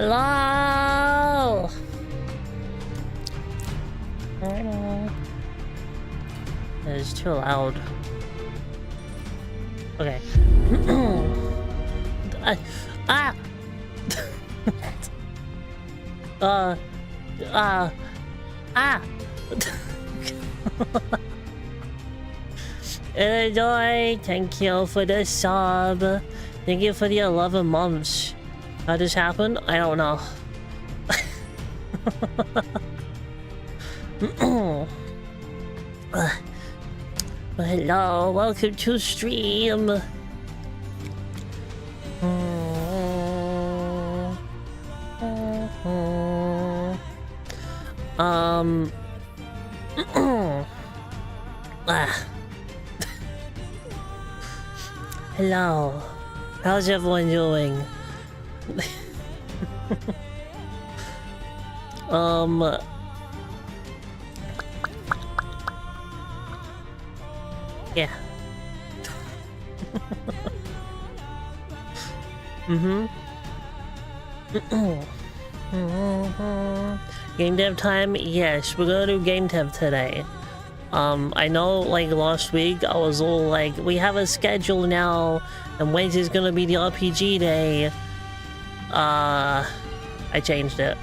Hello. It's too loud. Okay. Ah. Ah. Enjoy. Thank you for the sub. Thank you for the 11 months. How this happened? I don't know. Hello, welcome to stream. Hello. How's everyone doing? Yeah. Game dev time? Yes, we're gonna do game dev today. I know, like, last week I was all like, we have a schedule now, and Wednesday's gonna be the RPG day. I changed it.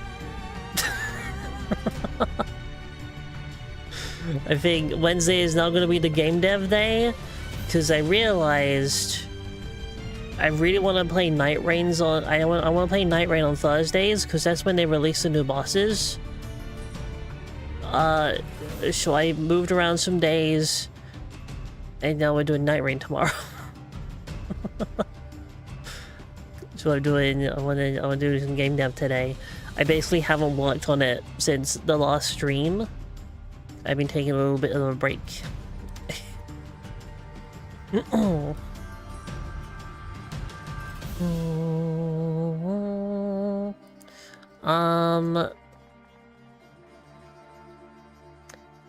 I think Wednesday is now gonna be the game dev day, because I realized I really want to play Night Rains on. I want to play Night Rain on Thursdays, because that's when they release the new bosses. So I moved around some days, and now we're doing Night Rain tomorrow. So I'm doing. I want to do some game dev today. I basically haven't worked on it since the last stream. I've been taking a little bit of a break.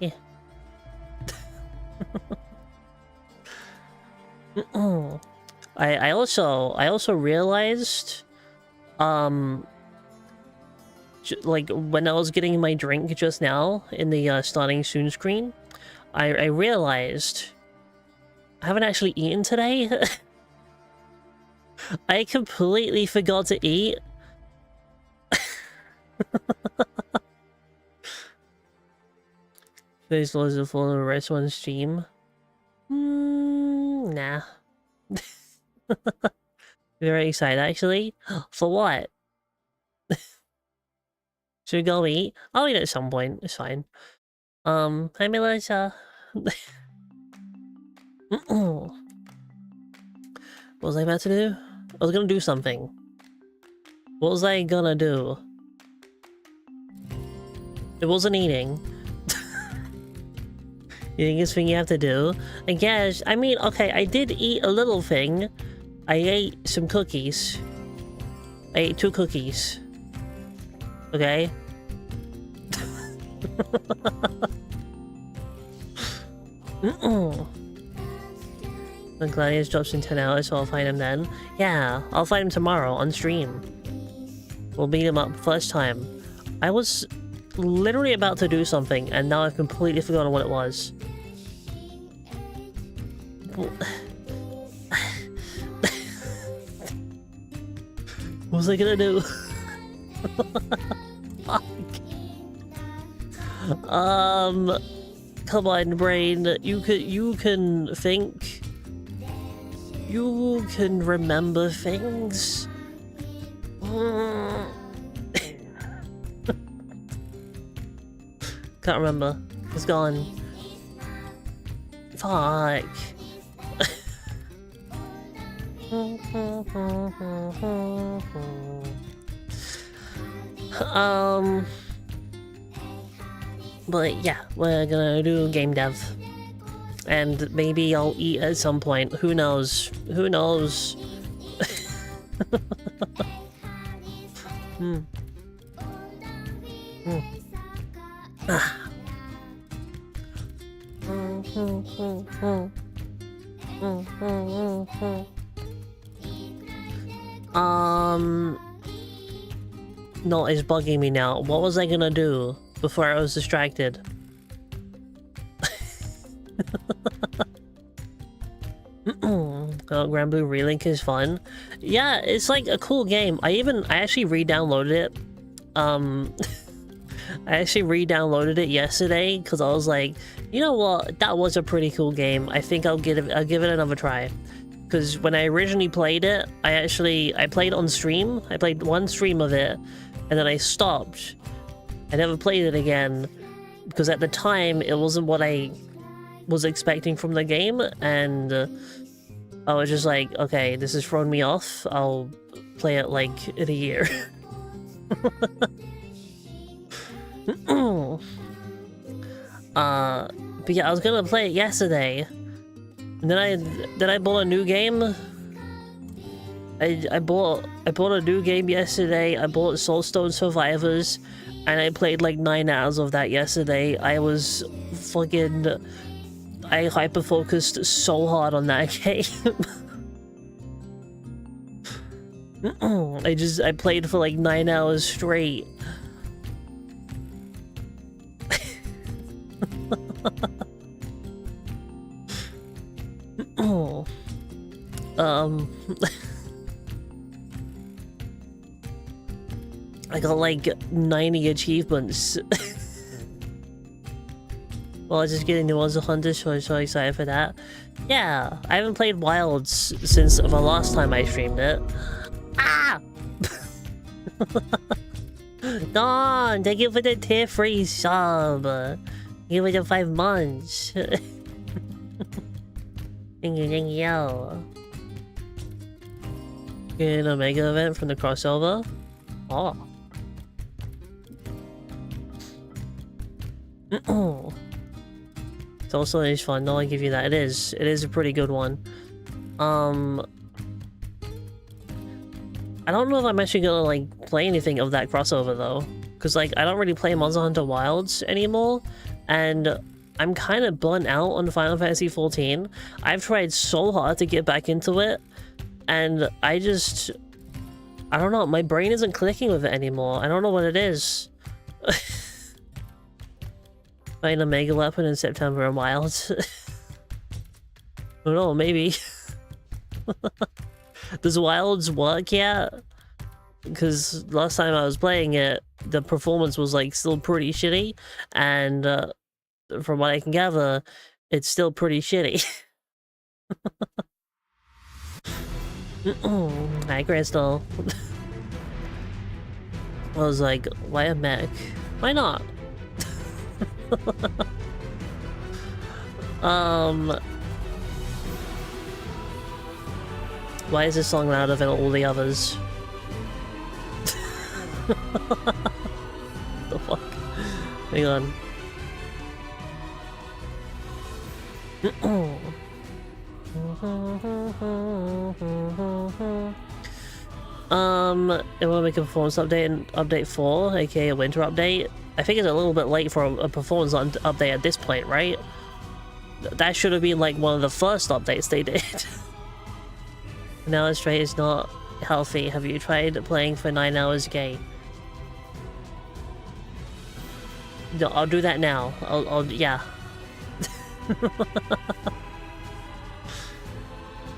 Yeah. I also realized, like, when I was getting my drink just now in the starting soon screen, I realized I haven't actually eaten today. I completely forgot to eat. There's loads of full restaurant stream. Nah. Very excited, actually. For what? Should we go eat? I'll eat at some point. It's fine. Hi, Melissa. What was I about to do? I was gonna do something. What was I gonna do? It wasn't eating. You think it's thing you have to do? I guess. I mean, okay, I did eat a little thing. I ate some cookies. I ate 2 cookies. Okay? When Gladius drops in 10 hours, so I'll find him then. Yeah, I'll find him tomorrow on stream. We'll beat him up first time. I was literally about to do something, and now I've completely forgotten what it was. What was I gonna do? Fuck. Come on, brain. You can think. You can remember things. Can't remember. It's gone. Fuck. But yeah, we're gonna do game dev. And maybe I'll eat at some point. Who knows? Who knows? No, it's bugging me now. What was I gonna do before I was distracted? Oh, Grand Blue Relink is fun. Yeah, it's like a cool game. I actually re-downloaded it. I actually re-downloaded it yesterday because I was like, you know what, that was a pretty cool game. I think I'll give it another try. Because when I originally played it, I played on stream. I played one stream of it, and then I stopped. I never played it again because at the time it wasn't what I was expecting from the game, and I was just like, okay, this has thrown me off. I'll play it like in a year. But yeah, I was gonna play it yesterday, and then I bought a new game. I bought a new game yesterday. I bought Soulstone Survivors, and I played like 9 hours of that yesterday. I was fucking... I hyper-focused so hard on that game. I played for like 9 hours straight. I got like 90 achievements. Well, I just getting new ones of Hunter, so I'm so excited for that. Yeah, I haven't played Wilds since the last time I streamed it. Ah! Don, thank you for the tier 3 sub. Thank you for the 5 months. Thank you, thank you. Getting a mega event from the crossover. Oh. It's also is fun. No, I give you that. It is. It is a pretty good one. I don't know if I'm actually gonna like play anything of that crossover though, because like I don't really play Monster Hunter Wilds anymore, and I'm kind of burnt out on Final Fantasy XIV. I've tried so hard to get back into it, and I don't know. My brain isn't clicking with it anymore. I don't know what it is. Find a mega weapon in September in Wilds. I don't know, maybe. Does Wilds work yet? Because last time I was playing it, the performance was like still pretty shitty, and from what I can gather, it's still pretty shitty. Hi, Crystal. I was like, why a mech? Why not? Why is this song louder than all the others? The fuck? Hang on. It will make a performance update in update 4, aka a winter update. I think it's a little bit late for a performance update at this point, right? That should have been like one of the first updates they did. Now it's straight is not healthy. Have you tried playing for 9 hours gay? No, I'll do that now. Yeah.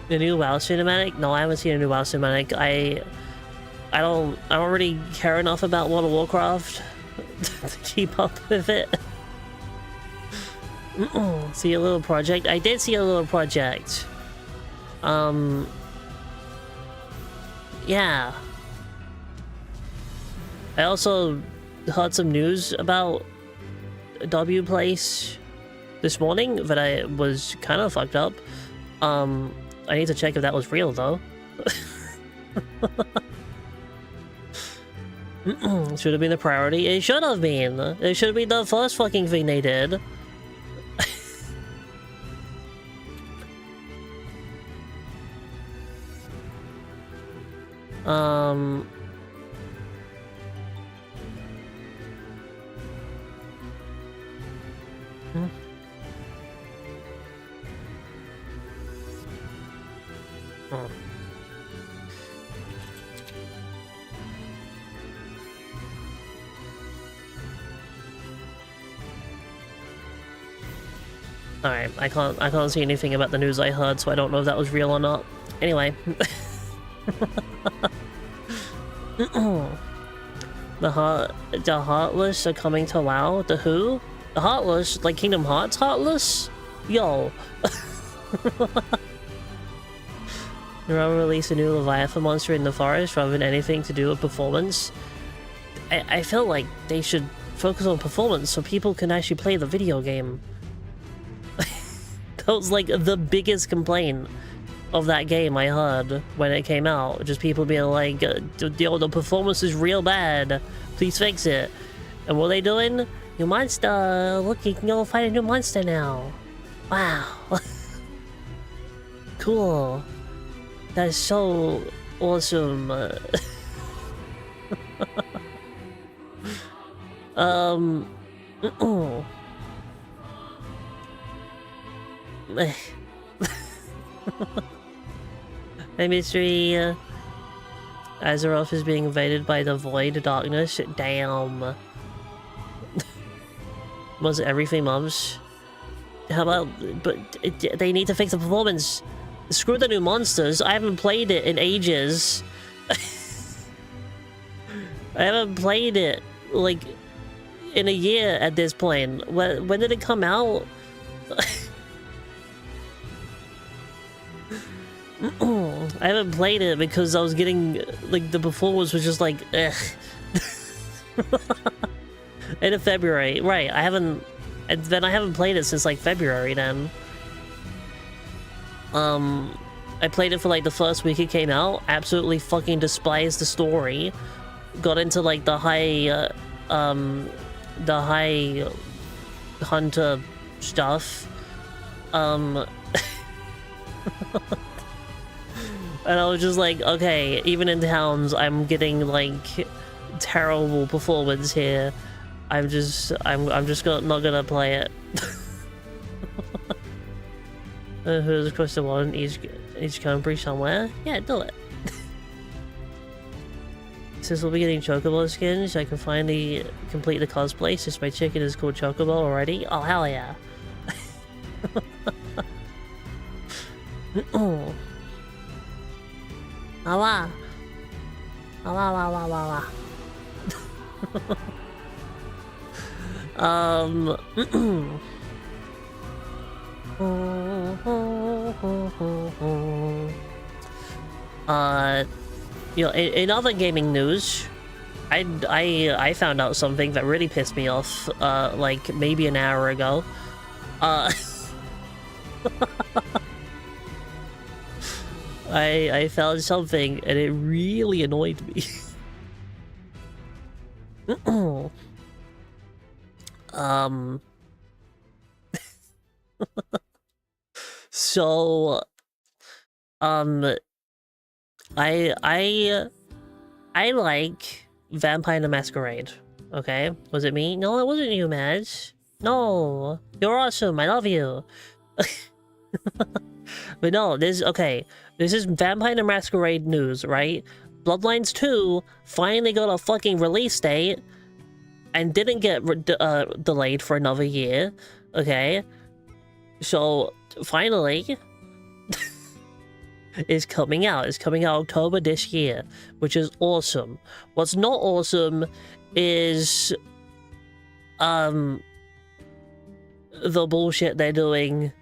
The new WoW cinematic? No, I haven't seen a new WoW cinematic. I don't really care enough about World of Warcraft to keep up with it. See a little project? I did see a little project. Yeah. I also heard some news about W Place this morning that I was kind of fucked up. I need to check if that was real though. Should have been a priority. It should have been. It should have been the first fucking thing they did. Alright, I can't see anything about the news I heard, so I don't know if that was real or not. Anyway. The Heartless are coming to WoW? The who? The Heartless? Like Kingdom Hearts Heartless? Yo. They'll release a new Leviathan monster in the forest rather than anything to do with performance. I feel like they should focus on performance so people can actually play the video game. That was like the biggest complaint of that game I heard when it came out. Just people being like, yo, the performance is real bad. Please fix it. And what are they doing? New monster. Look, you can go find a new monster now. Wow. Cool. That's so awesome. My mystery, Azeroth is being invaded by the Void Darkness. Damn. Was it every 3 months? How about, but they need to fix the performance. Screw the new monsters. I haven't played it in ages. I haven't played it, like, in a year at this point. When did it come out? I haven't played it because I was getting, like, the performance was just like, ugh. End of February. Right, I haven't played it since, like, February then. I played it for, like, the first week it came out. Absolutely fucking despised the story. Got into, like, the high hunter stuff. And I was just like, okay, even in towns, I'm getting, like, terrible performance here. I'm just not gonna play it. Who's across the one? Each country somewhere? Yeah, do it. Since we'll be getting Chocobo skins, I can finally complete the cosplay since my chicken is called Chocobo already. Oh, hell yeah. Awa. Awa. You know, in other gaming news, I found out something that really pissed me off, like maybe an hour ago. I found something and it really annoyed me. So, I like Vampire the Masquerade. Okay, was it me? No, it wasn't you, Madge. No, you're awesome. I love you. But no, this is Vampire the Masquerade news, right? Bloodlines 2 finally got a fucking release date and didn't get delayed for another year. Okay, so finally. Is coming out. It's coming out October this year, which is awesome. What's not awesome is the bullshit they're doing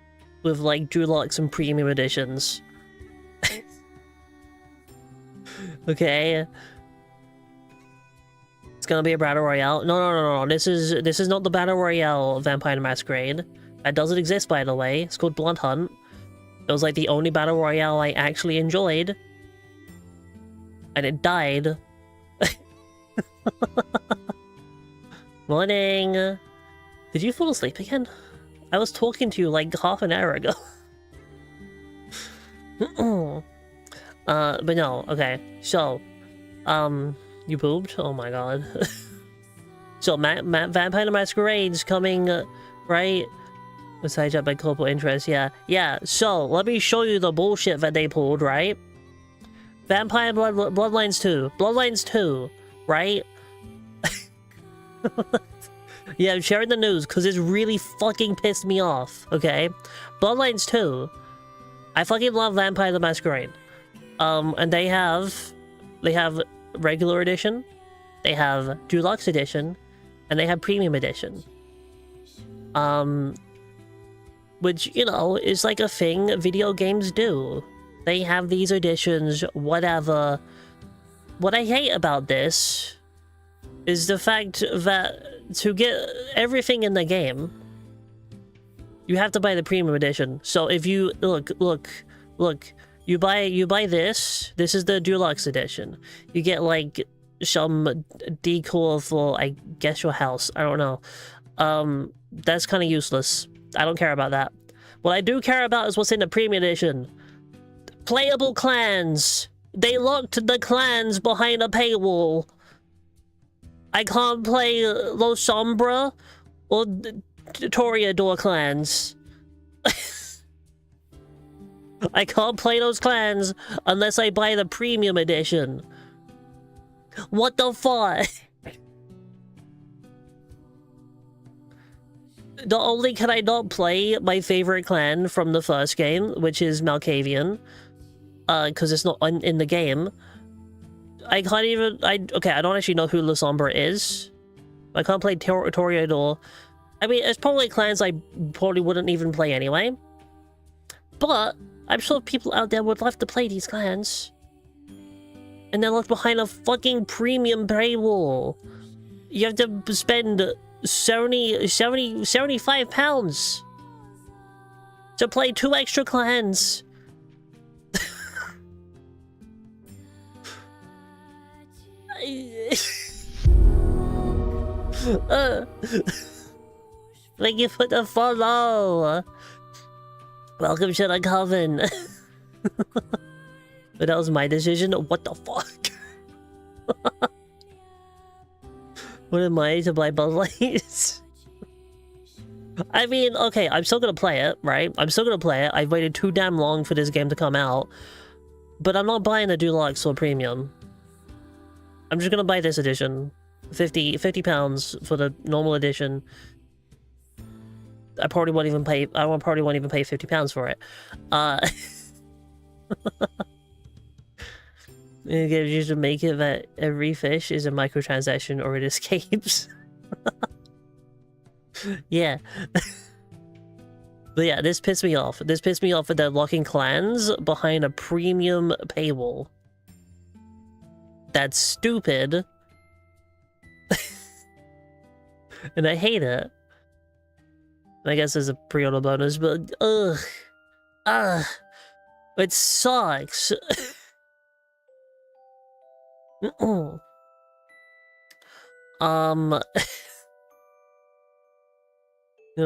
with, like, Deluxe and Premium editions. Okay, it's gonna be a battle royale. No. This is not the battle royale of Vampire the Masquerade. That doesn't exist, by the way. It's called Blood Hunt. It was like the only battle royale I actually enjoyed. And it died. Morning! Did you fall asleep again? I was talking to you like half an hour ago. But no, okay. So, you pooped? Oh my god. So, Vampire the Masquerade's coming, right? Was hijacked by corporate interest, yeah. Yeah, so, let me show you the bullshit that they pulled, right? Vampire Bloodlines 2. Bloodlines 2, right? Yeah, I'm sharing the news because it's really fucking pissed me off, okay? Bloodlines 2. I fucking love Vampire the Masquerade. And they have regular edition, they have deluxe edition, and they have premium edition. Which, you know, is like a thing video games do. They have these editions, whatever. What I hate about this is the fact that to get everything in the game, you have to buy the premium edition. So if you look, you buy this. This is the deluxe edition. You get like some decor for, I guess, your house. I don't know. That's kind of useless. I don't care about that. What I do care about is what's in the premium edition. Playable clans. They locked the clans behind a paywall. I can't play Los Sombra or Toreador clans. I can't play those clans unless I buy the premium edition. What the fuck? Not only can I not play my favorite clan from the first game, which is Malkavian, because it's not in the game, I can't even... okay, I don't actually know who La Sombra is. I can't play Toreador. I mean, it's probably clans I probably wouldn't even play anyway. But I'm sure people out there would love to play these clans. And they're left behind a fucking premium paywall. You have to spend 75 pounds to play 2 extra clans. Thank you for the follow. Welcome to the coven. But that was my decision. What the fuck? What am I to buy Bloodlines? I mean, okay, I'm still gonna play it, right? I'm still gonna play it. I've waited too damn long for this game to come out. But I'm not buying the deluxe or premium. I'm just gonna buy this edition. 50 pounds for the normal edition. I probably won't even pay... I probably won't even pay 50 pounds for it. It gives you to make it that every fish is a microtransaction or it escapes. Yeah. But yeah, this pissed me off. This pissed me off that they're locking clans behind a premium paywall. That's stupid. And I hate it. I guess there's a pre-order bonus, but it sucks. Gonna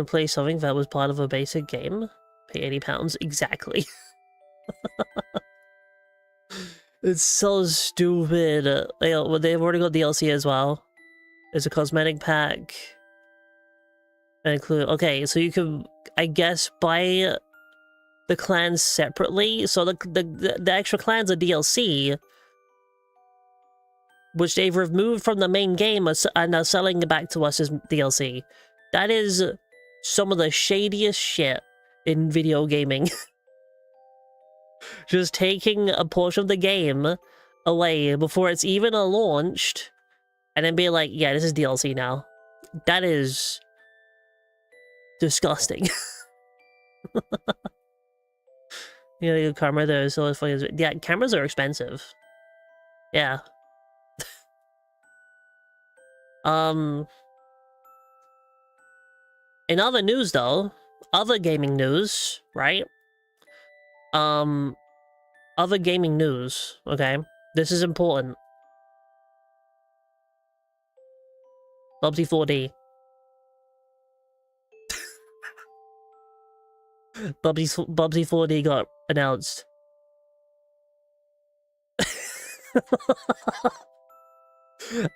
play something that was part of a basic game? Pay 80 pounds? Exactly. It's so stupid. They've already got DLC as well. There's a cosmetic pack. Include... okay, so you can, I guess, buy the clans separately. So the extra clans are DLC, which they've removed from the main game and are selling it back to us as DLC. That is some of the shadiest shit in video gaming. Just taking a portion of the game away before it's even launched, and then being like, yeah, this is DLC now. That is disgusting. You know, camera there, so it's funny. Yeah, cameras are expensive. Yeah. In other news though, other gaming news, right? Other gaming news, okay? This is important. Bubsy 4D. Bubsy 4D got announced.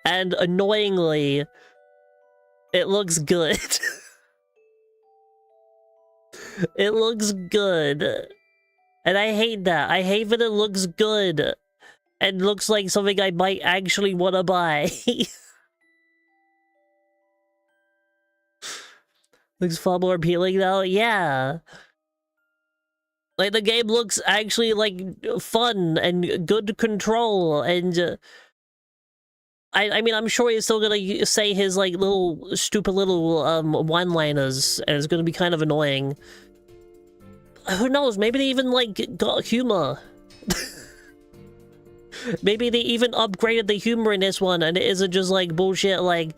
And annoyingly, it looks good. It looks good. And I hate that. I hate that it looks good. And looks like something I might actually want to buy. Looks far more appealing now. Yeah. Like, the game looks actually, like, fun and good control, and I mean, I'm sure he's still gonna say his, like, little, stupid little, one-liners, and it's gonna be kind of annoying. Who knows? Maybe they even, like, got humor. Maybe they even upgraded the humor in this one, and it isn't just, like, bullshit, like,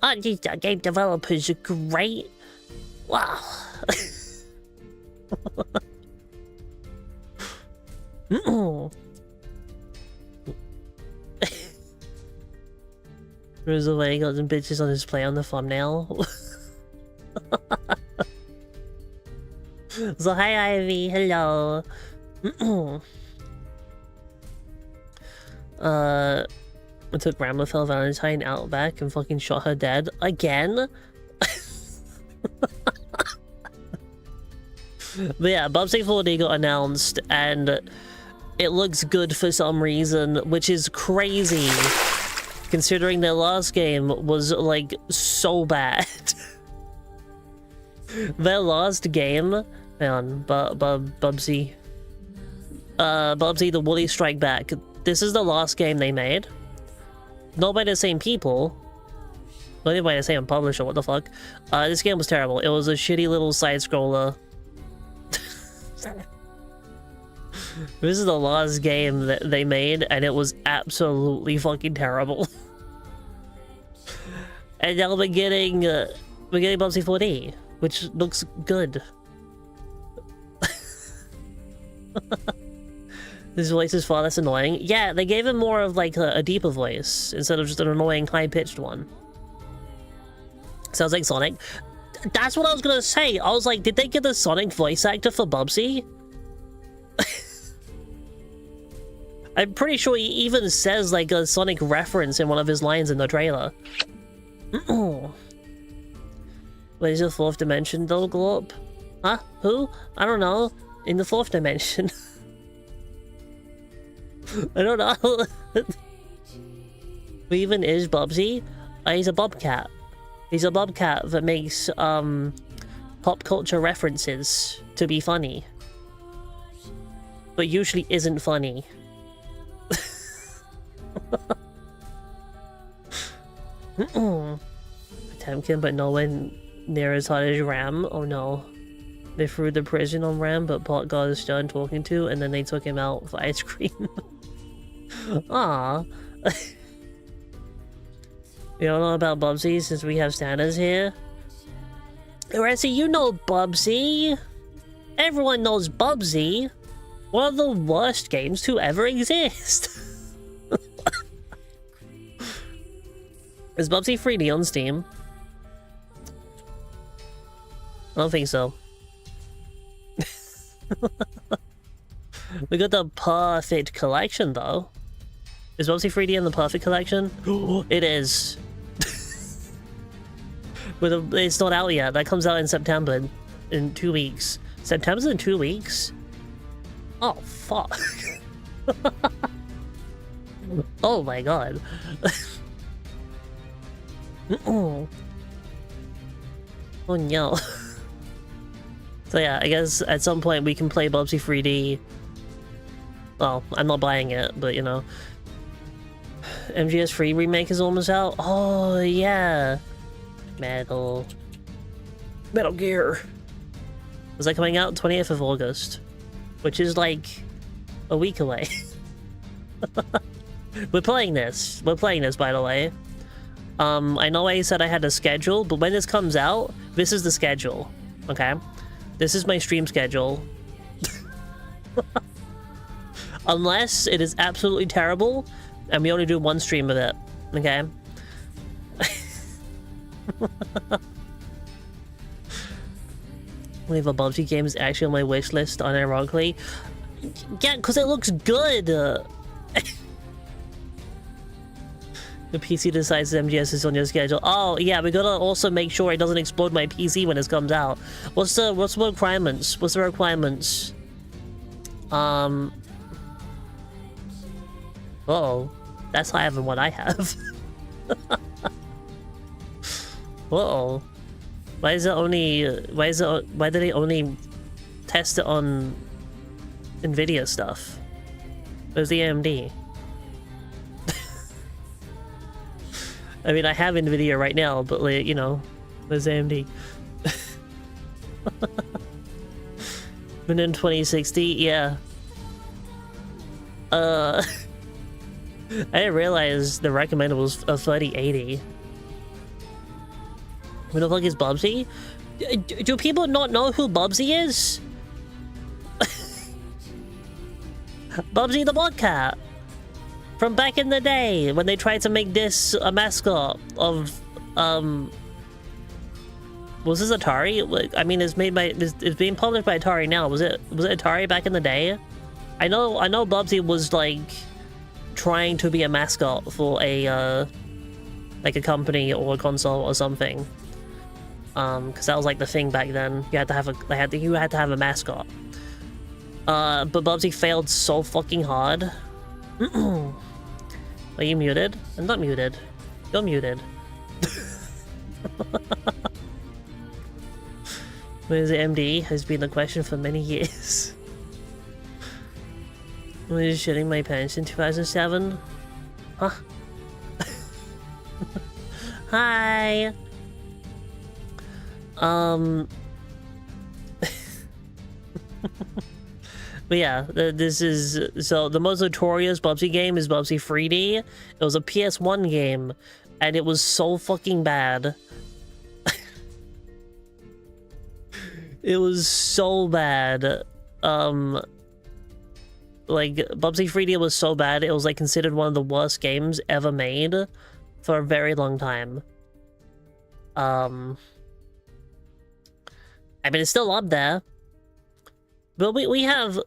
oh, these game developers are great. Wow. There's a way he got some bitches on display on the thumbnail. So hi Ivy, hello. I took Ramlethal Valentine out back and fucking shot her dead again. But yeah, Bubsy 4D got announced and it looks good for some reason, which is crazy considering their last game was like so bad. Their last game, hang on, Bubsy the Woolly Strike Back. This is the last game they made. Not by the same people. Not even by the same publisher, what the fuck. This game was terrible. It was a shitty little side-scroller. This is the last game that they made, and it was absolutely fucking terrible. And now we're getting Bubsy 4D, which looks good. His voice is far less annoying. Yeah, they gave him more of like a deeper voice instead of just an annoying high-pitched one. Sounds like Sonic. That's what I was gonna say. I was like, did they get the Sonic voice actor for Bubsy? I'm pretty sure he even says like a Sonic reference in one of his lines in the trailer. Where's the fourth dimension though, Glorp? Huh? Who? I don't know. In the fourth dimension. I don't know. Who even is Bubsy? He's a bobcat. He's a bobcat that makes pop culture references to be funny. But usually isn't funny. Potemkin, but no one near as hot as Ram. Oh no. They threw the prison on Ram, but Pot got his done talking to, and then they took him out for ice cream. Aww. You don't know about Bubsy since we have standards here? Resi, you know Bubsy. Everyone knows Bubsy. One of the worst games to ever exist. Is Bubsy 3D on Steam? I don't think so. We got the perfect collection though. Is Bubsy 3D in the perfect collection? It is. But it's not out yet. That comes out in September, in 2 weeks. September's in 2 weeks? Oh, fuck. Oh my god. Oh no. So yeah, I guess at some point we can play Bubsy 3D. Well, I'm not buying it, but you know. MGS3 remake is almost out. Oh yeah. Metal Gear. Was that coming out 20th of August? Which is like a week away. We're playing this, by the way. I know I said I had a schedule, but when this comes out, this is the schedule, okay? This is my stream schedule. Unless it is absolutely terrible, and we only do one stream of it, okay? One of the Bubsy games actually on my wish list, unironically. Yeah, because it looks good! The PC decides MGS is on your schedule. Oh, yeah, we gotta also make sure it doesn't explode my PC when it comes out. What's the requirements? What's the requirements? Uh-oh. That's higher than what I have. Uh-oh. Why is it only? Why do they only test it on Nvidia stuff? Where's the AMD? I mean, I have Nvidia right now, but like, you know, where's AMD? But in 2060, yeah. I didn't realize the recommended was a 3080. Who the fuck is Bubsy? Do people not know who Bubsy is? Bubsy the Bobcat! From back in the day, when they tried to make this a mascot of, was this Atari? Like, I mean, it's made by, it's being published by Atari now. Was it Atari back in the day? I know Bubsy was, like, trying to be a mascot for a, like a company or a console or something. Because that was, like, the thing back then. You had to have a mascot. But Bubsy failed so fucking hard. Are you muted? I'm not muted. You're muted. Where's the MD? Has been the question for many years. I was shitting my pants in 2007. Huh? Hi! But yeah, this is... So, the most notorious Bubsy game is Bubsy 3D. It was a PS1 game, and it was so fucking bad. It was so bad. Like, Bubsy 3D was so bad, it was, like, considered one of the worst games ever made for a very long time. I mean, it's still up there. But we have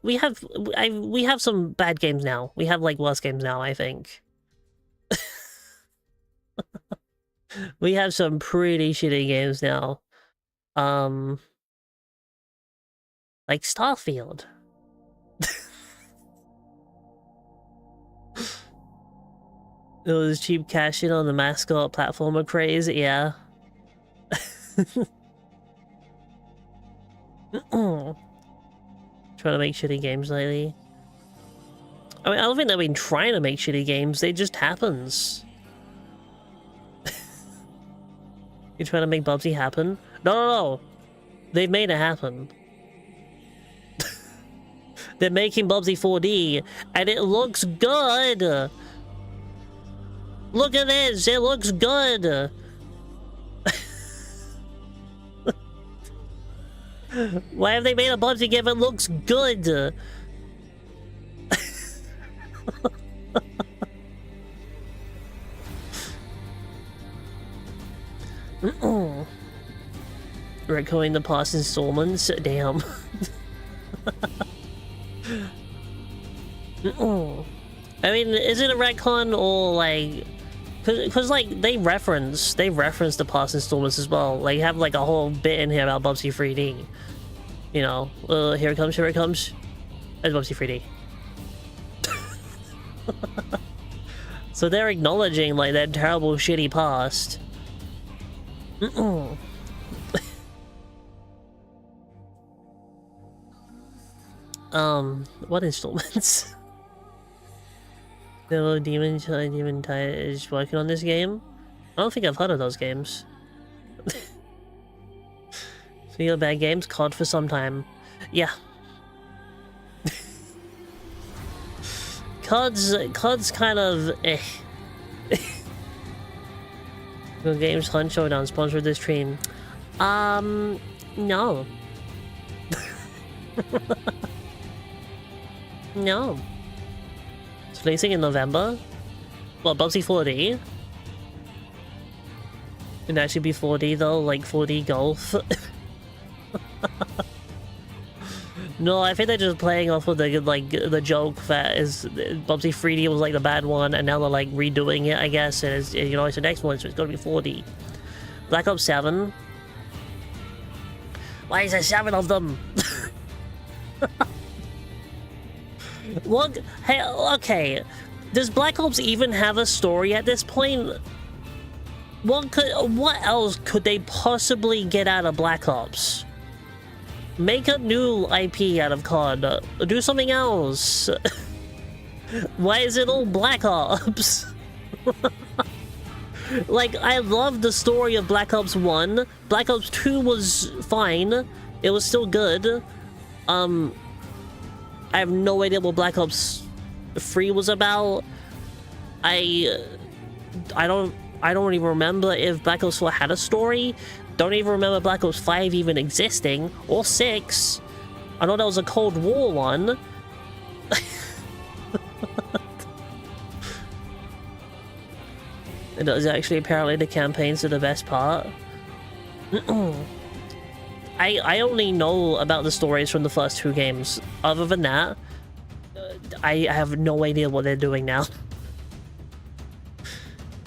some bad games now. We have, like, worse games now, I think. We have some pretty shitty games now. Like Starfield. It was cheap cash in on the mascot platformer craze, yeah. Trying to make shitty games lately. I mean, I don't think they've been trying to make shitty games, it just happens. You're trying to make Bubsy happen? No. They've made it happen. They're making Bubsy 4D, and it looks good! Look at this, it looks good! Why have they made a Bubsy game that looks good? Recording the past installments? Damn. I mean, is it a retcon or like... Cause like, they reference the past installments as well. Like, have like a whole bit in here about Bubsy 3D. You know, here it comes. There's Bubsy 3D. So they're acknowledging like that terrible, shitty past. What installments? Hello, Demon Tide is working on this game. I don't think I've heard of those games. Speaking of bad games, COD for some time. Yeah. COD's kind of eh. Go Games Hunt Showdown sponsored this stream. No. No. It's releasing in November. Well, Bubsy 4D. It'd actually be 4D though, like 4D Golf. No, I think they're just playing off of the like the joke that is Bubsy 3D was like the bad one, and now they're like redoing it, I guess. And it's, you know, it's the next one, so it's gonna be 4D. Black Ops 7. Why is there 7 of them? Look, hey, okay. Does Black Ops even have a story at this point? What else could they possibly get out of Black Ops? Make a new IP out of COD. Do something else. Why is it all Black Ops? Like, I love the story of Black Ops 1. Black Ops 2 was fine. It was still good. I have no idea what Black Ops 3 was about. I don't even remember if Black Ops 4 had a story. Don't even remember Black Ops 5 even existing. Or 6. I know that was a Cold War one. It is actually apparently the campaigns are the best part. I only know about the stories from the first 2 games. Other than that, I have no idea what they're doing now.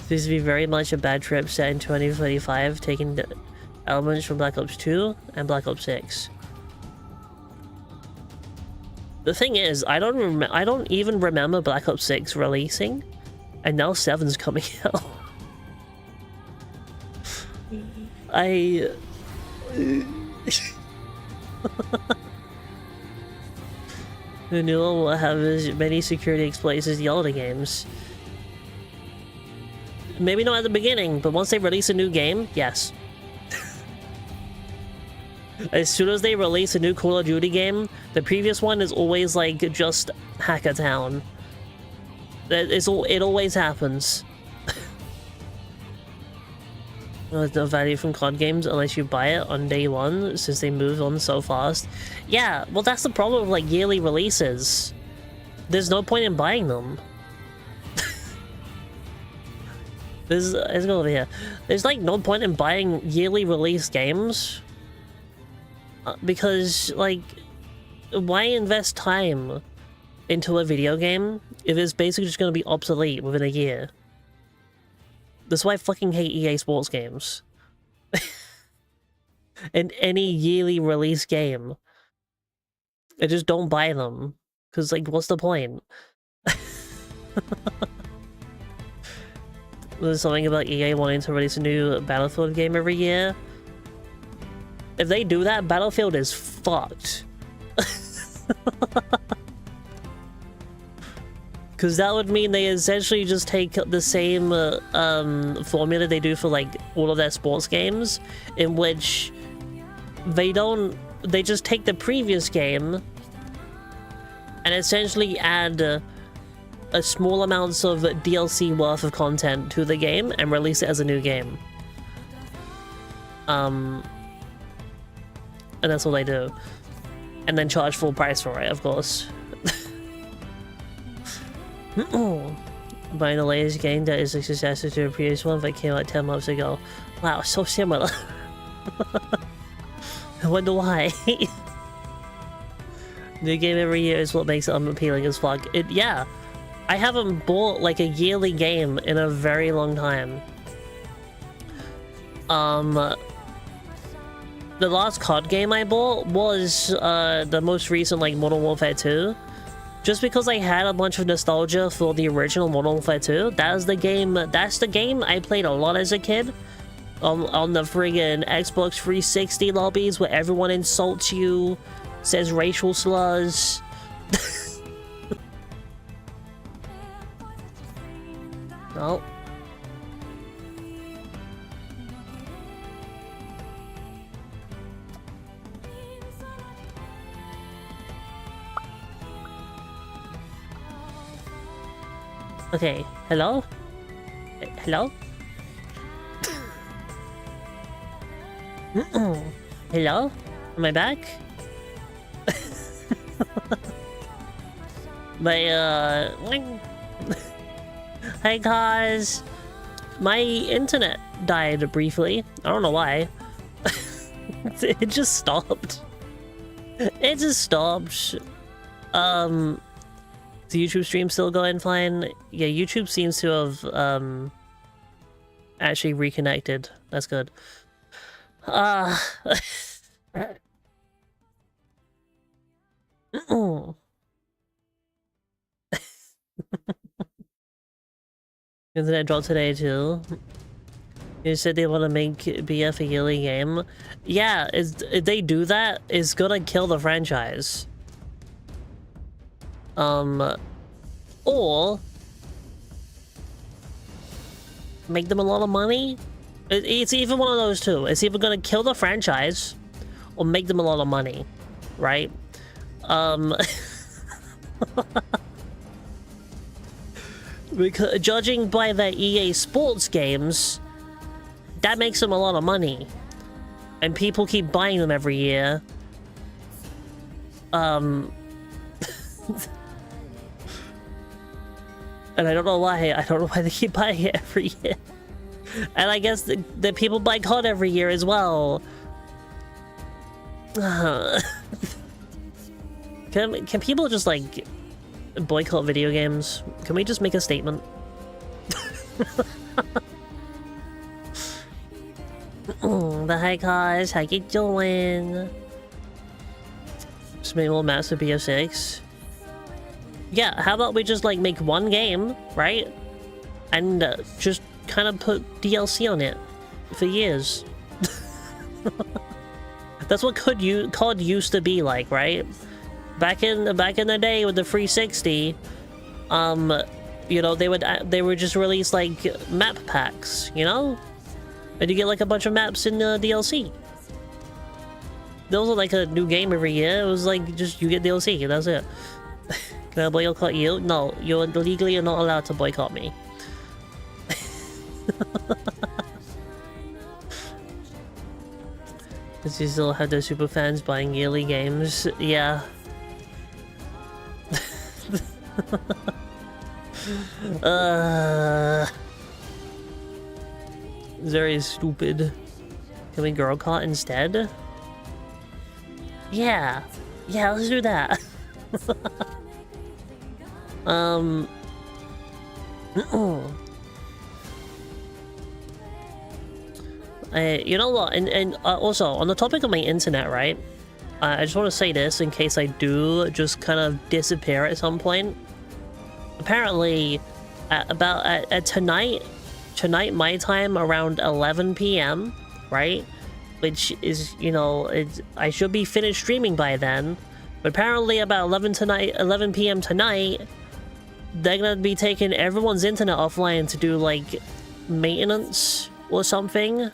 This would be very much a bad trip set in 2025, taking the elements from Black Ops 2 and Black Ops 6. The thing is, I don't even remember Black Ops 6 releasing, and now 7's coming out. The new one will have as many security exploits as the older games. Maybe not at the beginning, but once they release a new game, yes. As soon as they release a new Call of Duty game, the previous one is always like just Hacker Town. It always happens. There's no value from COD games unless you buy it on day one, since they move on so fast. Yeah, well that's the problem with like yearly releases. There's no point in buying them. Let's go over here. There's like no point in buying yearly release games. Because, like, why invest time into a video game if it's basically just going to be obsolete within a year? That's why I fucking hate EA Sports games. And any yearly release game. I just don't buy them. Because, like, what's the point? There's something about EA wanting to release a new Battlefield game every year. If they do that, Battlefield is fucked. Because that would mean they essentially just take the same formula they do for like all of their sports games, in which they just take the previous game and essentially add a small amounts of DLC worth of content to the game and release it as a new game. And that's all they do. And then charge full price for it, of course. Buying the latest game that is a successor to a previous one that came out 10 months ago. Wow, so similar. I wonder why. New game every year is what makes it unappealing as fuck. Yeah. I haven't bought like a yearly game in a very long time. The last COD game I bought was the most recent, like, Modern Warfare 2. Just because I had a bunch of nostalgia for the original Modern Warfare 2. That's the game I played a lot as a kid. On the friggin' Xbox 360 lobbies where everyone insults you, says racial slurs. Oh. Okay, hello? Hello? Hello? Am I back? Hey guys! My internet died briefly. I don't know why. It just stopped. It just stopped. The YouTube stream still going fine? Yeah, YouTube seems to have actually reconnected. That's good. Internet dropped today too. You said they want to make BF a yearly game. Yeah, if they do that, it's gonna kill the franchise. Or make them a lot of money. It's either one of those two. It's either gonna kill the franchise or make them a lot of money, right? Because judging by the EA Sports games, that makes them a lot of money, and people keep buying them every year. And I don't know why. I don't know why they keep buying it every year. And I guess the people buy COD every year as well. Can people just like boycott video games? Can we just make a statement? The hi guys, how you doing? Just make more maps of BF6. Yeah, how about we just like make one game, right? And just kind of put DLC on it for years. That's what COD used to be like, right? Back in the day with the 360, you know, they would just release like map packs, you know, and you get like a bunch of maps in the DLC. Those are like a new game every year. It was like just you get DLC and that's it. Can I boycott you? No, you're legally not allowed to boycott me. Does he still have those super fans buying yearly games? Yeah. Very stupid. Can we girl caught instead? Yeah. Yeah, let's do that. You know what, and also on the topic of my internet, right? I just want to say this in case I do just kind of disappear at some point. Apparently, at tonight my time around 11 p.m., right? Which is, you know, I should be finished streaming by then. But apparently about 11 p.m. tonight, they're gonna be taking everyone's internet offline to do like maintenance or something.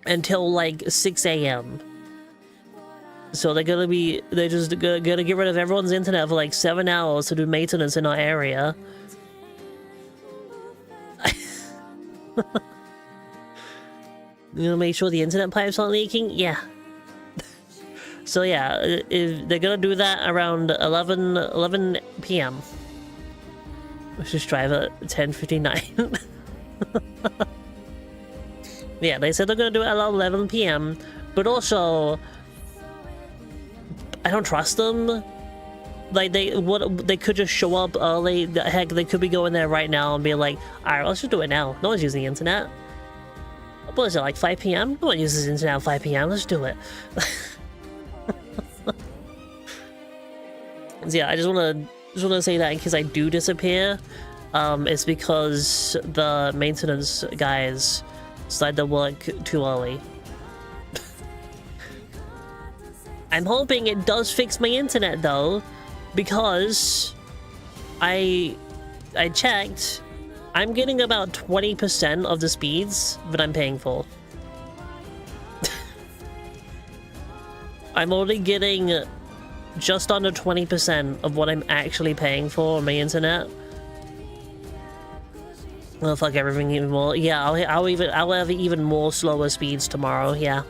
Until like 6 a.m. So they're just gonna get rid of everyone's internet for like 7 hours to do maintenance in our area. You know, make sure the internet pipes aren't leaking? Yeah. So yeah, if they're gonna do that around 11 p.m. Let's just drive at 10:59. Yeah, they said they're gonna do it at 11 p.m. But also, I don't trust them. Like they could just show up early. Heck, they could be going there right now and be like, "All right, let's just do it now. No one's using the internet. What is it, like 5 p.m.? No one uses the internet at 5 p.m. Let's do it." So yeah, I just wanna say that in case I do disappear. It's because the maintenance guys decided to work too early. I'm hoping it does fix my internet though, because I checked, I'm getting about 20% of the speeds that I'm paying for. I'm only getting just under 20% of what I'm actually paying for on my internet. Oh fuck everything even more. Yeah, I'll have even more slower speeds tomorrow. Yeah.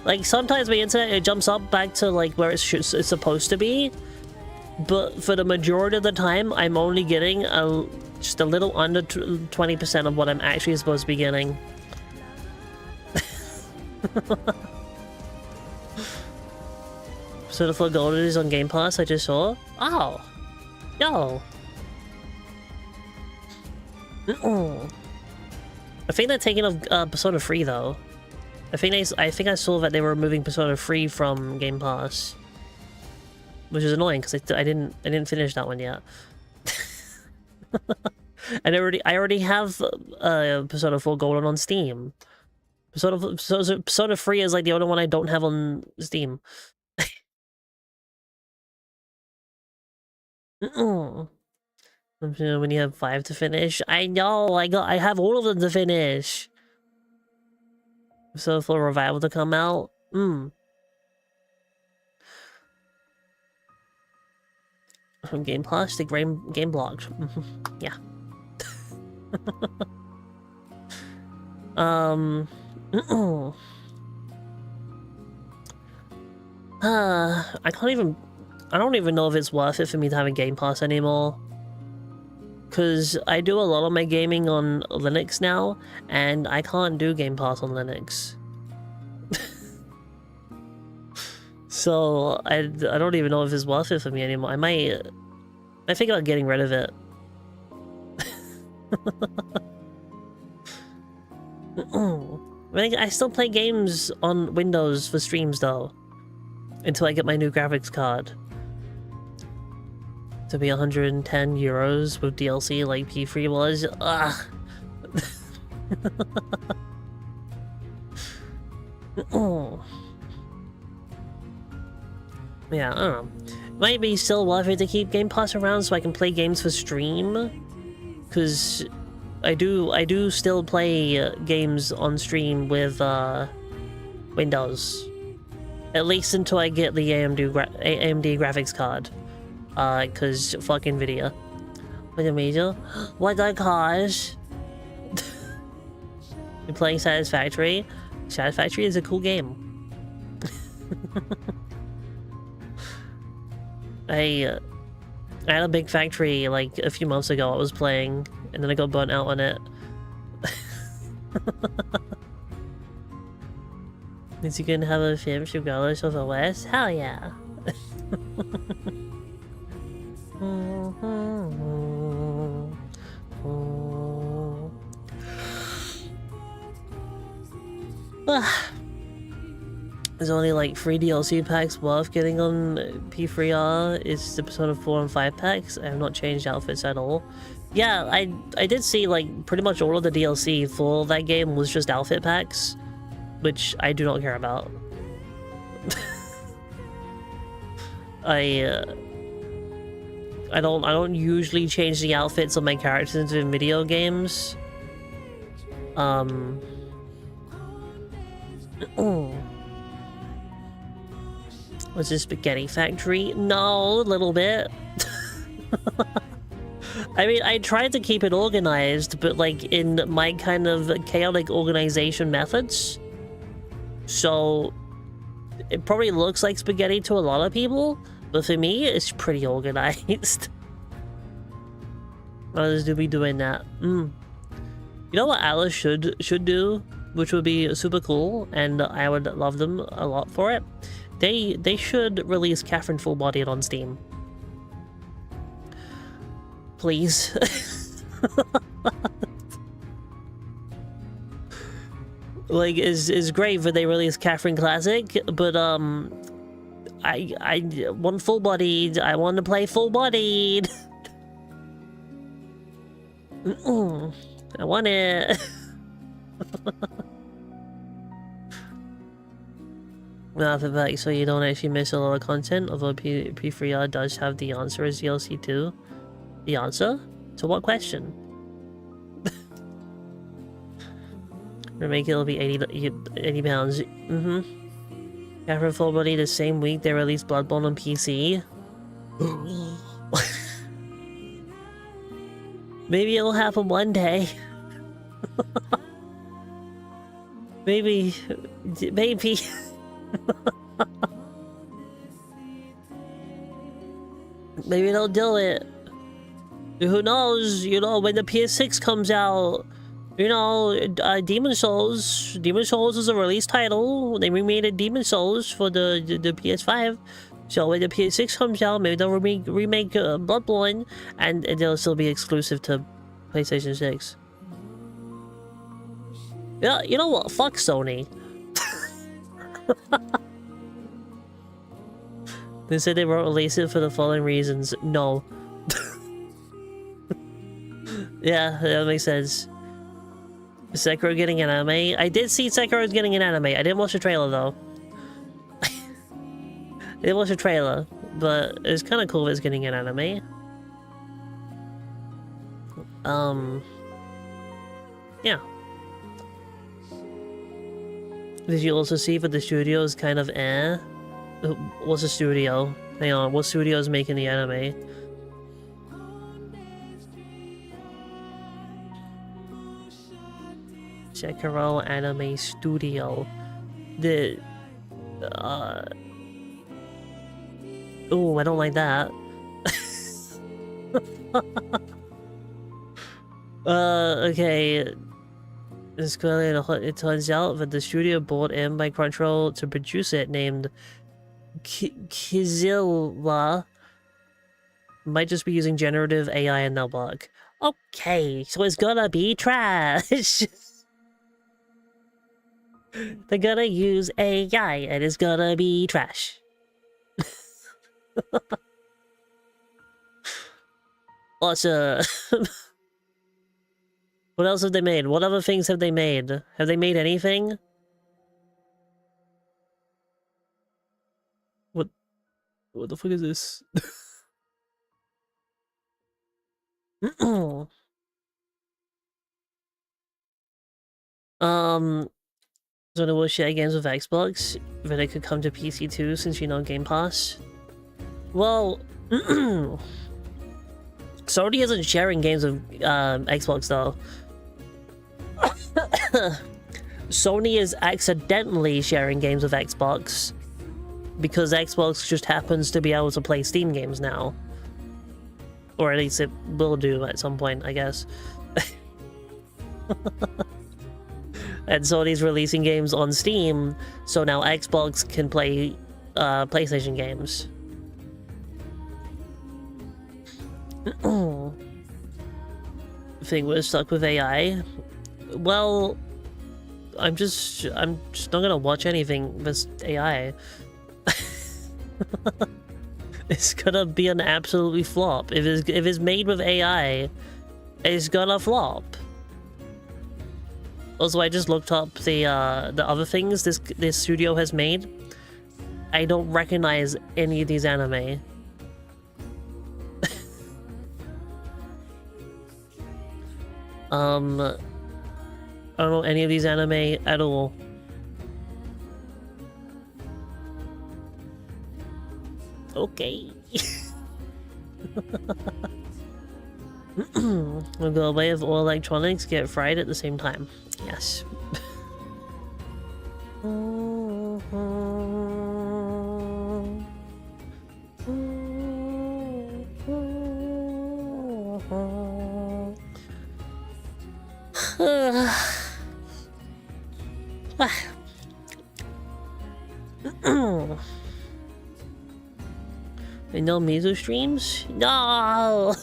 Like sometimes my internet it jumps up back to like where it's supposed to be, but for the majority of the time I'm only getting just a little under 20% of what I'm actually supposed to be getting. So the Full Gold is on Game Pass. I just saw. Oh. Yo! I think they're taking off Persona 3 though. I think I saw that they were removing Persona 3 from Game Pass. which is annoying because I didn't finish that one yet. And I already have Persona 4 Golden on Steam. Persona 3 is like the only one I don't have on Steam. When you have 5 to finish, I know I have all of them to finish. So for Revival to come out, From Game Plus to Game Blocked. Yeah. I don't even know if it's worth it for me to have a Game Pass anymore. Because I do a lot of my gaming on Linux now, and I can't do Game Pass on Linux. So I don't even know if it's worth it for me anymore. I think about getting rid of it. I still play games on Windows for streams though, until I get my new graphics card. To be 110 euros with DLC like P3 was. Ugh. Yeah, I don't know. Might be still worth it to keep Game Pass around so I can play games for stream. Because I do still play games on stream with Windows. At least until I get the AMD graphics card. Cause fucking video. Wait a minute. What the cause? You're playing Satisfactory? Satisfactory is a cool game. I had a big factory like a few months ago I was playing, and then I got burnt out on it. Means you can have a finish regardless of OS? Hell yeah! There's only like 3 DLC packs worth getting on P3R. It's the Persona 4 and 5 packs. I have not changed outfits at all. Yeah, I did see like pretty much all of the DLC for that game was just outfit packs, which I do not care about. I don't usually change the outfits of my characters in video games. Was this Spaghetti Factory? No, a little bit. I mean, I tried to keep it organized, but like in my kind of chaotic organization methods. So it probably looks like spaghetti to a lot of people, but for me, it's pretty organized. Others do be doing that. You know what Alice should do, which would be super cool, and I would love them a lot for it. They should release Catherine Full Bodied on Steam. Please. Like, is great when they release Catherine Classic, but I want Full Bodied. I want to play Full Bodied. I want it. So you don't actually miss a lot of content, although P3R does have the answer as DLC too. The answer? To what question? Remake it'll be 80 pounds. Catherine Full Body the same week they released Bloodborne on PC. Maybe it'll happen one day. Maybe. Maybe they'll do it. Who knows? You know, when the PS6 comes out, you know, Demon Souls. Demon Souls is a release title. They remade Demon Souls for the PS5. So when the PS6 comes out, maybe they'll remake Bloodborne, and they'll still be exclusive to PlayStation 6. Yeah, you know what? Fuck Sony. They said they won't release it for the following reasons. No. Yeah, that makes sense. Is Sekiro getting an anime? I did see Sekiro's getting an anime. I didn't watch the trailer though. I didn't watch the trailer, but it's kind of cool if it's getting an anime. Yeah. Did you also see that the studio is kind of eh? What's the studio? Hang on, what studio is making the anime? Sekiro Anime Studio. The... Oh, I don't like that. Okay. It's clearly, it turns out that the studio brought in by Crunchyroll to produce it, named Kizilla, might just be using generative AI in their work. Okay, so it's gonna be trash. They're gonna use AI and it's gonna be trash. Also, what else have they made? What other things have they made? Have they made anything? What the fuck is this? So they will share games with Xbox, but it could come to PC too, since you know Game Pass. Well, Sony isn't sharing games with Xbox though. Sony is accidentally sharing games with Xbox because Xbox just happens to be able to play Steam games now. Or at least it will do at some point, I guess. And Sony's releasing games on Steam, so now Xbox can play PlayStation games. Think we're stuck with AI? Well, I'm just not gonna watch anything with AI. It's gonna be an absolutely flop. If it's made with AI, it's gonna flop. Also, I just looked up the other things this studio has made. I don't recognize any of these anime. I don't know any of these anime at all. Okay. We'll go away if all electronics get fried at the same time. Yes. And no Mizu streams? No!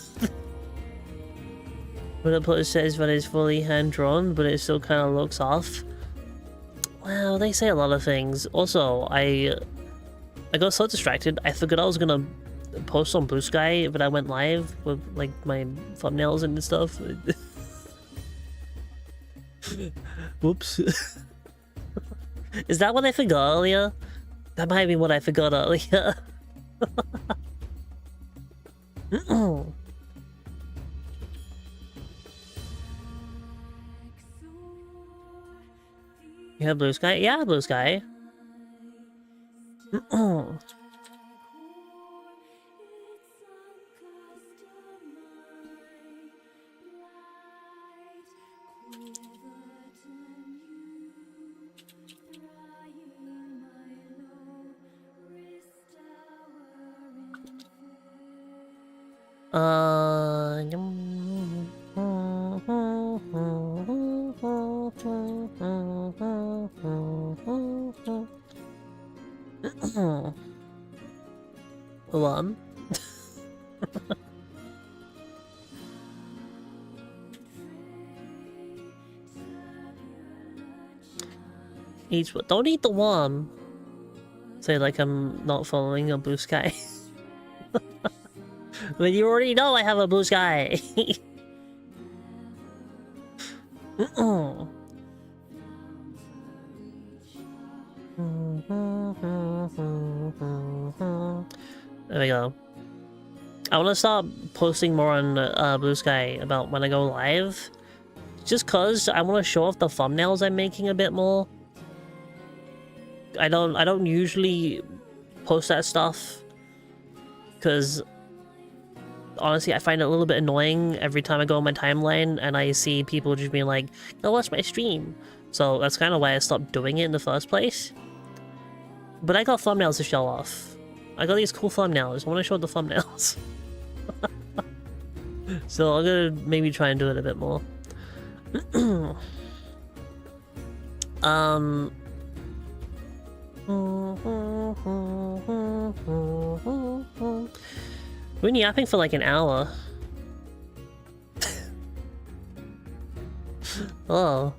When the post says that it's fully hand-drawn, but it still kind of looks off. Well, they say a lot of things. Also, I got so distracted, I forgot I was gonna post on Blue Sky, but I went live with, like, my thumbnails and stuff. Whoops. Is that what I forgot earlier? That might be what I forgot earlier. You have Blue Sky? Yeah, Blue Sky. One. Each, don't eat the worm. Say like I'm not following a blue sky. But you already know I have a blue sky. There we go. I want to start posting more on Blue Sky about when I go live. Just cause I want to show off the thumbnails I'm making a bit more. I don't usually post that stuff because honestly I find it a little bit annoying every time I go on my timeline and I see people just being like, "Go watch my stream." So that's kind of why I stopped doing it in the first place. But I got thumbnails to show off. I got these cool thumbnails. I want to show the thumbnails. So I'm gonna maybe try and do it a bit more. We've been yapping for like an hour. Oh.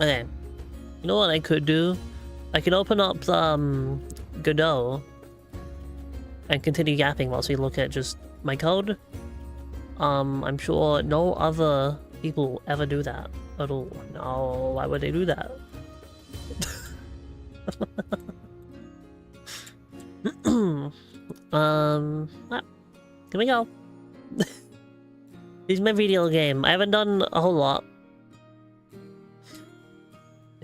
Okay. You know what I could do? I could open up Godot and continue yapping whilst we look at just my code. I'm sure no other people ever do that at all. No, why would they do that? Here we go. This is my video game. I haven't done a whole lot.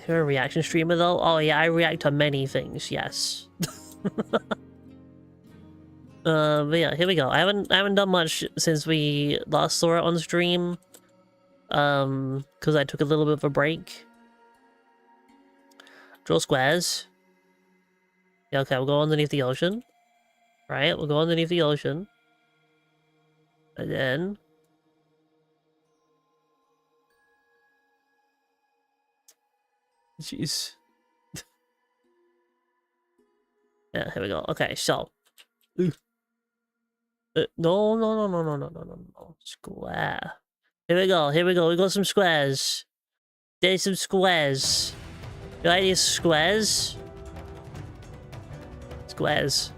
You're a reaction streamer though? Oh yeah, I react to many things, yes. But yeah, here we go. I haven't done much since we last saw it on stream. Because I took a little bit of a break. Draw squares. Yeah, okay, we'll go underneath the ocean. Right, we'll go underneath the ocean. And then... Jeez. Yeah, here we go. Okay, so... No. Square. Here we go, we got some squares. There's some squares. You like these squares? Squares.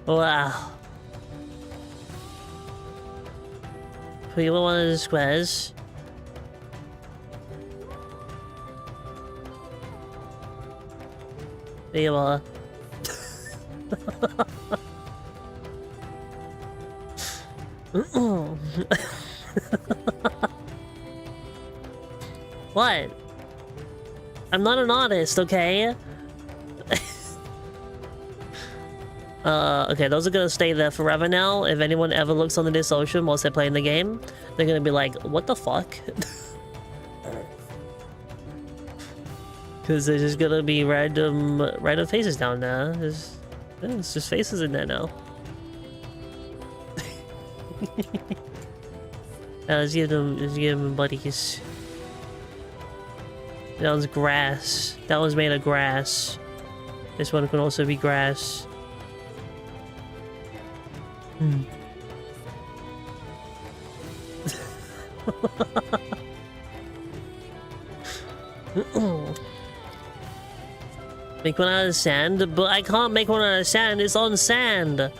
Wow. We want one of the squares. There you are. What? I'm not an artist, okay? Okay, those are gonna stay there forever now. If anyone ever looks under this ocean whilst they're playing the game, they're gonna be like, what the fuck? Because there's just gonna be random faces down there. It's just faces in there now. Let's give them buddies. That was grass. That was made of grass. This one can also be grass. Make one out of sand? But I can't make one out of sand, it's on sand!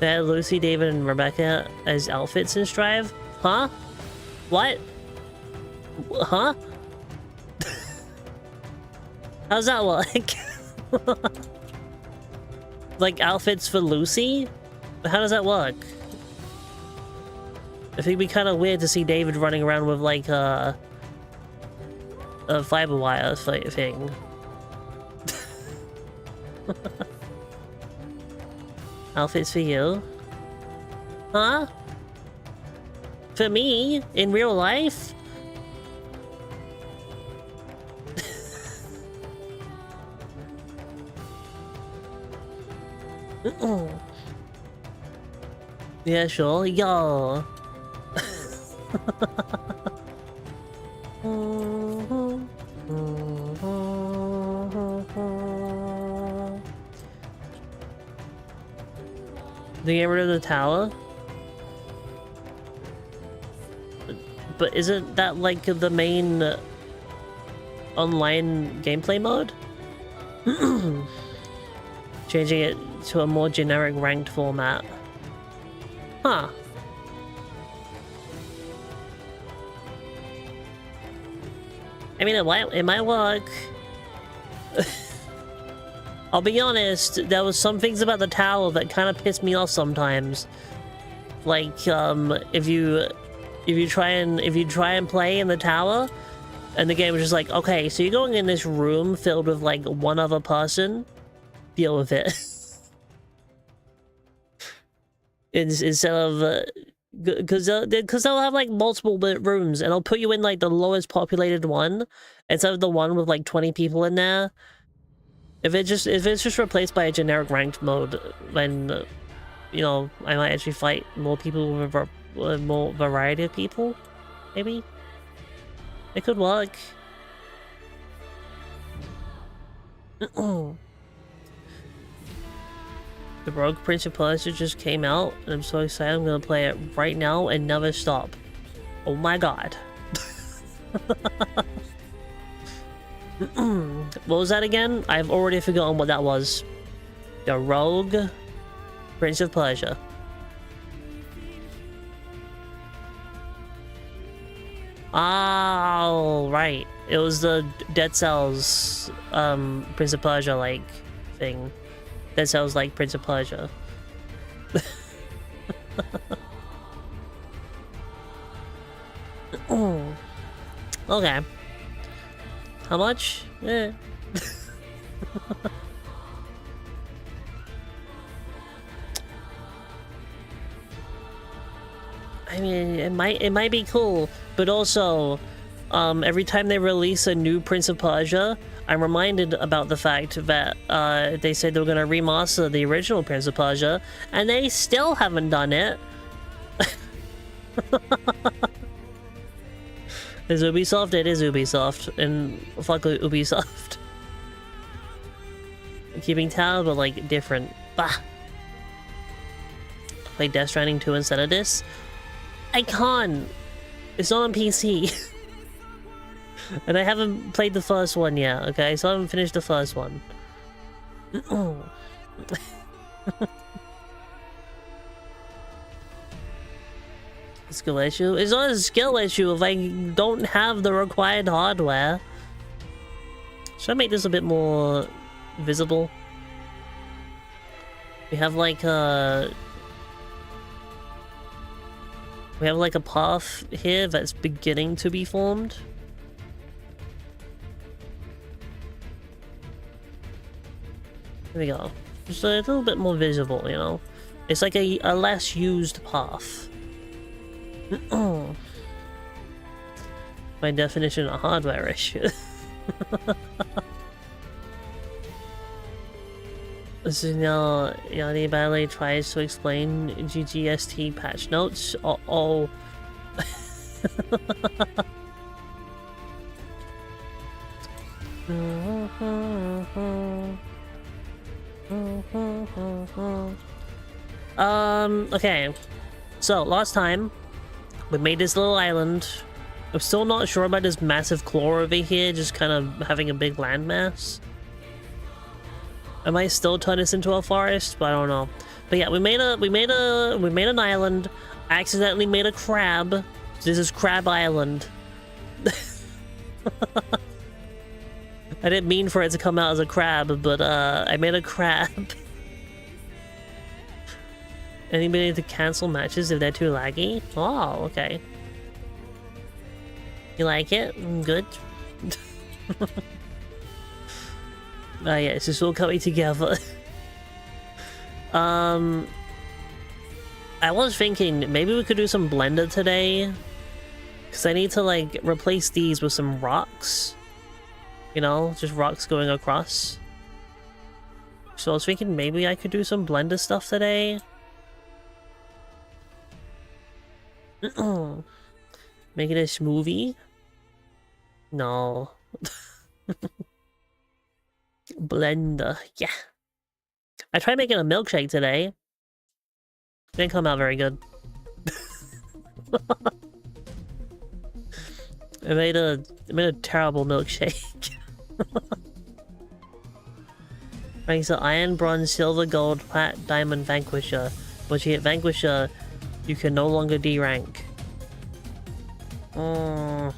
They had Lucy, David, and Rebecca as outfits in Strive? Huh? What? Huh? How's that work? Like outfits for Lucy? How does that work? I think it'd be kind of weird to see David running around with like a fiber wire thing. Outfits for you? Huh? For me? In real life? Yeah, sure. Yo. They get rid of the tower? But isn't that like the main online gameplay mode? Changing it to a more generic ranked format. Huh. I mean, it might work. I'll be honest, there was some things about the tower that kind of pissed me off sometimes. Like, if you try and play in the tower, and the game was just like, okay, so you're going in this room filled with like one other person, deal with it. Instead of because they'll have like multiple rooms, and they'll put you in like the lowest populated one instead of the one with like 20 people in there. If it's just replaced by a generic ranked mode, then you know, I might actually fight more people with more variety of people. Maybe it could work. The Rogue Prince of Persia just came out, and I'm so excited. I'm gonna play it right now and never stop. Oh my god. What was that again? I've already forgotten what that was. The Rogue Prince of Persia. Oh, right. It was the Dead Cells Prince of Persia like thing. That sounds like Prince of Persia. Okay. How much? Eh. I mean, it might be cool, but also, every time they release a new Prince of Persia, I'm reminded about the fact that they said they were going to remaster the original Prince of Persia, and they still haven't done it. Is Ubisoft? It is Ubisoft, and fuck Ubisoft. Keeping tab, but like different. Bah. Play Death Stranding 2 instead of this? I can't. It's not on PC. And I haven't played the first one yet, okay? So I haven't finished the first one. Skill issue? It's not a skill issue if I don't have the required hardware. Should I make this a bit more visible? We have like a... We have like a path here that's beginning to be formed. There we go. Just a little bit more visible, you know? It's like a less used path. By definition, a hardware issue. So now Yanni Bailey tries to explain GGST patch notes. Uh-oh. Okay. So, last time, we made this little island. I'm still not sure about this massive claw over here, just kind of having a big landmass. I might still turn this into a forest, but I don't know. But yeah, we made an island. I accidentally made a crab. This is Crab Island. I didn't mean for it to come out as a crab, but I made a crab. Anybody to cancel matches if they're too laggy? Oh, okay. You like it? Good. Oh yeah, it's just all coming together. I was thinking maybe we could do some Blender today, because I need to like replace these with some rocks. You know, just rocks going across. So I was thinking maybe I could do some Blender stuff today. Making a smoothie? No. Blender, yeah. I tried making a milkshake today. Didn't come out very good. I made a terrible milkshake. Ranks the Iron, Bronze, Silver, Gold, Plat, Diamond, Vanquisher. Once you hit Vanquisher, you can no longer D-rank. I'm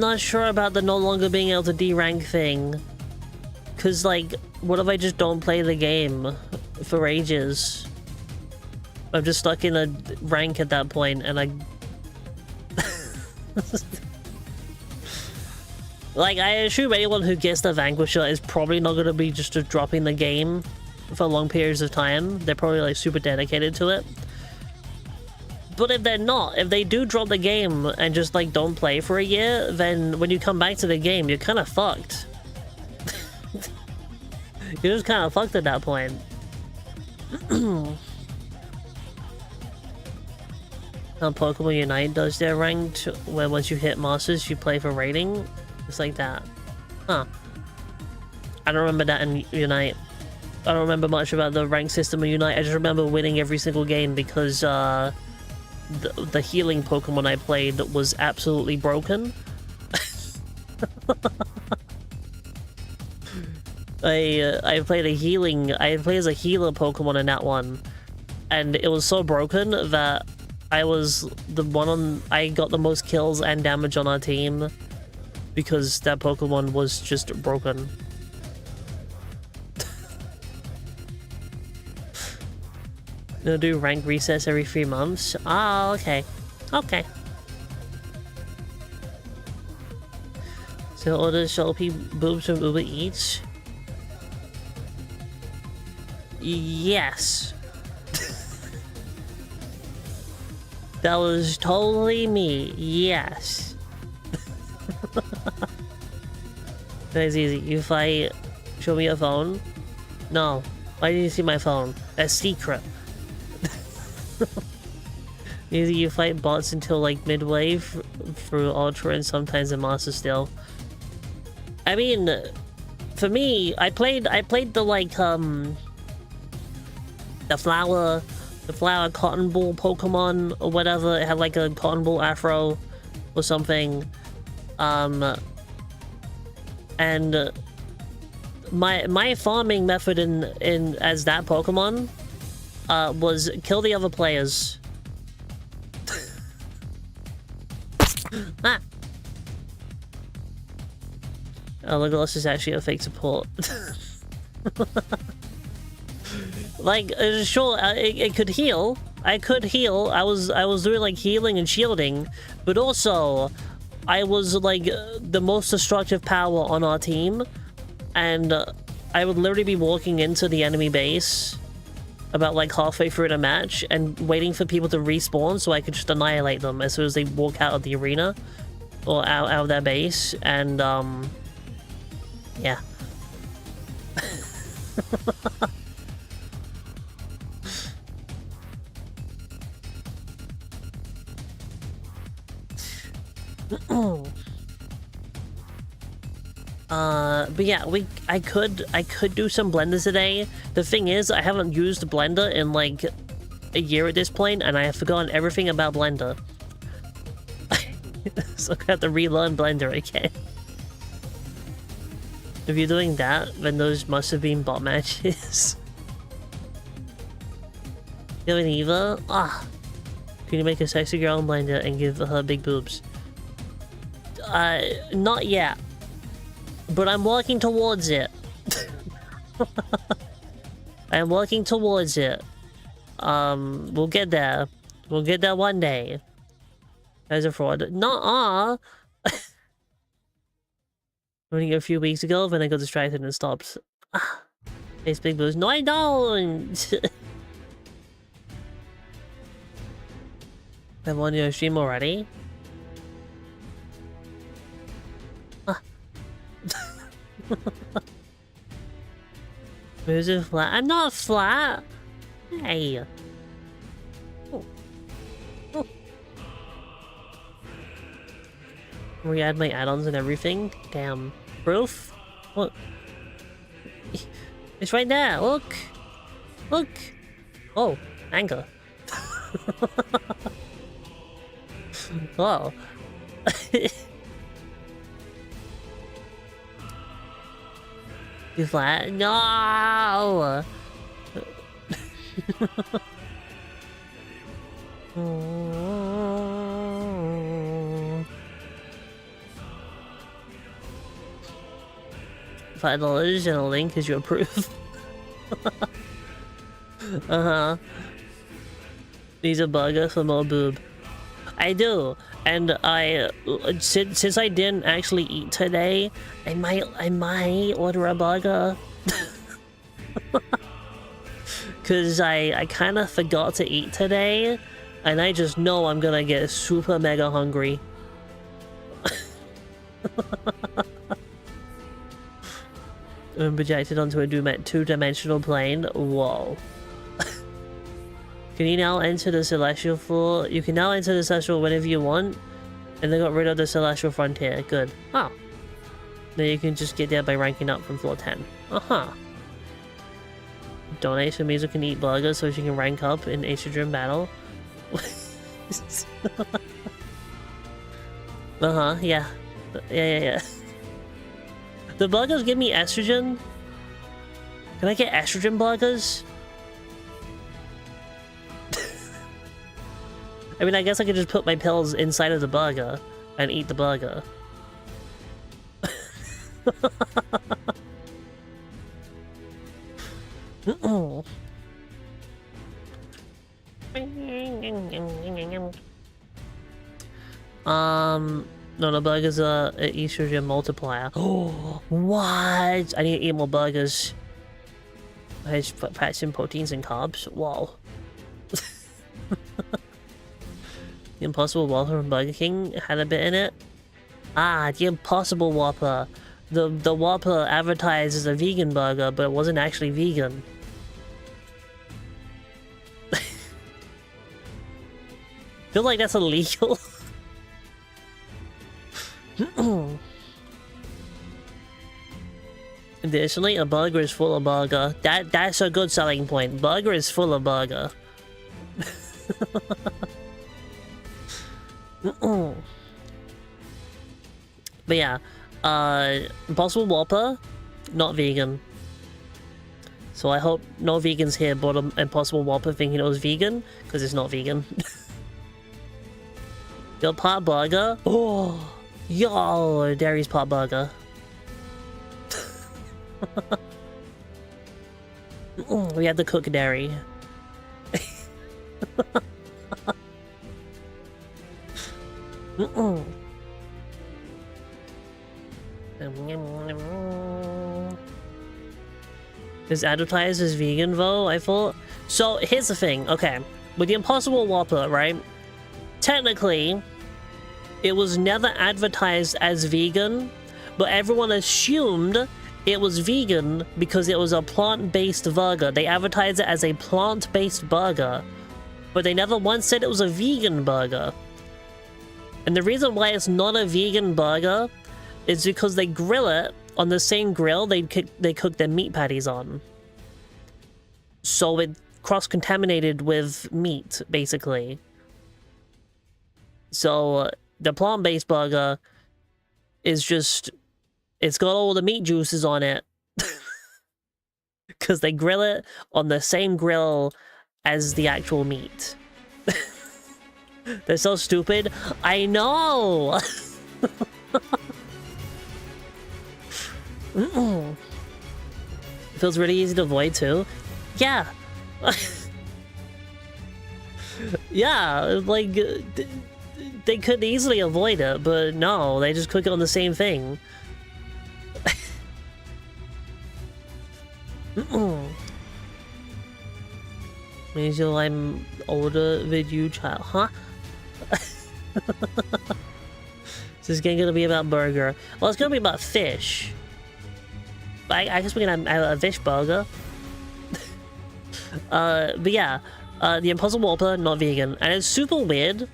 not sure about the no longer being able to D-rank thing. Cause like, what if I just don't play the game for ages? I'm just stuck in a rank at that point, and I... Like, I assume anyone who gets the Vanquisher is probably not gonna be just dropping the game for long periods of time. They're probably like super dedicated to it. But if they're not, if they do drop the game and just like don't play for a year, then when you come back to the game, you're kind of fucked. You're just kind of fucked at that point. How Pokemon Unite does their ranked, where once you hit Masters, you play for rating. It's like that. Huh. I don't remember that in Unite. I don't remember much about the rank system in Unite. I just remember winning every single game because the healing Pokemon I played was absolutely broken. I played as a healer Pokemon in that one, and it was so broken that I got the most kills and damage on our team because that Pokemon was just broken. They'll do rank recess every 3 months. Ah, okay. Okay. So order Shopee boobs from Uber Eats? Yes. That was totally me. Yes. That's easy. You fight... Show me your phone? No. Why did you see my phone? That's secret. Either you fight bots until like midway through Ultra and sometimes in Master still. I mean, for me, I played the like the flower cotton ball Pokemon or whatever. It had like a cotton ball afro or something. And my farming method in as that Pokemon was kill the other players. Ah. Oh, Legolas is actually a fake support. Like, sure, it could heal. I could heal. I was doing like healing and shielding, but also I was like the most destructive power on our team, and I would literally be walking into the enemy base about like halfway through the match and waiting for people to respawn so I could just annihilate them as soon as they walk out of the arena or out of their base. And yeah. But yeah, I could do some blenders today. The thing is, I haven't used Blender in like a year at this point, and I have forgotten everything about Blender. So I have to relearn Blender again. If you're doing that, then those must have been bot matches. You have an Eva? Ah! Can you make a sexy girl in Blender and give her big boobs? Not yet. But I'm working towards it. I'm working towards it. We'll get there. We'll get there one day. As a fraud. Nuh-uh! Only a few weeks ago, then I got distracted and stopped. Ah, face big boobs. No, I don't! I'm on your stream already? Who's it flat? I'm not flat! Hey! Oh. Oh. Re-add my add-ons and everything? Damn. Proof? What? It's right there, look! Look! Oh, anger. Oh. You flat? No! $5 and a link because you approve. Uh-huh. Needs a bugger for more boob. I do, and since I didn't actually eat today, I might order a burger. Cause I kind of forgot to eat today, and I just know I'm gonna get super mega hungry. And projected onto a two-dimensional plane. Whoa. Can you now enter the Celestial floor? You can now enter the Celestial whenever you want. And they got rid of the Celestial Frontier. Good. Oh. Then you can just get there by ranking up from floor 10. Uh-huh. Donation means you can eat burgers so she can rank up in Estrogen battle. Uh-huh, yeah. Yeah. The burgers give me estrogen? Can I get estrogen burgers? I mean, I guess I could just put my pills inside of the burger and eat the burger. No, the burgers are an estrogen multiplier. Oh, what? I need to eat more burgers. I just patch in proteins and carbs. Wow. The Impossible Whopper from Burger King had a bit in it. Ah, the Impossible Whopper. The Whopper advertised as a vegan burger, but it wasn't actually vegan. Feel like that's illegal. Additionally, a burger is full of burger. That's a good selling point. Burger is full of burger. But yeah, Impossible Whopper, not vegan. So I hope no vegans here bought an Impossible Whopper thinking it was vegan, because it's not vegan. Your pot burger? Oh, yo, Dairy's pot burger. We had to cook dairy. Is advertised as vegan though, I thought? So here's the thing, okay. With the Impossible Whopper, right? Technically, it was never advertised as vegan, but everyone assumed it was vegan because it was a plant-based burger. They advertised it as a plant-based burger, but they never once said it was a vegan burger. And the reason why it's not a vegan burger is because they grill it on the same grill they cook their meat patties on. So it cross-contaminated with meat, basically. So the plant-based burger is just... It's got all the meat juices on it. Because they grill it on the same grill as the actual meat. They're so stupid. I know! Feels really easy to avoid too. Yeah. Yeah, like... They could easily avoid it, but no, they just cook it on the same thing. Means I'm older than you, child, huh? This is gonna be about burger. Well, it's gonna be about fish. I guess we can have a fish burger. But yeah, the Impossible Whopper, not vegan. And it's super weird.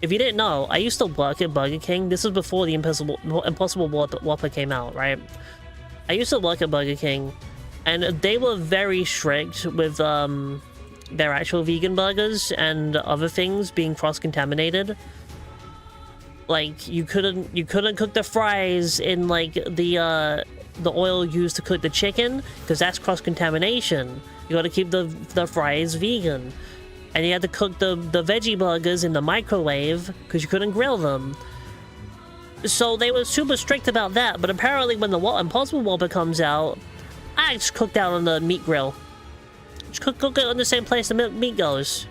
If you didn't know, I used to work at Burger King. This was before the Impossible Whopper came out, right? I used to work at Burger King, and they were very strict with their actual vegan burgers and other things being cross-contaminated. Like, you couldn't cook the fries in like the oil used to cook the chicken, because that's cross-contamination. You got to keep the fries vegan. And you had to cook the veggie burgers in the microwave because you couldn't grill them. So they were super strict about that. But apparently when the Impossible Whopper comes out, I just cooked out on the meat grill. Just cook it on the same place the meat goes.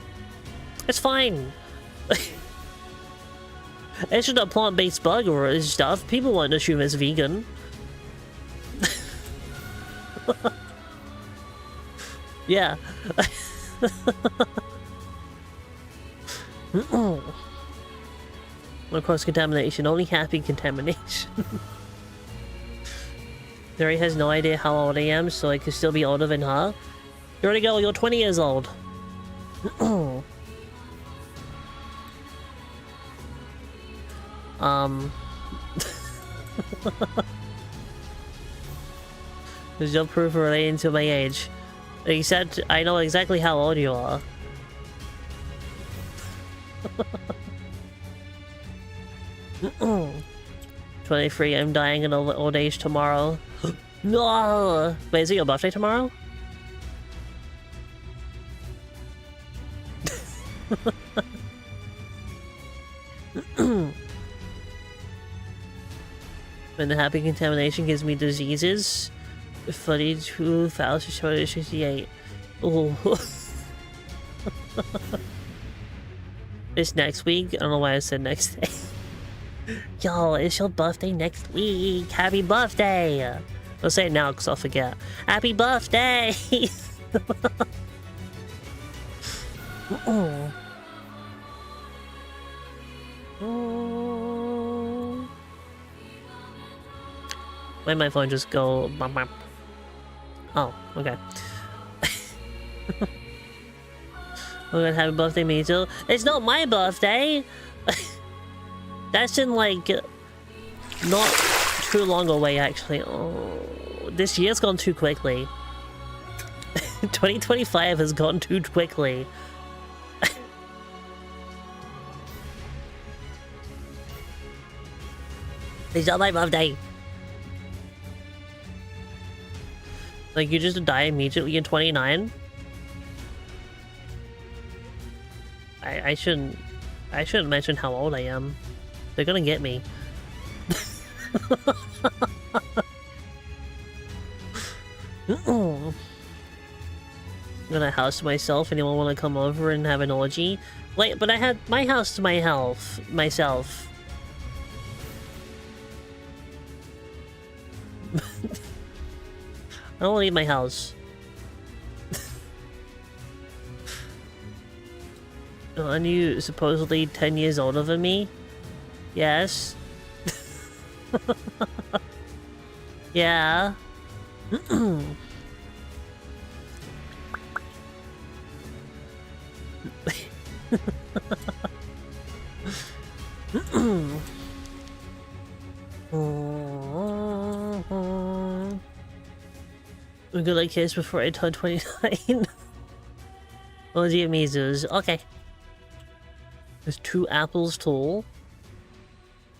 It's fine. It's just a plant-based burger and stuff. People won't assume it's vegan. Yeah. No cross-contamination, only happy contamination. Mary has no idea how old I am, so I could still be older than her. There you go, you're 20 years old. There's no proof relating to my age. Except, I know exactly how old you are. 23, I'm dying in old age tomorrow. No! Wait, is it your birthday tomorrow? When the happy contamination gives me diseases. 42,268. Oh. It's next week? I don't know why I said next day. Yo, it's your birthday next week. Happy birthday! I'll say it now because I'll forget. Happy birthday! Oh. Oh. Why did my phone just go bump bump? Oh, okay. We're gonna have a birthday me too. It's not my birthday! That's in like not too long away actually. Oh, this year's gone too quickly. 2025 has gone too quickly. It's not my birthday. Like, you just die immediately in 29? I shouldn't mention how old I am. They're gonna get me. I'm gonna house myself. Anyone wanna come over and have an orgy? Wait, but I had my house to myself. I don't want to leave my house. Aren't you supposedly 10 years older than me? Yes. Yeah. We're good like kids before I turn 29. Oh, dear me, Zeus. Okay. There's 2 apples tall.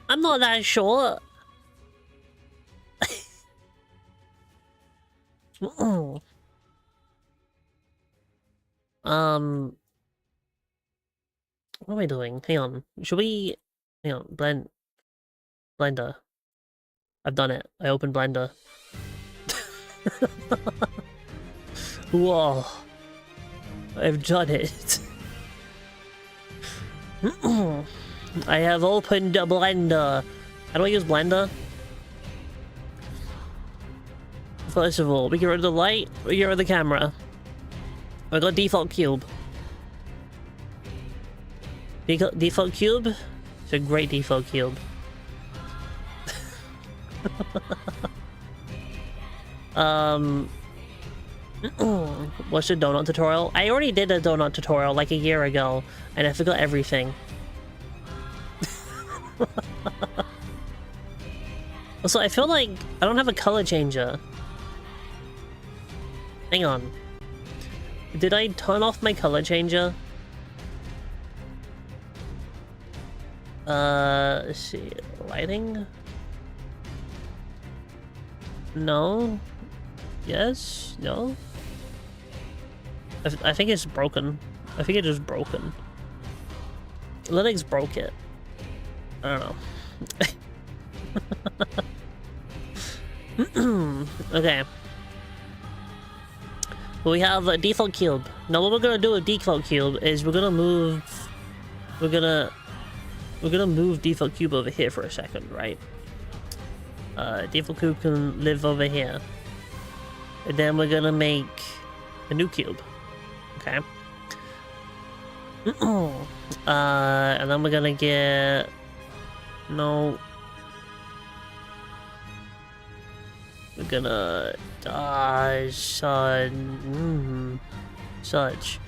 I'm not that sure. What am I doing? Hang on. Should we... Hang on. Blender. I've done it. I opened Blender. Whoa. I've done it. I have opened Blender. How do I use Blender? First of all, we get rid of the light, we get rid of the camera. I got default cube. Default cube? It's a great default cube. What's the donut tutorial? I already did a donut tutorial like a year ago, and I forgot everything. Also, I feel like I don't have a color changer. Hang on. Did I turn off my color changer? Let's see. Lighting? No. Yes? No? I think it's broken. I think it is broken. Linux broke it. I don't know. Okay. We have a default cube. Now what we're gonna do with default cube is we're gonna move default cube over here for a second, right? Default cube can live over here. And then we're gonna make a new cube. Okay. And then we're gonna get... No. We're gonna... such.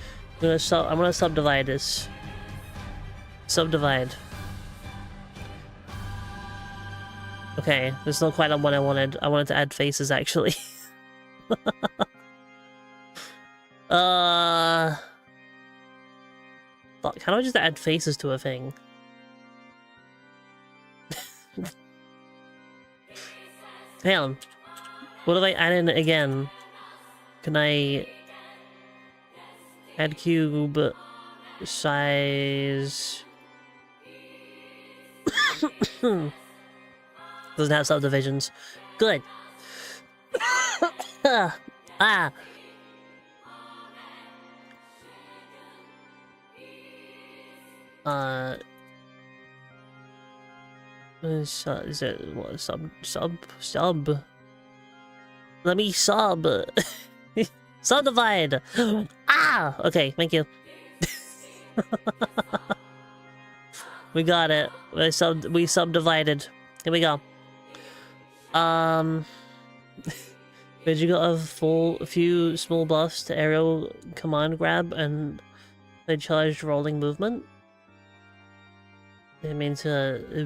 I'm gonna subdivide this. Subdivide. Okay, this is not quite what I wanted. I wanted to add faces, actually. Fuck, how do I just add faces to a thing? Hang on. What if I add in again? Can I add cube size? Doesn't have subdivisions. Good. Ah. Is it what sub? Let me sub. Subdivide. Ah. Okay. Thank you. We got it. We subdivided. Here we go. Did you got a few small buffs to aerial command grab and a charged rolling movement? It means it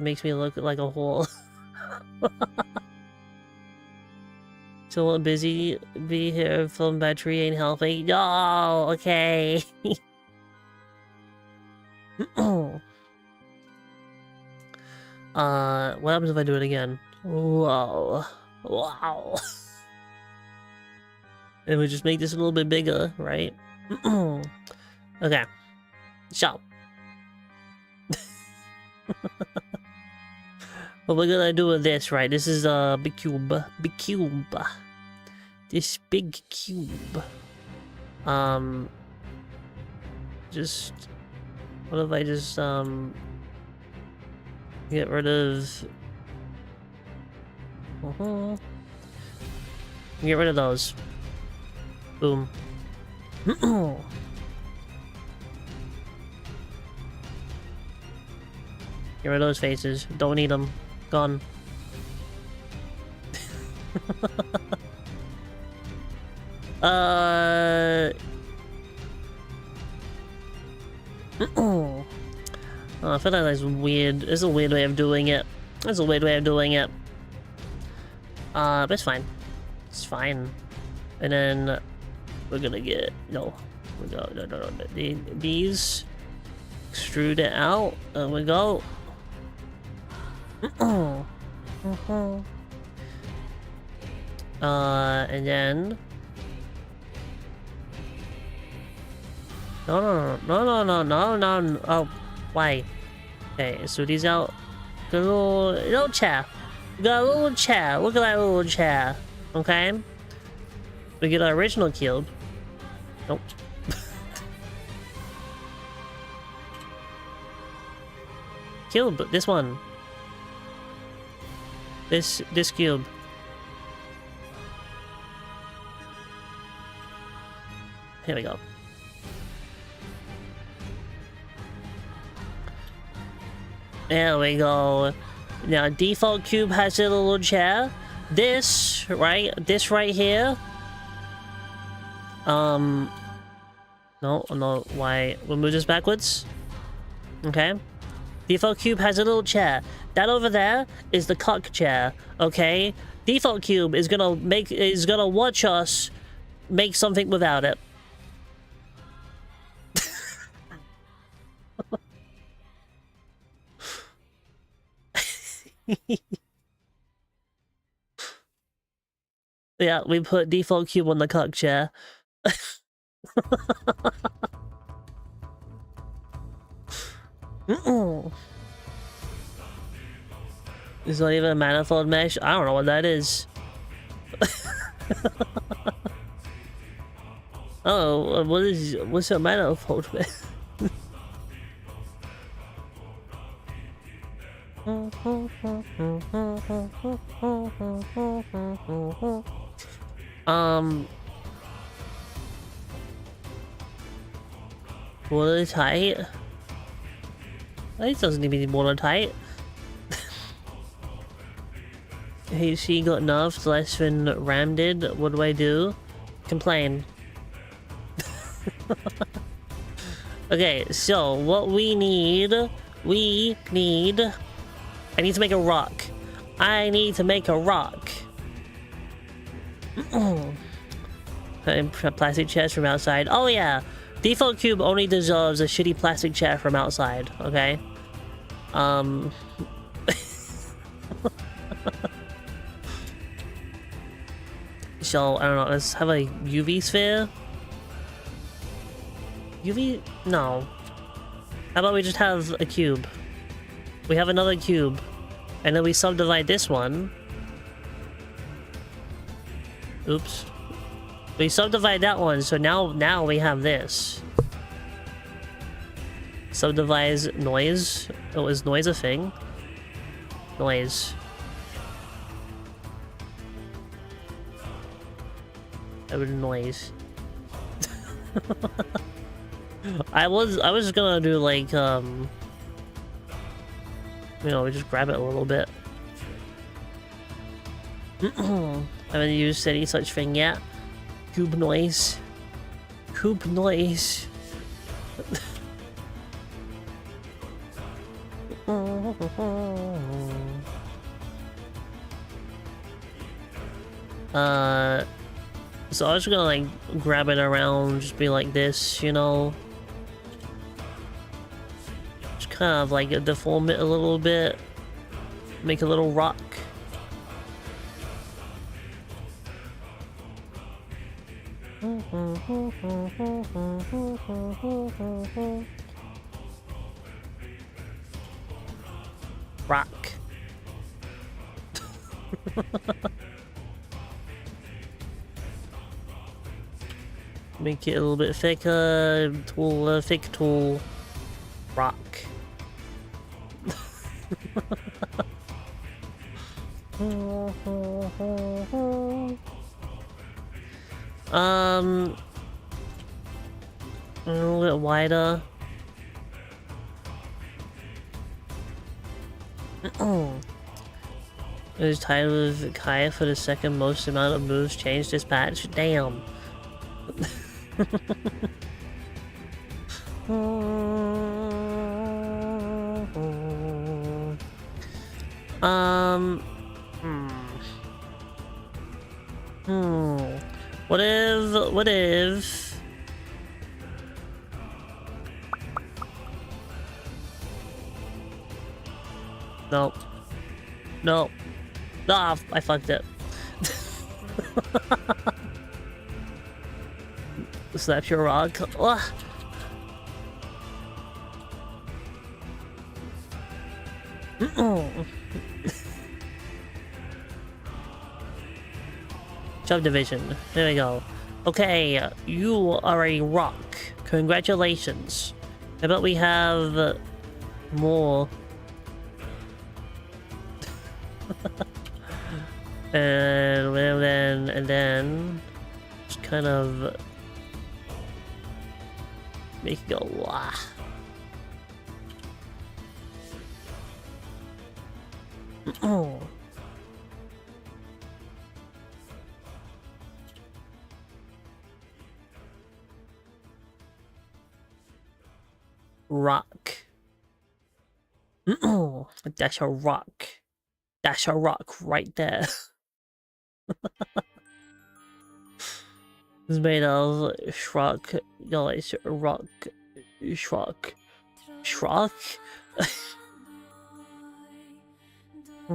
makes me look like a whore. So busy be here from battery ain't helping. No, okay. What happens if I do it again? Wow. Wow. And we just make this a little bit bigger, right? Okay. So. What we're gonna do with this, right? This is a big cube. Big cube. This big cube. Just... What if I just, get rid of... Get rid of those. Boom. Get rid of those faces. Don't need them. Gone. Oh, I feel like that's weird. It's a weird way of doing it. That's a weird way of doing it. But it's fine. It's fine. And then we're gonna get no. We go no. These extrude it out. There we go. And then no. Oh, why? Okay, so these out. Got a little chair. Got a little chair. Look at that little chair. Okay. We get our original cube. Nope. Cube. This one. This cube. Here we go. There we go. Now, default cube has a little chair. This right here No, no, why? We'll move this backwards. Okay. Default cube has a little chair. That over there is the cock chair. Okay. Default cube is gonna watch us make something without it. Yeah, we put default cube on the cock chair. It's not even a manifold mesh. I don't know what that is. Oh, what's a manifold mesh? Watertight? It doesn't even be watertight. HC got nerfed less than RAM did. What do I do? Complain. Okay, so what we need... I need to make a rock. I need to make a rock. Plastic chest from outside. Oh yeah! Default cube only deserves a shitty plastic chair from outside, okay? So, I don't know, let's have a UV sphere? UV? No. How about we just have a cube? We have another cube. And then we subdivide this one. Oops. We subdivide that one, so now we have this. Subdivide noise. Oh, is noise a thing? Noise. That would noise. I was gonna do like you know, just grab it a little bit. I haven't used any such thing yet. Cube noise. Cube noise. So I was gonna like grab it around, just be like this, you know. Just kind of like deform it a little bit. Make a little rock. Rock. Make it a little bit thicker. Tool, thick tool. Rock. A little bit wider. I was tied with Kaya for the second most amount of moves changed this patch. Damn. What if... Nope. Nope. Ah, I fucked it. Slap your rock. Ugh. Subdivision. There we go. Okay, you are a rock. Congratulations. How about we have more? and then just kind of make it go wah. That's a rock. That's a rock right there. It's made of shrock. No, it's rock. Shrock. Shrock? I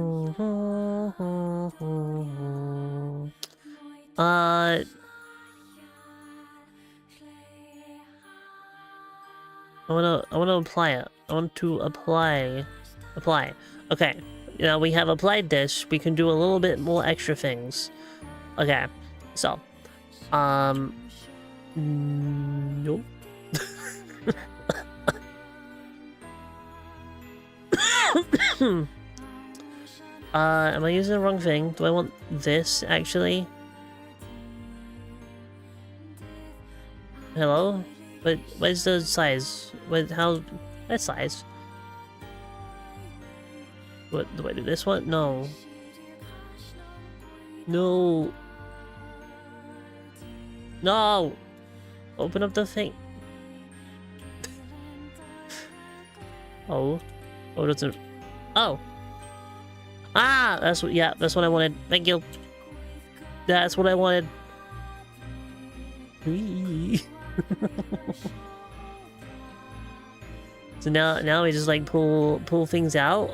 wanna apply it. I want to apply. Okay. Now we have applied this. We can do a little bit more extra things. Okay. So. Nope. Am I using the wrong thing? Do I want this, actually? Hello? But where's the size? What size? What, do I do this one? No. No! No! Open up the thing. Oh. Oh, it doesn't... Oh! Ah! That's what I wanted. Thank you. That's what I wanted. So now we just like pull things out.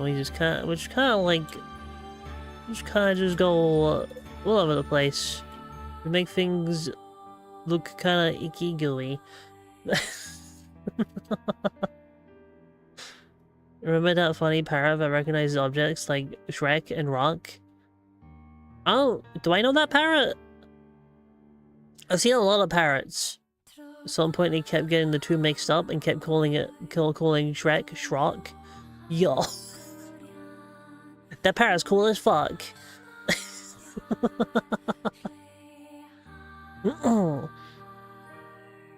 We just kind of just go all over the place. We make things look kind of icky gooey. Remember that funny parrot that recognizes objects like Shrek and Rock? Oh, do I know that parrot? I've seen a lot of parrots. At some point they kept getting the two mixed up and kept calling Shrek Shrock. Yo. That parrot's cool as fuck.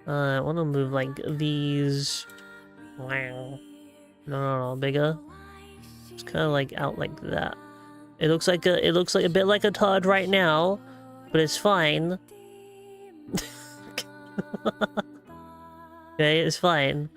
I want to move like these. Wow. No, bigger. It's kind of like out like that. It looks like a bit like a Todd right now, but it's fine. Okay, it's fine.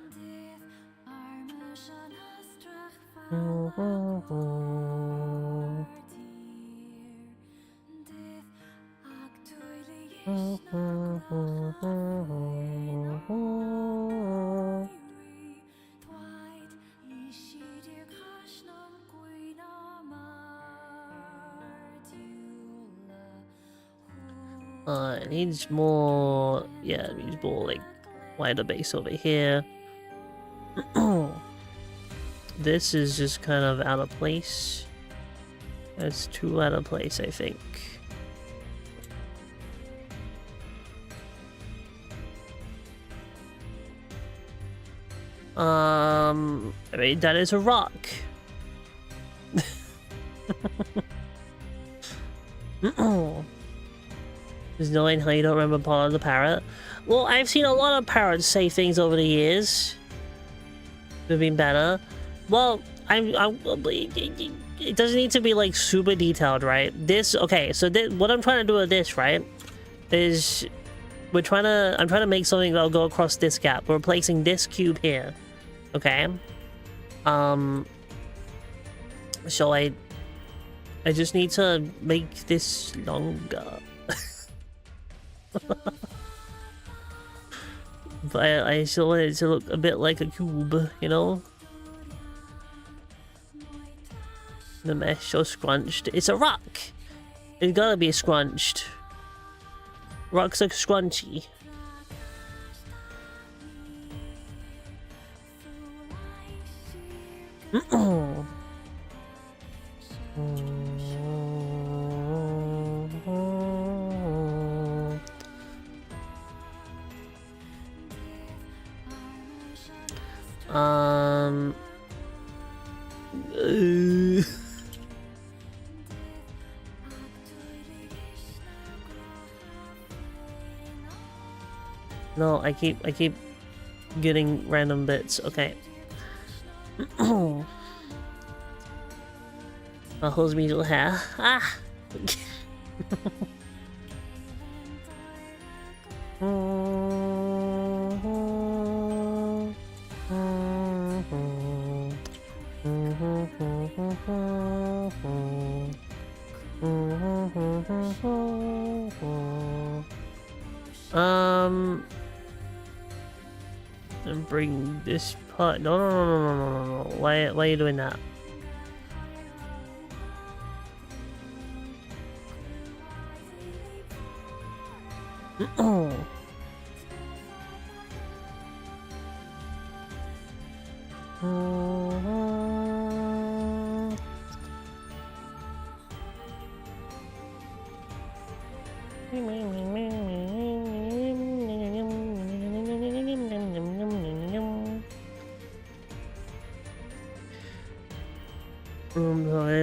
It needs more, yeah, it needs more like wider base over here. This is just kind of out of place. That's too out of place, I think. I mean, that is a rock. There's no way how you don't remember part of the parrot. Well, I've seen a lot of parrots say things over the years. They've been better. Well, it doesn't need to be like super detailed, right? Okay, so what I'm trying to do with this, right, is I'm trying to make something that'll go across this gap. We're replacing this cube here. Okay. So I just need to make this longer. But I still want it to look a bit like a cube, you know? The mesh so scrunched. It's a rock! It's gotta be scrunched. Rocks are scrunchy. No, I keep getting random bits. Okay. Oh, who's me little hair? Ah! And bring this part. No. Why are you doing that? Oh.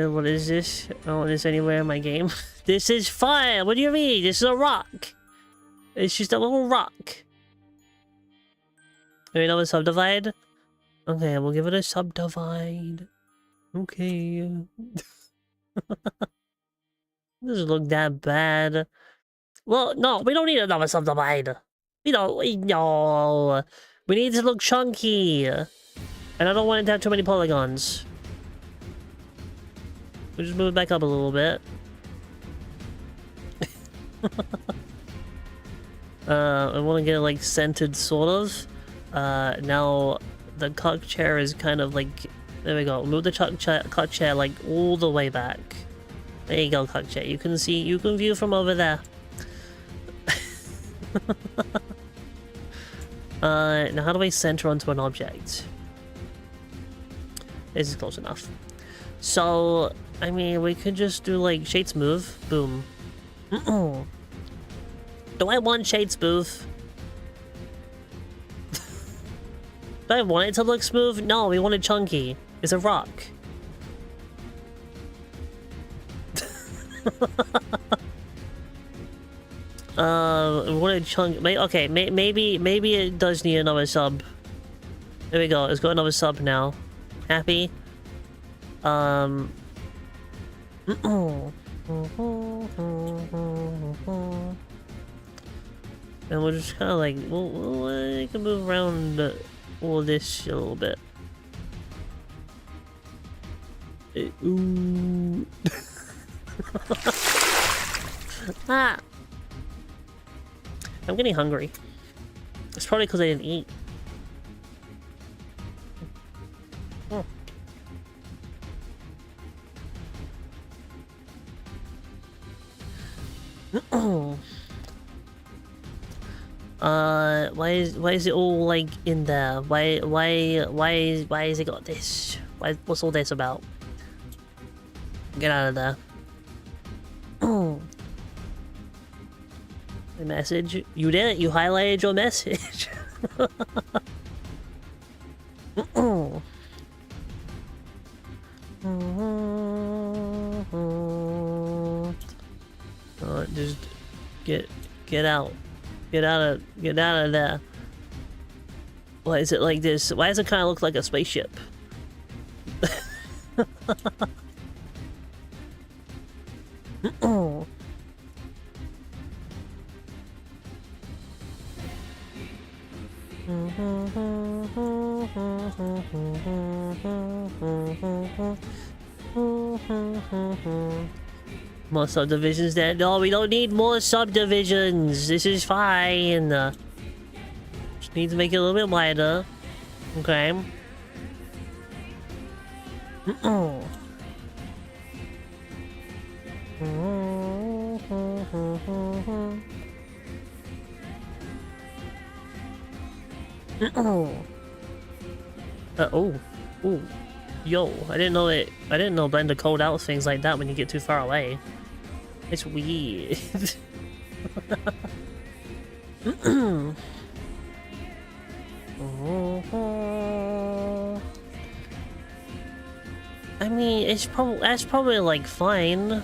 What is this? I don't want this anywhere in my game. This is fire! What do you mean? This is a rock! It's just a little rock. You know a subdivide? Okay, we'll give it a subdivide. Okay. Doesn't look that bad. Well, no, we don't need another subdivide. No. We need it to look chunky. And I don't want it to have too many polygons. We'll just move it back up a little bit. I want to get it like centered, sort of. Now the cuck chair is kind of like, there we go. Move the cuck chair like all the way back. There you go, cuck chair. You can view from over there. Now how do I center onto an object? This is close enough. So, I mean, we could just do like shade smooth. Boom. Do I want shade smooth? Do I want it to look smooth? No, we want it chunky. It's a rock. We want it chunky. Okay, maybe it does need another sub. There we go. Let's go another sub now. Happy? And we'll just kind of like, we can move around all this a little bit. Ooh. Ah! I'm getting hungry. It's probably because I didn't eat. Oh. Why is it all like in there? Why is it got this? What's all this about? Get out of there. Oh. The message? You did it, you highlighted your message. Oh. Just get out. Get out of there. Why is it like this? Why does it kind of look like a spaceship? Oh. More subdivisions then? No, we don't need more subdivisions. This is fine. Just need to make it a little bit wider. Okay. Oh. Yo, I didn't know Blender called out things like that when you get too far away. It's weird. I mean, that's probably like fine.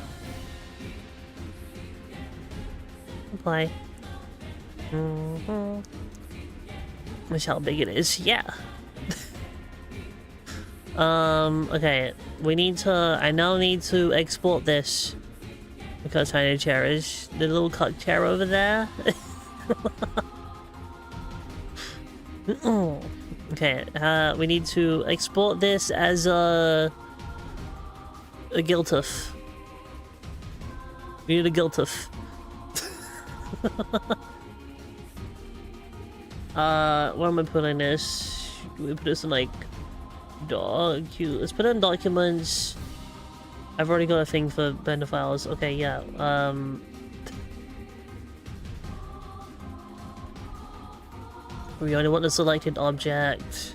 Apply. That's how big it is. Yeah. Okay. We need to... I now need to export this. Because I cherish the little cock chair over there. Okay, we need to export this as a Giltuf. We need a Giltuf. Where am I putting this? Do we put this in like let's put it in documents. I've already got a thing for Blender files. Okay, yeah. We only want the selected object.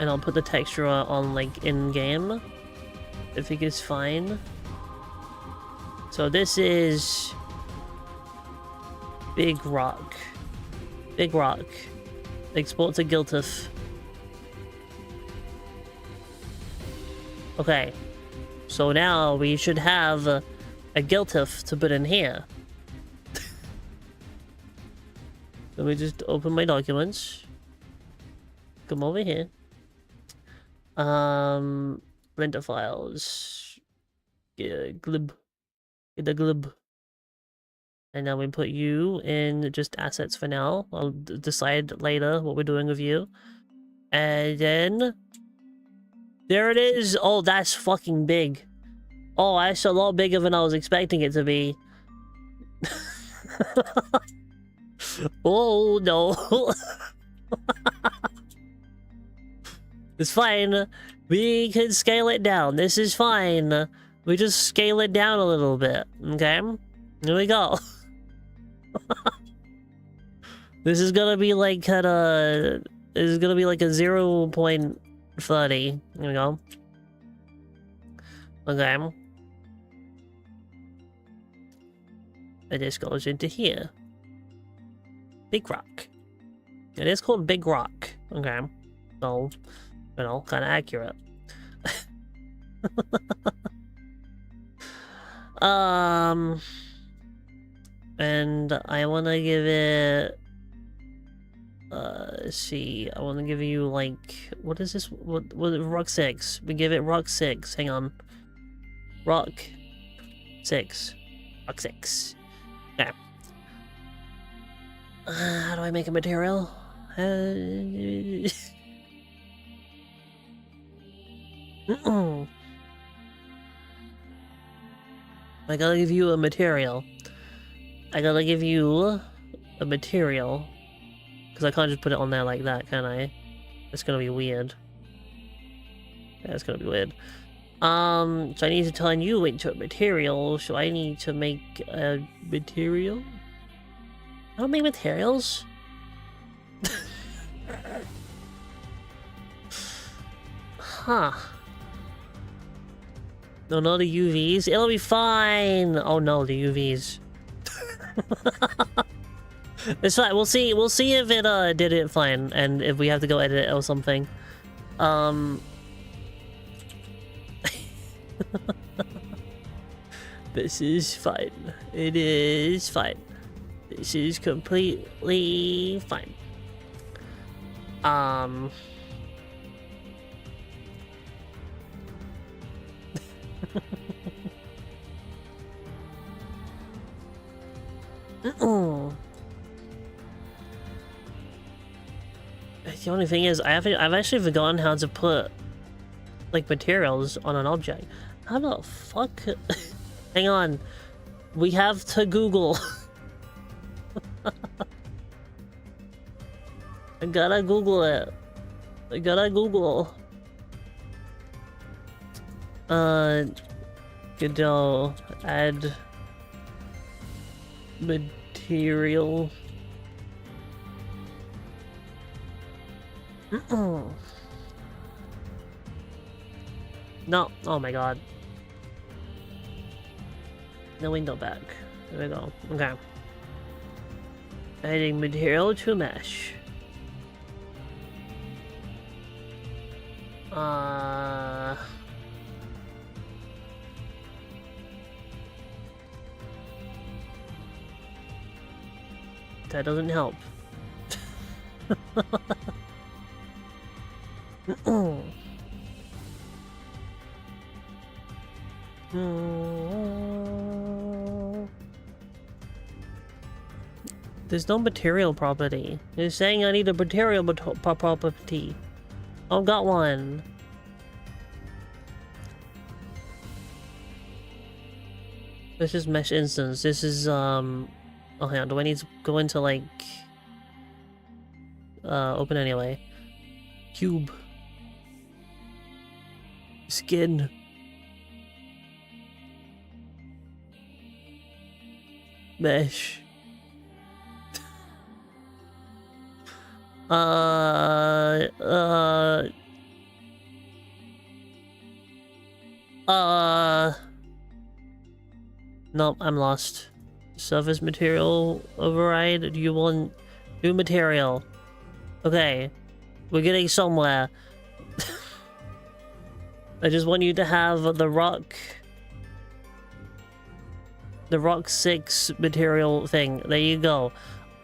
And I'll put the texture on like in-game. I think it's fine. So this is Big Rock. Big Rock. Export to Giltuf. Okay. So now we should have a Giltuf to put in here. Let me just open my documents. Come over here. Render files. Yeah, glib. Get the glib. And now we put you in just assets for now. I'll decide later what we're doing with you. And then... there it is! Oh, that's fucking big. Oh, that's a lot bigger than I was expecting it to be. Oh, no. It's fine. We can scale it down. This is fine. We just scale it down a little bit. Okay? Here we go. This is gonna be like kinda... this is gonna be like a 0.30. Here we go. Okay. And this goes into here. Big Rock. It is called Big Rock. Okay. So, you know, kind of accurate. And I want to give it... let's see. I want to give you, like... what is this? What Rock 6. We give it Rock 6. Hang on. Rock 6. Rock 6. Okay. How do I make a material? I gotta give you a material. I gotta give you a material. Because I can't just put it on there like that, can I? It's gonna be weird. Yeah, it's gonna be weird. So I need to turn you into a material, so I need to make a material? I don't make materials. Huh. No, no, the UVs. It'll be fine. Oh no, the UVs. It's fine. We'll see. We'll see if it did it fine, and if we have to go edit it or something. This is fine. It is fine. This is completely fine. The only thing is, I've actually forgotten how to put like materials on an object. How the fuck? Hang on, we have to Google. I gotta Google it. I gotta Google. Godot, add material. No, oh my god. The window back. There we go. Okay. Adding material to mesh. That doesn't help. There's no material property. It's saying I need a material property. I've got one. This is mesh instance. This is oh hang on, do I need to go into like open anyway? Cube. Skin. Mesh. Nope, I'm lost. Surface material override. Do you want new material? Okay, we're getting somewhere. I just want you to have the rock 6 material thing. There you go.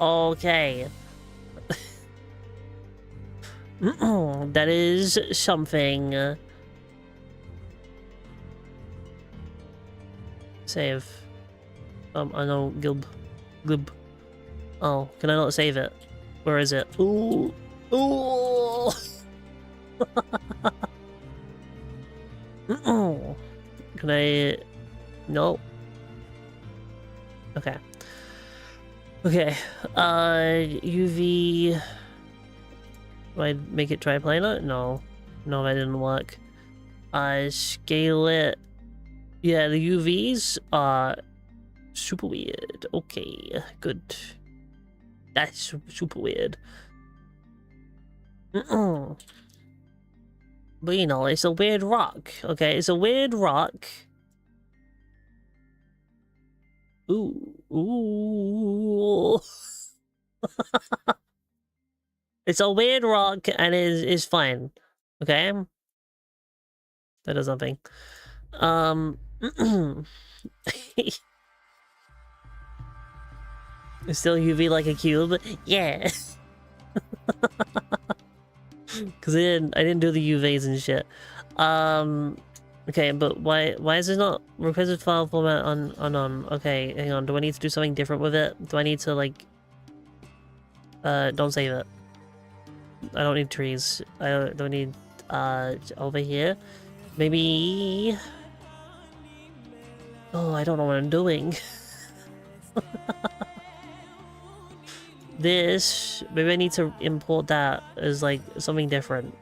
Okay. That is something. Save. I know, glib. Oh, can I not save it? Where is it? Ooh. Ooh. Can I? No. Okay. Okay. UV. Do I make it triplanar? No. No, that didn't work. Scale it. Yeah, the UVs are super weird. Okay, good. That's super weird. But you know, it's a weird rock. Okay, it's a weird rock. Ooh. Ooh. It's a weird rock and is fine. Okay? That does nothing. It's still UV like a cube? Yeah. Cause I didn't do the UVs and shit. Okay, but why is it not requested file format on? Okay, hang on. Do I need to do something different with it? Do I need to like don't save it. I don't need trees. I don't need over here. Maybe. Oh, I don't know what I'm doing. This, maybe I need to import that as like something different.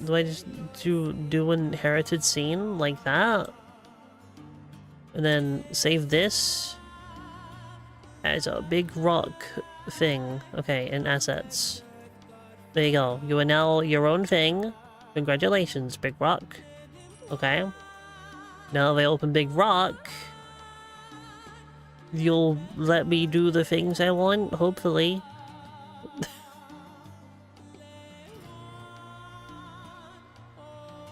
Do I just do an inherited scene like that? And then save this as a big rock thing. Okay, in assets. There you go. You are now your own thing. Congratulations, Big Rock. Okay. Now if I open Big Rock, you'll let me do the things I want, hopefully.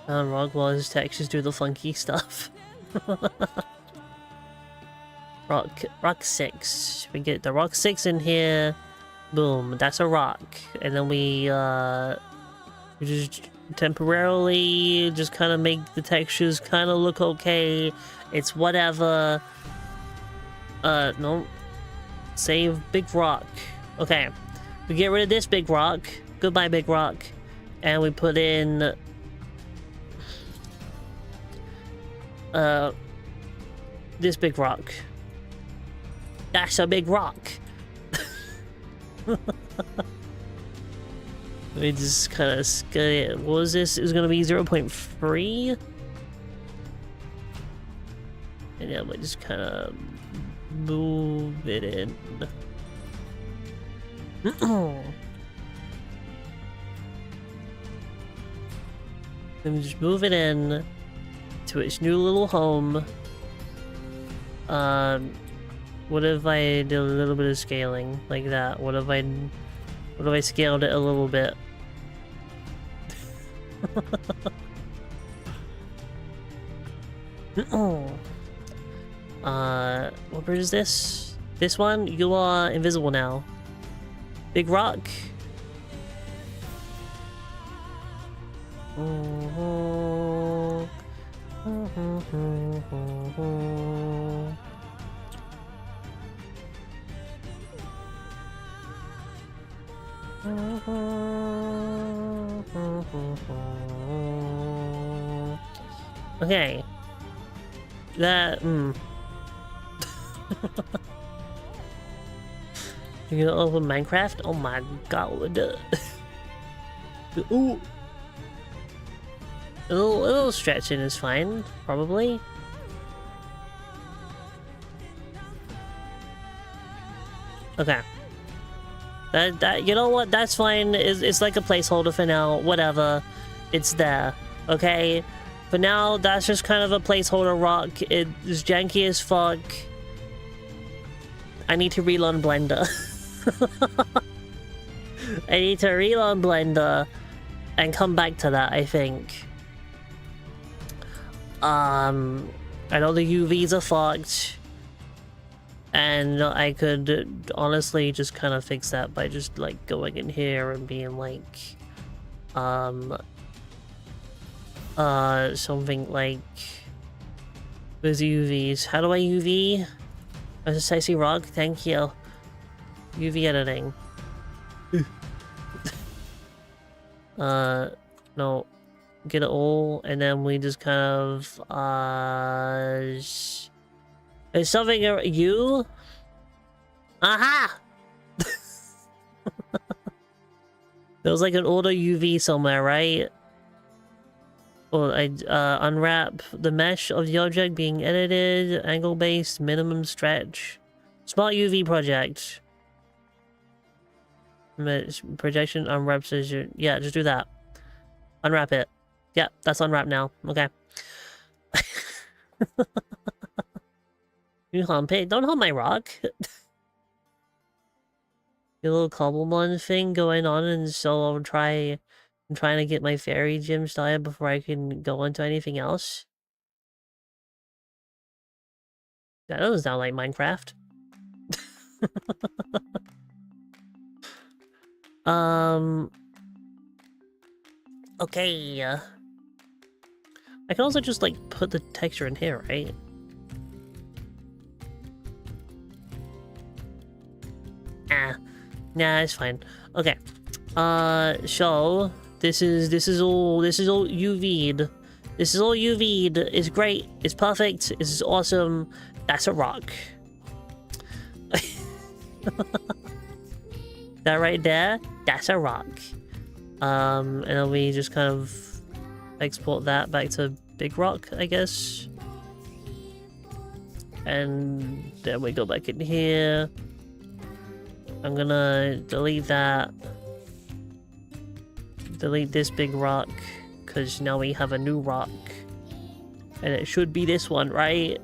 Rock Wall's textures do the funky stuff. Rock 6. We get the Rock 6 in here. Boom, that's a rock. And then we just temporarily just kind of make the textures kind of look okay. It's whatever. No. Save Big Rock. Okay. We get rid of this Big Rock. Goodbye, Big Rock. And we put in this Big Rock. That's a big rock. Let me just kind of scale it. What was this? It was gonna be 0.3. And then we just kind of move it in. Let me just move it in. to its new little home. What if I did a little bit of scaling like that? What if I scaled it a little bit? What bridge is this? This one? You are invisible now. Big rock. Okay. That, You gonna open Minecraft? Oh my god. Ooh. A little stretching is fine, probably. Okay. That you know what? That's fine. It's like a placeholder for now. Whatever. It's there. Okay? For now, that's just kind of a placeholder rock. It's janky as fuck. I need to relearn Blender. I need to relearn Blender and come back to that, I think. I know the UVs are fucked. And I could honestly just kind of fix that by just like going in here and being like something like with UVs. How do I UV? As a spicy rock, thank you. UV editing. No. Get it all, and then we just kind of is something you? Aha! There was like an auto UV somewhere, right? Or I unwrap the mesh of the object being edited, angle-based, minimum stretch. Smart UV project. Projection unwraps as your... Yeah, just do that. Unwrap it. Yeah, that's unwrapped now. Okay. You hump it. Don't hump my rock. Your little cobblebone thing going on, and so I'm trying to get my fairy gym started before I can go into anything else. That doesn't sound like Minecraft. Okay. I can also just, like, put the texture in here, right? Nah, it's fine. Okay. So this is all UV'd. This is all UV'd. It's great. It's perfect. It's awesome. That's a rock. That right there, that's a rock. And then we just kind of export that back to Big Rock, I guess. And then we go back in here. I'm gonna delete that. Delete this big rock, because now we have a new rock. And it should be this one, right?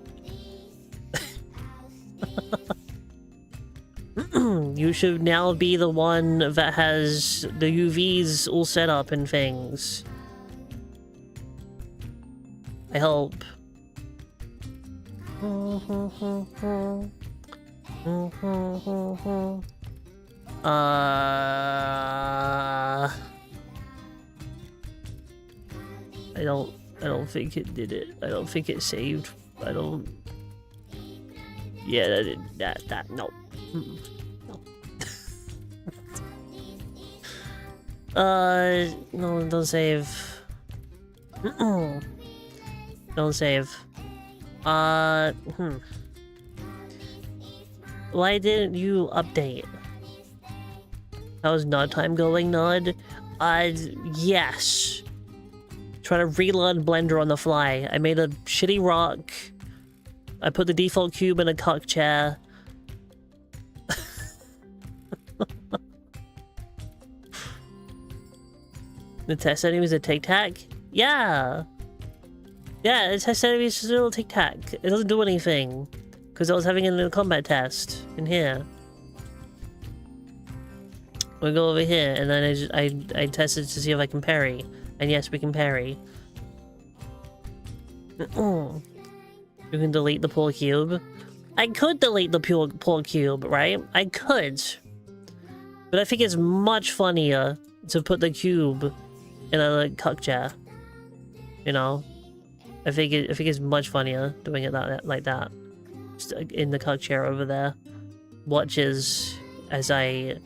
You should now be the one that has the UVs all set up and things. I hope. I don't think it did it. I don't think it saved. I don't... Yeah, that did that. No. No. No, don't save. Don't save. Why didn't you update? That was Nod time going, Nod? Yes. Trying to relearn Blender on the fly. I made a shitty rock. I put the default cube in a cock chair. The test setting was a tic-tac? Yeah! Yeah, it said to be still tic-tac. It doesn't do anything. Because I was having a combat test in here. We go over here, and then I tested to see if I can parry. And yes, we can parry. You can delete the poor cube. I could delete the poor cube, right? I could. But I think it's much funnier to put the cube in a cuck chair. You know? I think it's much funnier doing it like that. Just in the cuck chair over there. Watches as I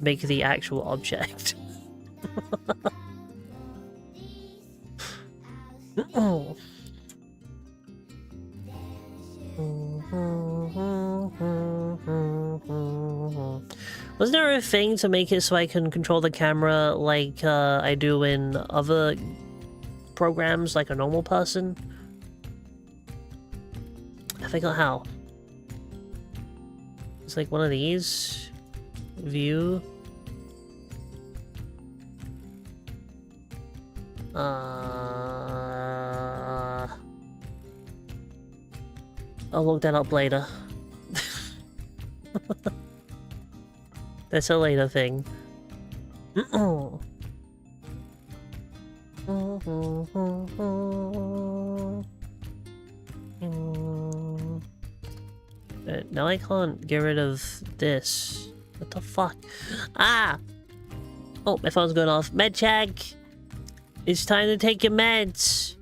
make the actual object. Wasn't there a thing to make it so I can control the camera like I do in other programs, like a normal person? I forgot how. It's like one of these. View. I'll look that up later. That's a later thing. Now I can't get rid of this. What the fuck? Ah! Oh, my phone's going off. Med check! It's time to take your meds!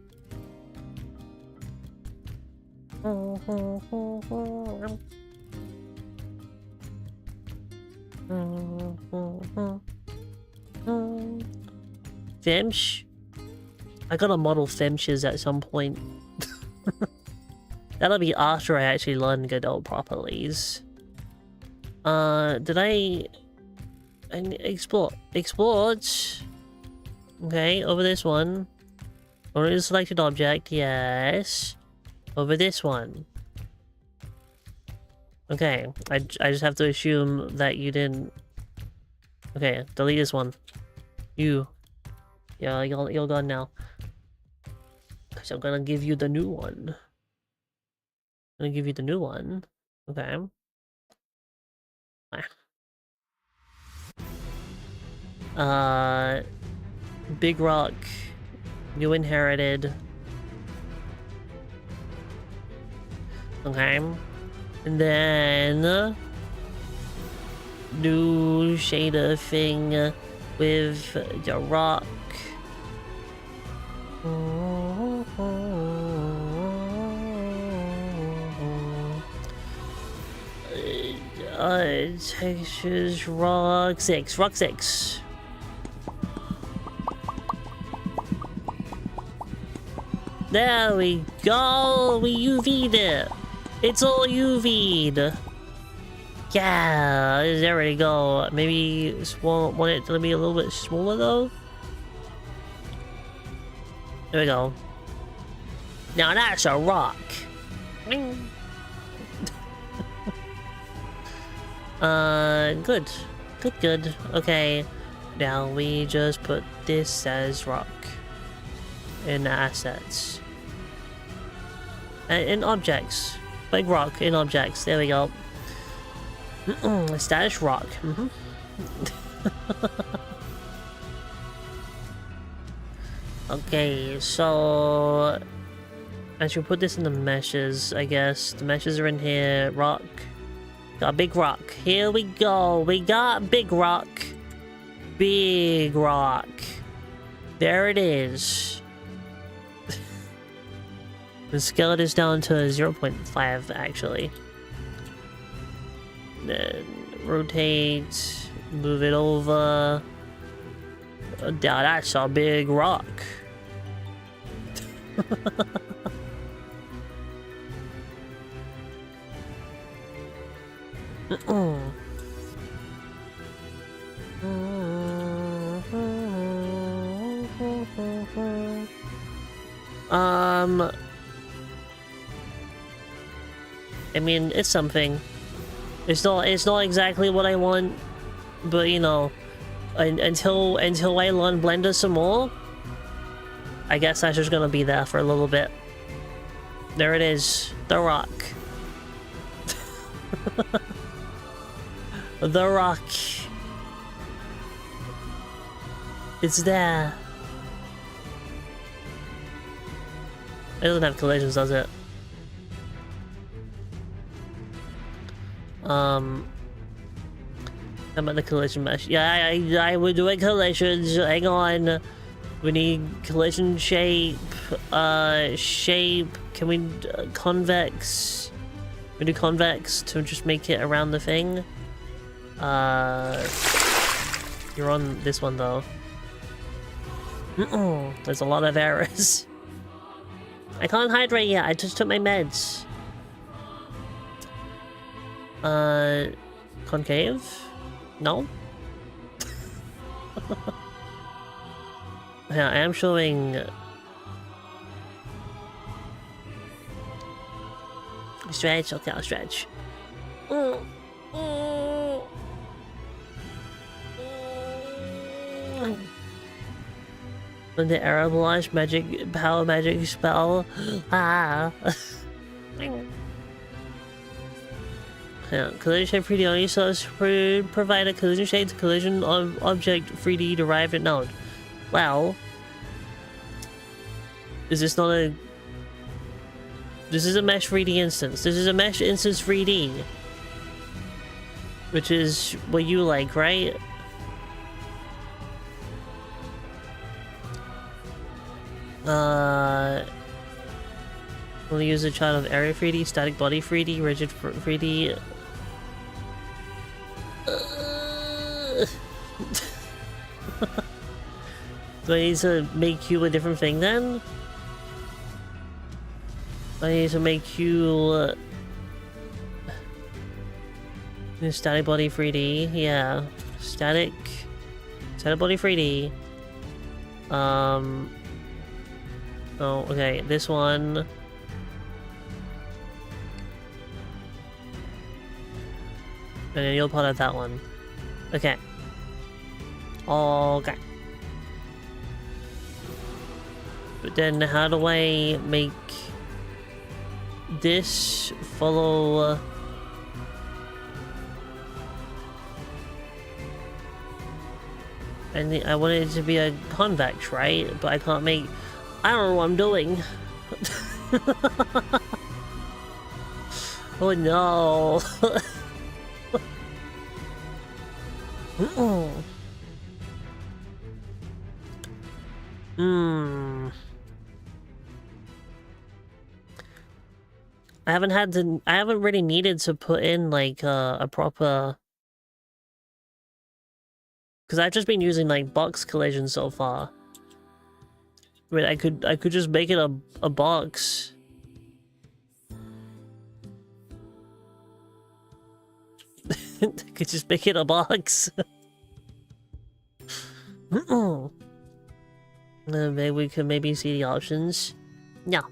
Finch? I gotta model Finches at some point. That'll be after I actually learn Godot properly. Did I explore? Explored? Okay, over this one. Only the selected object, yes. Over this one. Okay, I just have to assume that you didn't... Okay, delete this one. You. Yeah, you're gone now. Because I'm gonna give you the new one. I'm gonna give you the new one. Okay. Big Rock. You inherited. Okay. And then... new shader thing with the rock. Textures, rock 6. Rock 6. There we go! We UV'd it! It's all UV'd! Yeah, there we go. Maybe want it to be a little bit smaller though? There we go. Now that's a rock! Good. Good. Okay. Now we just put this as rock. In assets. In objects. Big rock in objects. There we go. Status rock. Okay, so... I should put this in the meshes, I guess. The meshes are in here. Rock. Got a big rock. Here we go. We got big rock. Big rock. There it is. The skeleton is down to 0.5 actually. Then rotate. Move it over. Now that's a big rock. I mean, it's something. It's not exactly what I want, but you know, until I learn Blender some more, I guess that's just gonna be there for a little bit. There it is. The rock. The rock. It's there. It doesn't have collisions, does it? How about the collision mesh? Yeah, I would do collisions. Hang on. We need collision shape. Shape. Can we convex? We do convex to just make it around the thing. You're on this one though. There's a lot of errors. I can't hydrate yet. I just took my meds. Concave? No? Yeah, I am showing... Stretch? Okay, I'll stretch. When the Arablage magic power magic spell. Ah. Yeah, collision shape 3D only serves to provide a collision shape to collision object 3D derived node. Well, is this not a... This is a mesh 3D instance. This is a mesh instance 3D. Which is what you like, right? We'll use a child of area 3D, static body 3D, rigid 3D. Do I need to make you a different thing then? I need to make you static body 3D, yeah. Static body 3D. Oh, okay, this one. And then you're part of that one. Okay. Okay. But then how do I make this follow... I want it to be a convex, right? But I can't make... I don't know what I'm doing. Oh no. I haven't really needed to put in like a proper, because I've just been using like box collision so far. I mean, I could just make it a box. I could just make it a box. Maybe we could maybe see the options. No.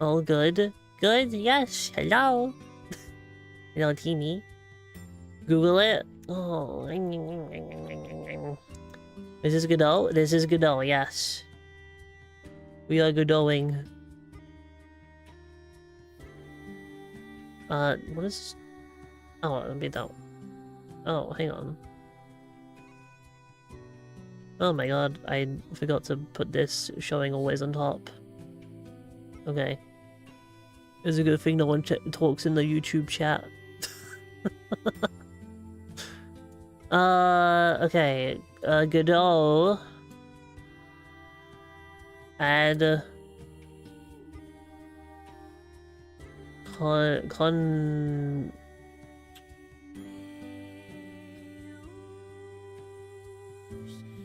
Oh, good. Good, yes. Hello. Hello, Teeny. Google it. Oh. Is this Godot? This is Godot, yes. We are Godoting. What is... Oh, let me know. Oh, hang on. Oh my god, I forgot to put this showing always on top. Okay. It's a good thing no one talks in the YouTube chat. Okay. Godot. Add...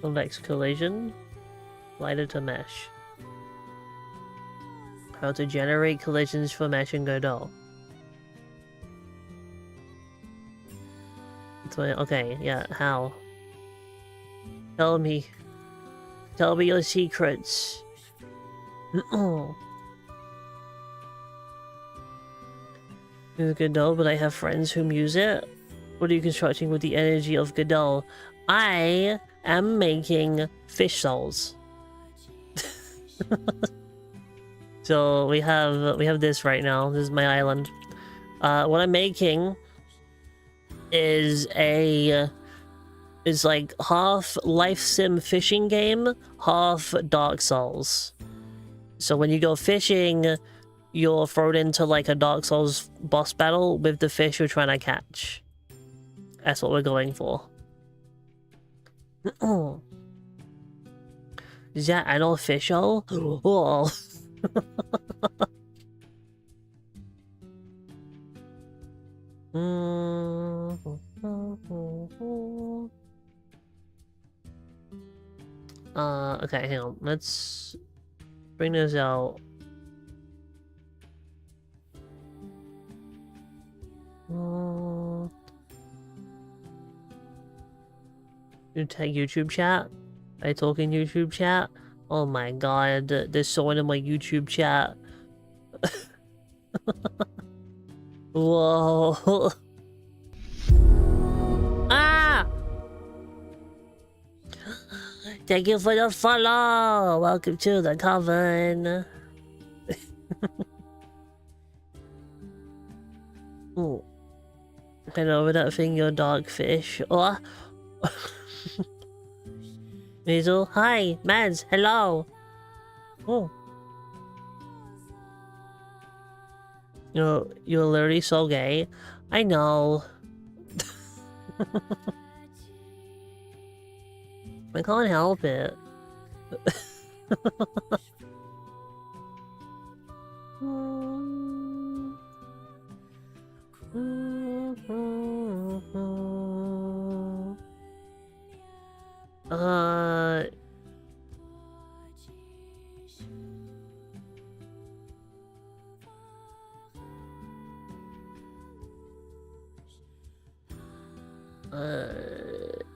Convex collision. Slider to mesh. How to generate collisions for mesh in Godot. Okay, yeah, how? Tell me. Tell me your secrets. It's Godot, but I have friends who use it. What are you constructing with the energy of Godot? I am making fish souls. So we have this right now. This is my island. What I'm making is like half life sim fishing game, half Dark Souls. So when you go fishing, you're thrown into like a Dark Souls boss battle with the fish you're trying to catch. That's what we're going for. Is that an official? Oh. Okay, hang on. Let's bring this out. You take YouTube chat? Are you talking YouTube chat? Oh my god, there's someone in my YouTube chat. Whoa. Ah! Thank you for the follow! Welcome to the coven. Ooh. Head over that thing, your dogfish. Oh. Weasel, hi, Mads, hello. Oh. You're literally so gay. I know. I can't help it.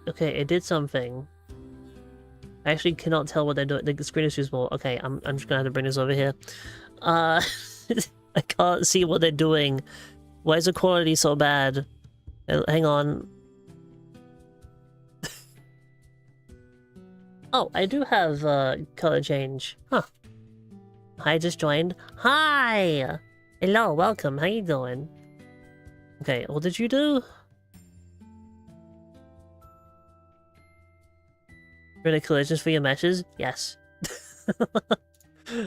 Okay, it did something. I actually cannot tell what they're doing. The screen is too small. Okay, I'm just gonna have to bring this over here. I can't see what they're doing. Why is the quality so bad? Hang on. Oh, I do have color change. Huh. Hi, just joined. Hi! Hello, welcome. How you doing? Okay, what did you do? Really collisions for your meshes? Yes.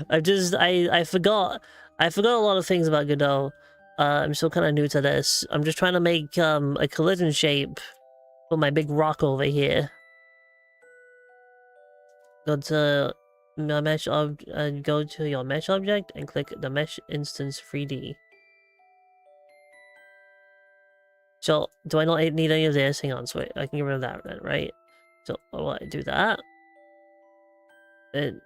I forgot a lot of things about Godot. I'm still kind of new to this. I'm just trying to make a collision shape for my big rock over here. Go to my mesh go to your mesh object and click the mesh instance 3D. So do I not need any of this? Hang on, so wait, I can get rid of that then, right? So I do that. And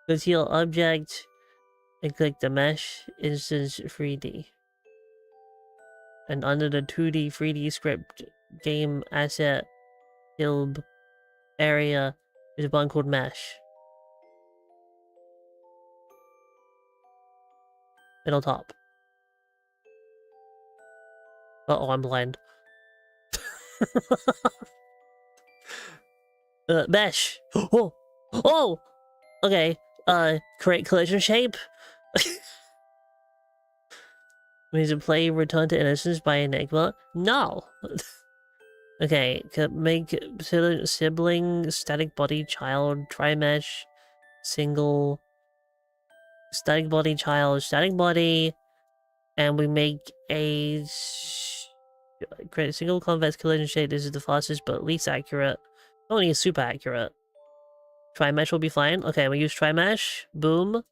go to your object and click the mesh instance 3D. And under the 2D 3D script game asset build area is a button called mesh. Middle top. Uh-oh, I'm blind. Mesh! Oh! Oh! Okay, create collision shape? Means to play Return to Innocence by Enigma? No! Okay, make sibling, static body, child, tri-mesh, single, static body, child, static body, and we make a create a single convex collision shape. This is the fastest but least accurate. Only is super accurate. Tri-mesh will be fine. Okay, we use tri-mesh. Boom.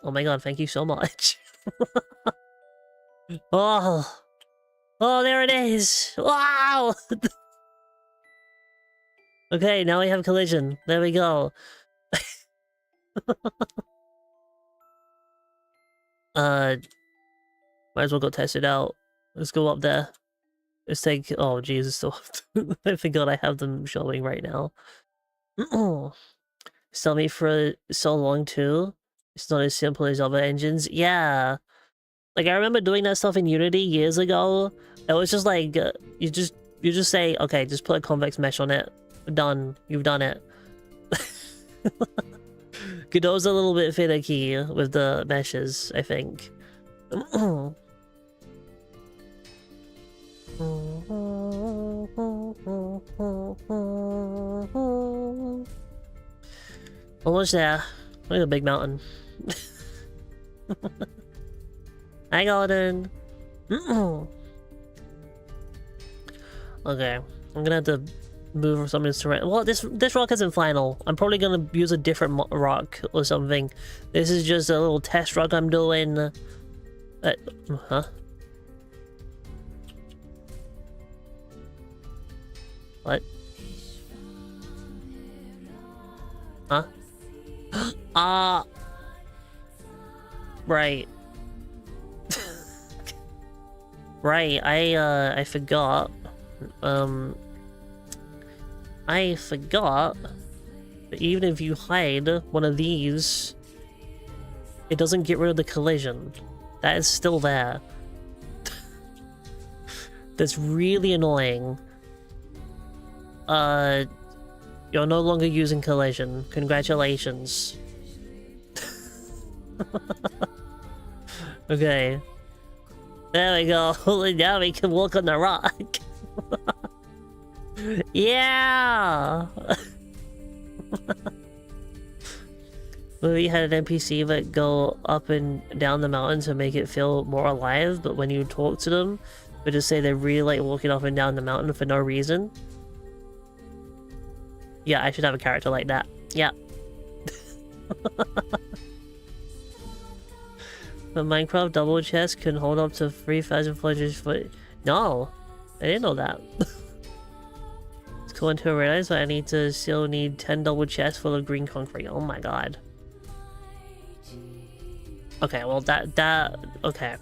Oh my god, thank you so much. Oh. Oh, there it is. Wow. Okay, now we have collision. There we go. Might as well go test it out. Let's go up there. Let's take... Oh, Jesus. I forgot I have them showing right now. Sell me for so long, too. It's not as simple as other engines. Yeah. Like, I remember doing that stuff in Unity years ago. It was just like, you just say, okay, just put a convex mesh on it. Done. You've done it. Godot's a little bit finicky with the meshes, I think. Almost there. Look at the big mountain. Hi, Golden. Okay, I'm gonna have to move some of this terrain. Well, this rock isn't final. I'm probably gonna use a different rock or something. This is just a little test rock I'm doing. Huh? What? Huh? Ah. Right. Right, I forgot. I forgot that even if you hide one of these, it doesn't get rid of the collision. That is still there. That's really annoying. You're no longer using collision. Congratulations. Okay. There we go. Now we can walk on the rock. Yeah! We had an NPC that go up and down the mountain to make it feel more alive, but when you talk to them, they just say they really like walking up and down the mountain for no reason. Yeah, I should have a character like that. Yeah. The Minecraft double chest can hold up to 3,000 fledges foot. No! I didn't know that. It's cool until I realize that I still need 10 double chests full of green concrete. Oh my god. Okay, well okay.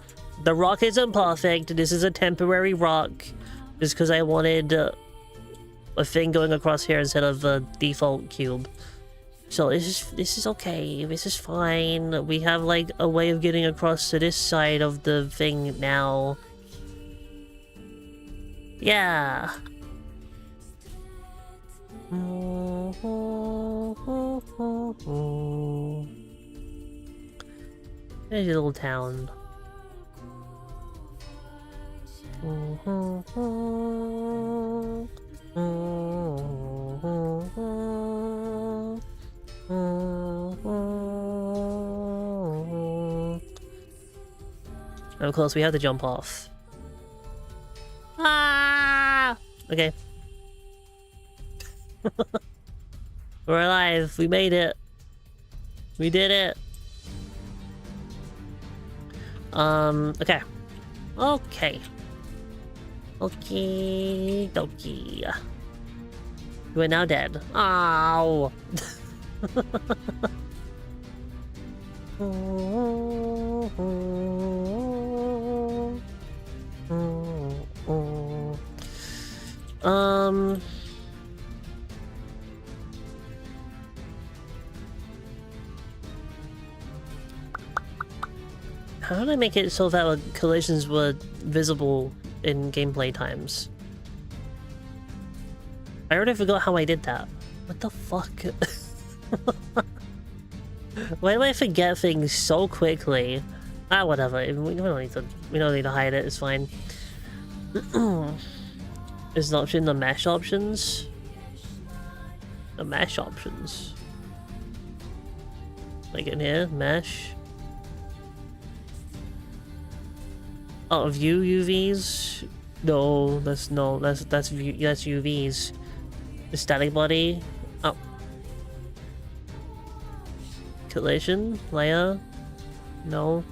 The rock isn't perfect. This is a temporary rock. Just because I wanted a thing going across here instead of the default cube. So this is okay. This is fine. We have like a way of getting across to this side of the thing now. Yeah. There's your little town. Of course, we have to jump off. Ah! Okay. We're alive. We made it. We did it. Okay. Okay. Okay. Dokie. You are now dead. Ow! How did I make it so that collisions were visible in gameplay times? I already forgot how I did that. What the fuck? Why do I forget things so quickly? Ah, whatever. We don't need to hide it. It's fine. Is an option the mesh options? The mesh options. Like in here, mesh. Oh, view UVs? No, that's UVs. The static body. Oh. Collision layer. No.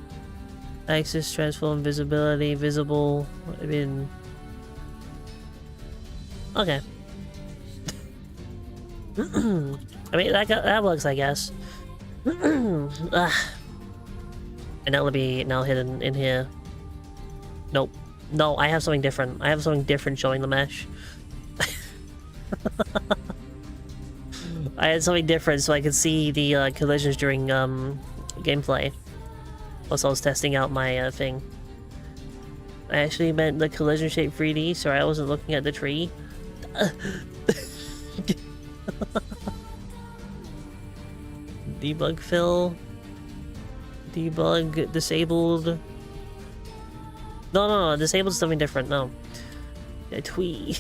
Axis transform visibility visible. I mean. Okay. I mean that works, I guess. And that'll be now hidden in here. Nope. No, I have something different. I have something different showing the mesh. I had something different so I could see the collisions during gameplay. Plus I was testing out my thing. I actually meant the collision shape 3D. Sorry, I wasn't looking at the tree. Debug fill. Debug disabled. No, disabled is something different. No. A twee.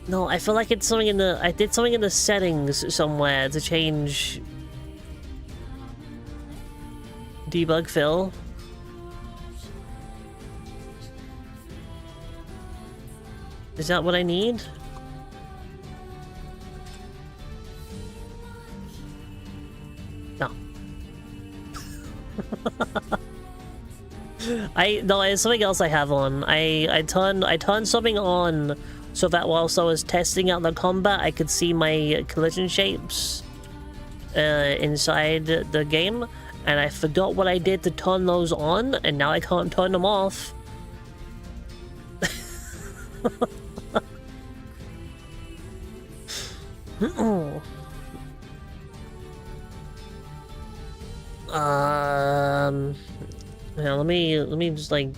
No, I feel like it's something in the... I did something in the settings somewhere to change... Debug fill. Is that what I need? No. No, it's something else I have on. I turned something on so that whilst I was testing out the combat, I could see my collision shapes inside the game, and I forgot what I did to turn those on, and now I can't turn them off. Yeah, let me just like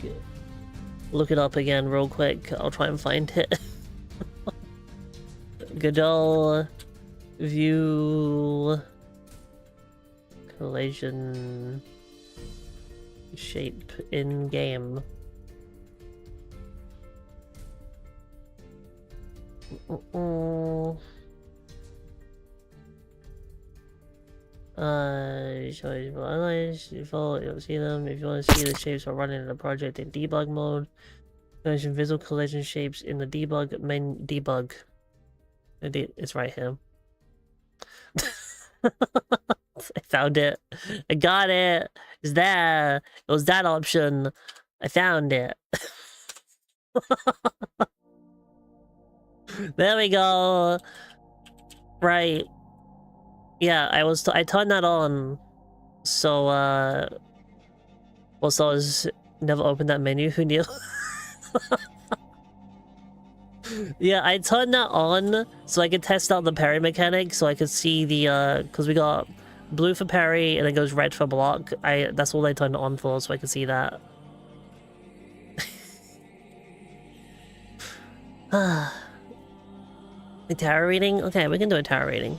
look it up again real quick. I'll try and find it. Godel view collision shape in game. Analyze, you'll see them. If you want to see the shapes while running in the project in debug mode, mention visual collision shapes in the debug menu. Debug. It's right here. I found it. I got it. It's there. It was that option. I found it. There we go. Right. Yeah, I turned that on. So, also, I was never opened that menu. Who knew? Yeah, I turned that on so I could test out the parry mechanic, so I could see the, because we got blue for parry and it goes red for block. That's all I turned it on for, so I could see that. A tower reading? Okay, we can do a tower reading.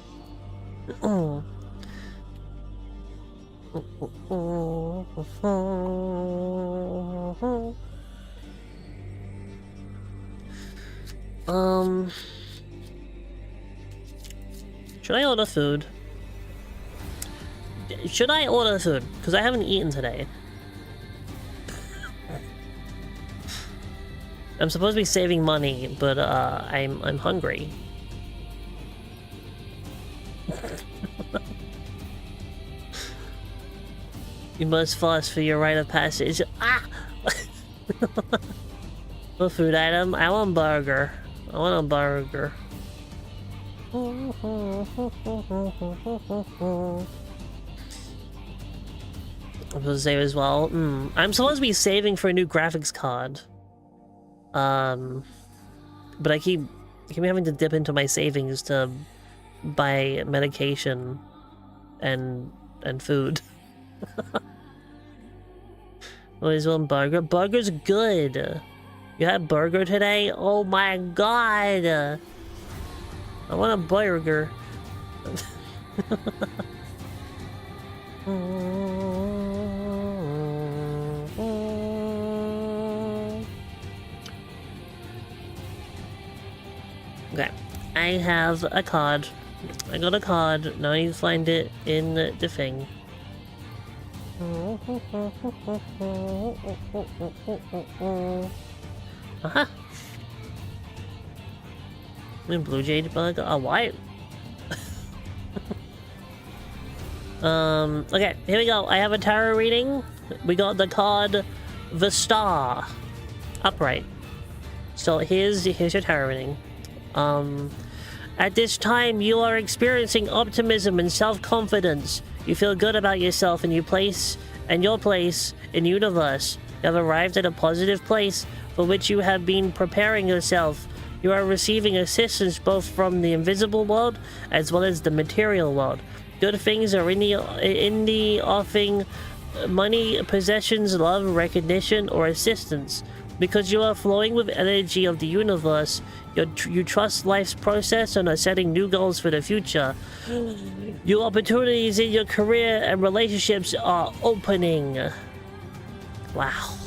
Should I order food? Should I order food? Because I haven't eaten today. I'm supposed to be saving money, but I'm hungry. You must fast for your rite of passage. Ah! What food item? I want burger. I want a burger. I'm supposed to save as well. I'm supposed to be saving for a new graphics card. But I keep having to dip into my savings to buy medication and food. Always want burger. Burger's good. You had burger today? Oh my god! I want a burger. Okay, I have a card. I got a card. Now I need to find it in the thing. Aha! Blue jade bug. A white. Okay, here we go. I have a tarot reading. We got the card the Star. Upright. So here's your tarot reading. At this time, you are experiencing optimism and self-confidence. You feel good about yourself and your place in the universe. You have arrived at a positive place for which you have been preparing yourself. You are receiving assistance both from the invisible world as well as the material world. Good things are in the offing money, possessions, love, recognition, or assistance. Because you are flowing with energy of the universe, you trust life's process and are setting new goals for the future. Your opportunities in your career and relationships are opening. Wow.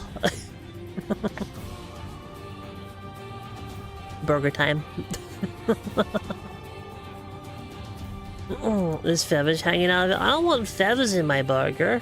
Burger time. There's feathers hanging out of it. I don't want feathers in my burger.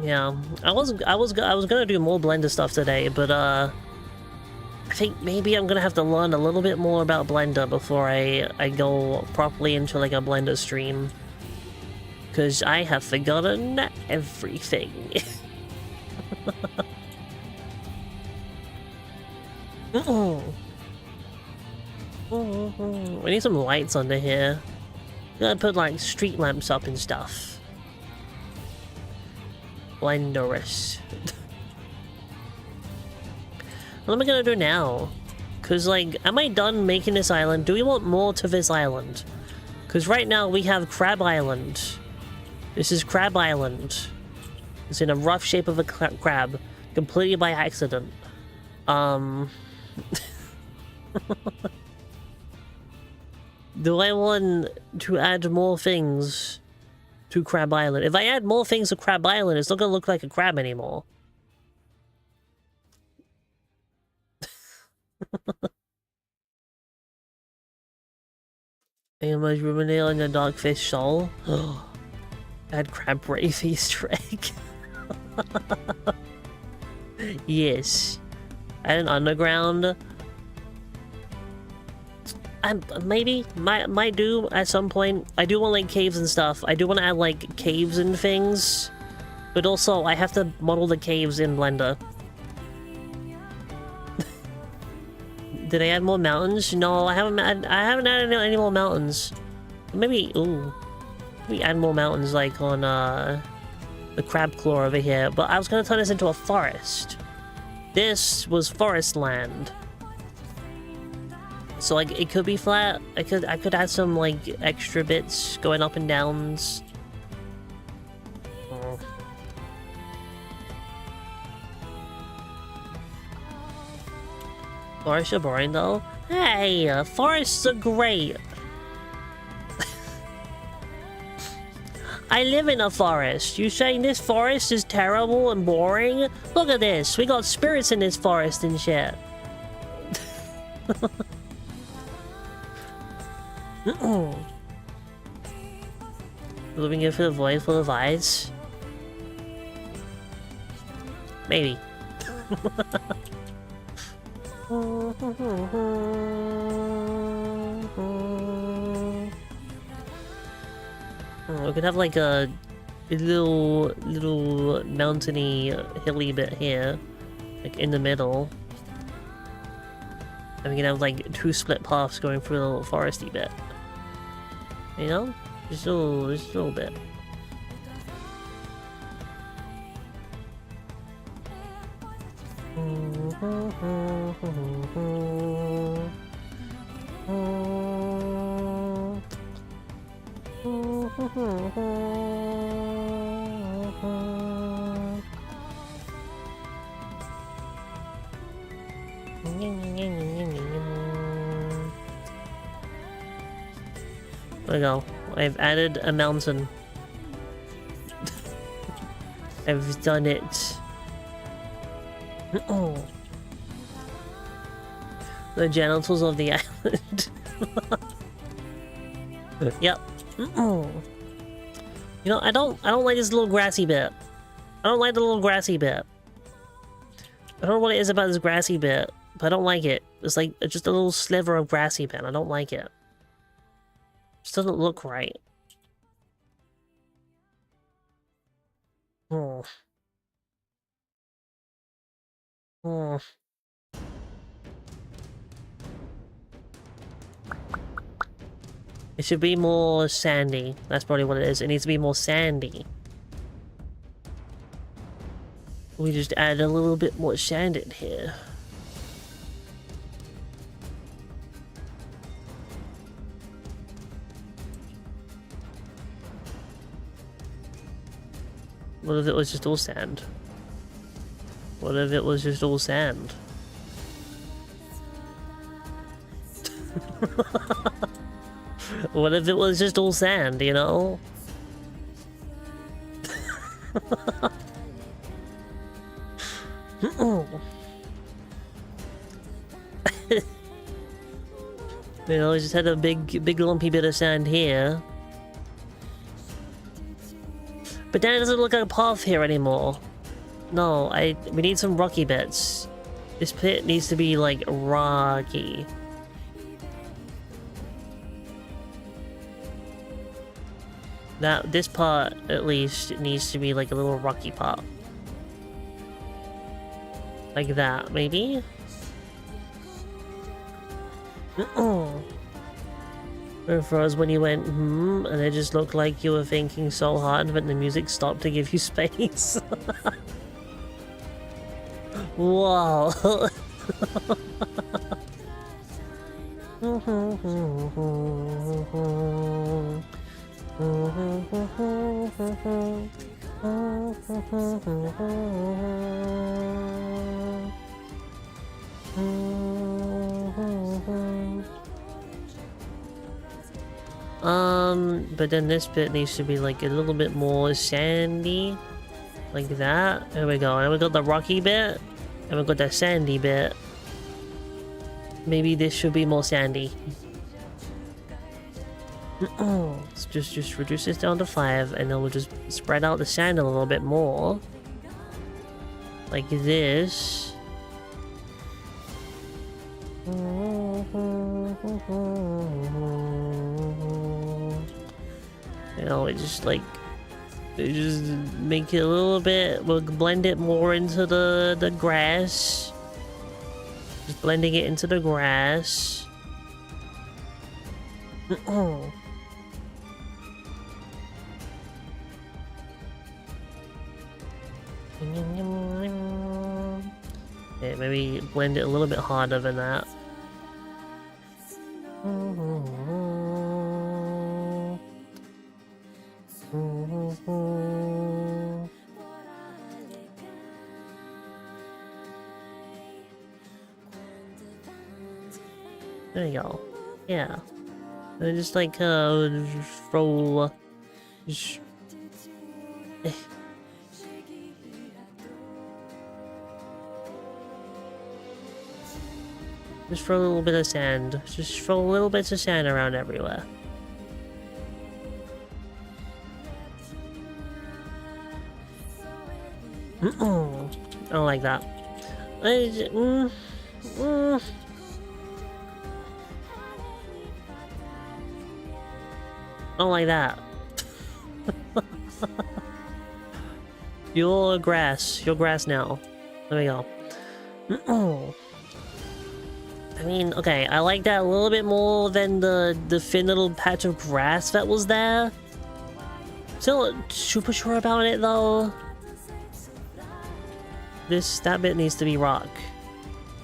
Yeah, I was gonna do more Blender stuff today, but I think maybe I'm gonna have to learn a little bit more about Blender before I go properly into like a Blender stream, because I have forgotten everything. We need some lights under here. Gotta put like street lamps up and stuff. Blenderous. What am I gonna do now? Cause like, am I done making this island? Do we want more to this island? Cause right now we have Crab Island. This is Crab Island. It's in a rough shape of a crab. Completely by accident. Do I want to add more things to Crab Island? If I add more things to Crab Island, it's not gonna look like a crab anymore. Animals ruminate on the dogfish soul. Add crab brave Easter egg. Yes. Add an underground. Maybe might do at some point. I do want like caves and stuff. I do want to add like caves and things, but also I have to model the caves in Blender. Did I add more mountains? No, I haven't added any more mountains. Maybe maybe add more mountains like on the crab claw over here. But I was gonna turn this into a forest. This was forest land. So like it could be flat. I could add some like extra bits going up and downs. Forests are boring though. Hey, forests are great. I live in a forest. You saying this forest is terrible and boring? Look at this. We got spirits in this forest and shit. Living here for the void full of eyes? Maybe. We could have like a little mountainy, hilly bit here, like in the middle. And we can have like two split paths going through a little foresty bit. You know? Just a little bit. There we go. I've added a mountain. I've done it. The genitals of the island. Yep. You know, I don't like this little grassy bit. I don't like the little grassy bit. I don't know what it is about this grassy bit, but I don't like it. It's like just a little sliver of grassy bit. I don't like it. Just doesn't look right. Hmm. It should be more sandy. That's probably what it is. It needs to be more sandy. We just add a little bit more sand in here. What if it was just all sand? What if it was just all sand? What if it was just all sand, you know? You know, I just had a big lumpy bit of sand here. But then it doesn't look like a path here anymore. No, we need some rocky bits. This pit needs to be like rocky. This part at least needs to be like a little rocky part. Like that, maybe? Or froze when you went, and it just looked like you were thinking so hard, but the music stopped to give you space. Whoa. But then this bit needs to be like a little bit more sandy. Like that. There we go. And we got the rocky bit. And we got the sandy bit. Maybe this should be more sandy. Let's just reduce this down to 5, and then we'll just spread out the sand a little bit more. Like this. You know, it just like... just make it a little bit... We'll blend it more into the grass. Just blending it into the grass. Okay, maybe blend it a little bit harder than that. There you go. Yeah. And just like throw just throw a little bit of sand. Just throw a little bits of sand around everywhere. I don't like that. I don't like that. You're grass. You're grass now. There we go. I mean, okay, I like that a little bit more than the thin little patch of grass that was there. Still super sure about it though. That bit needs to be rock.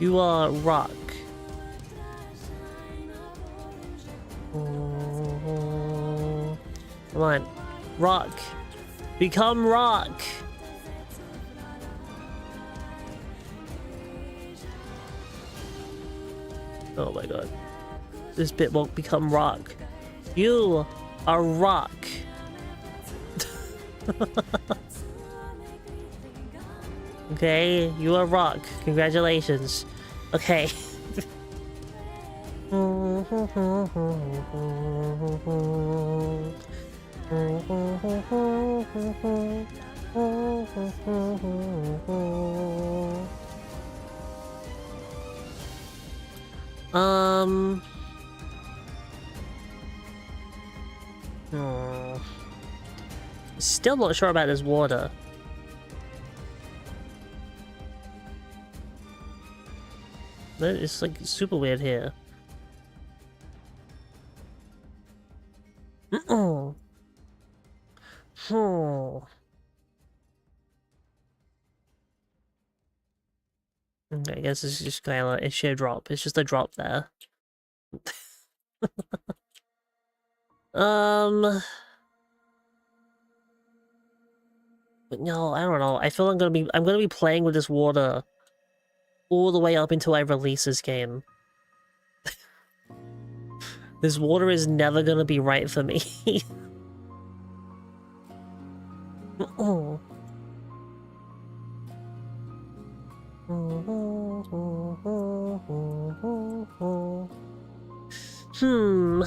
You are rock. Come on. Rock. Become rock. Oh my god. This bit won't become rock. You are rock. Okay, you are rock. Congratulations. Okay. Still not sure about this water. It's like super weird here. Oh. Oh. Okay, I guess it's just kind of like a sheer drop. It's just a drop there. But no, I don't know. I feel I'm gonna be playing with this water all the way up until I release this game. This water is never gonna be right for me. Oh. Hmm.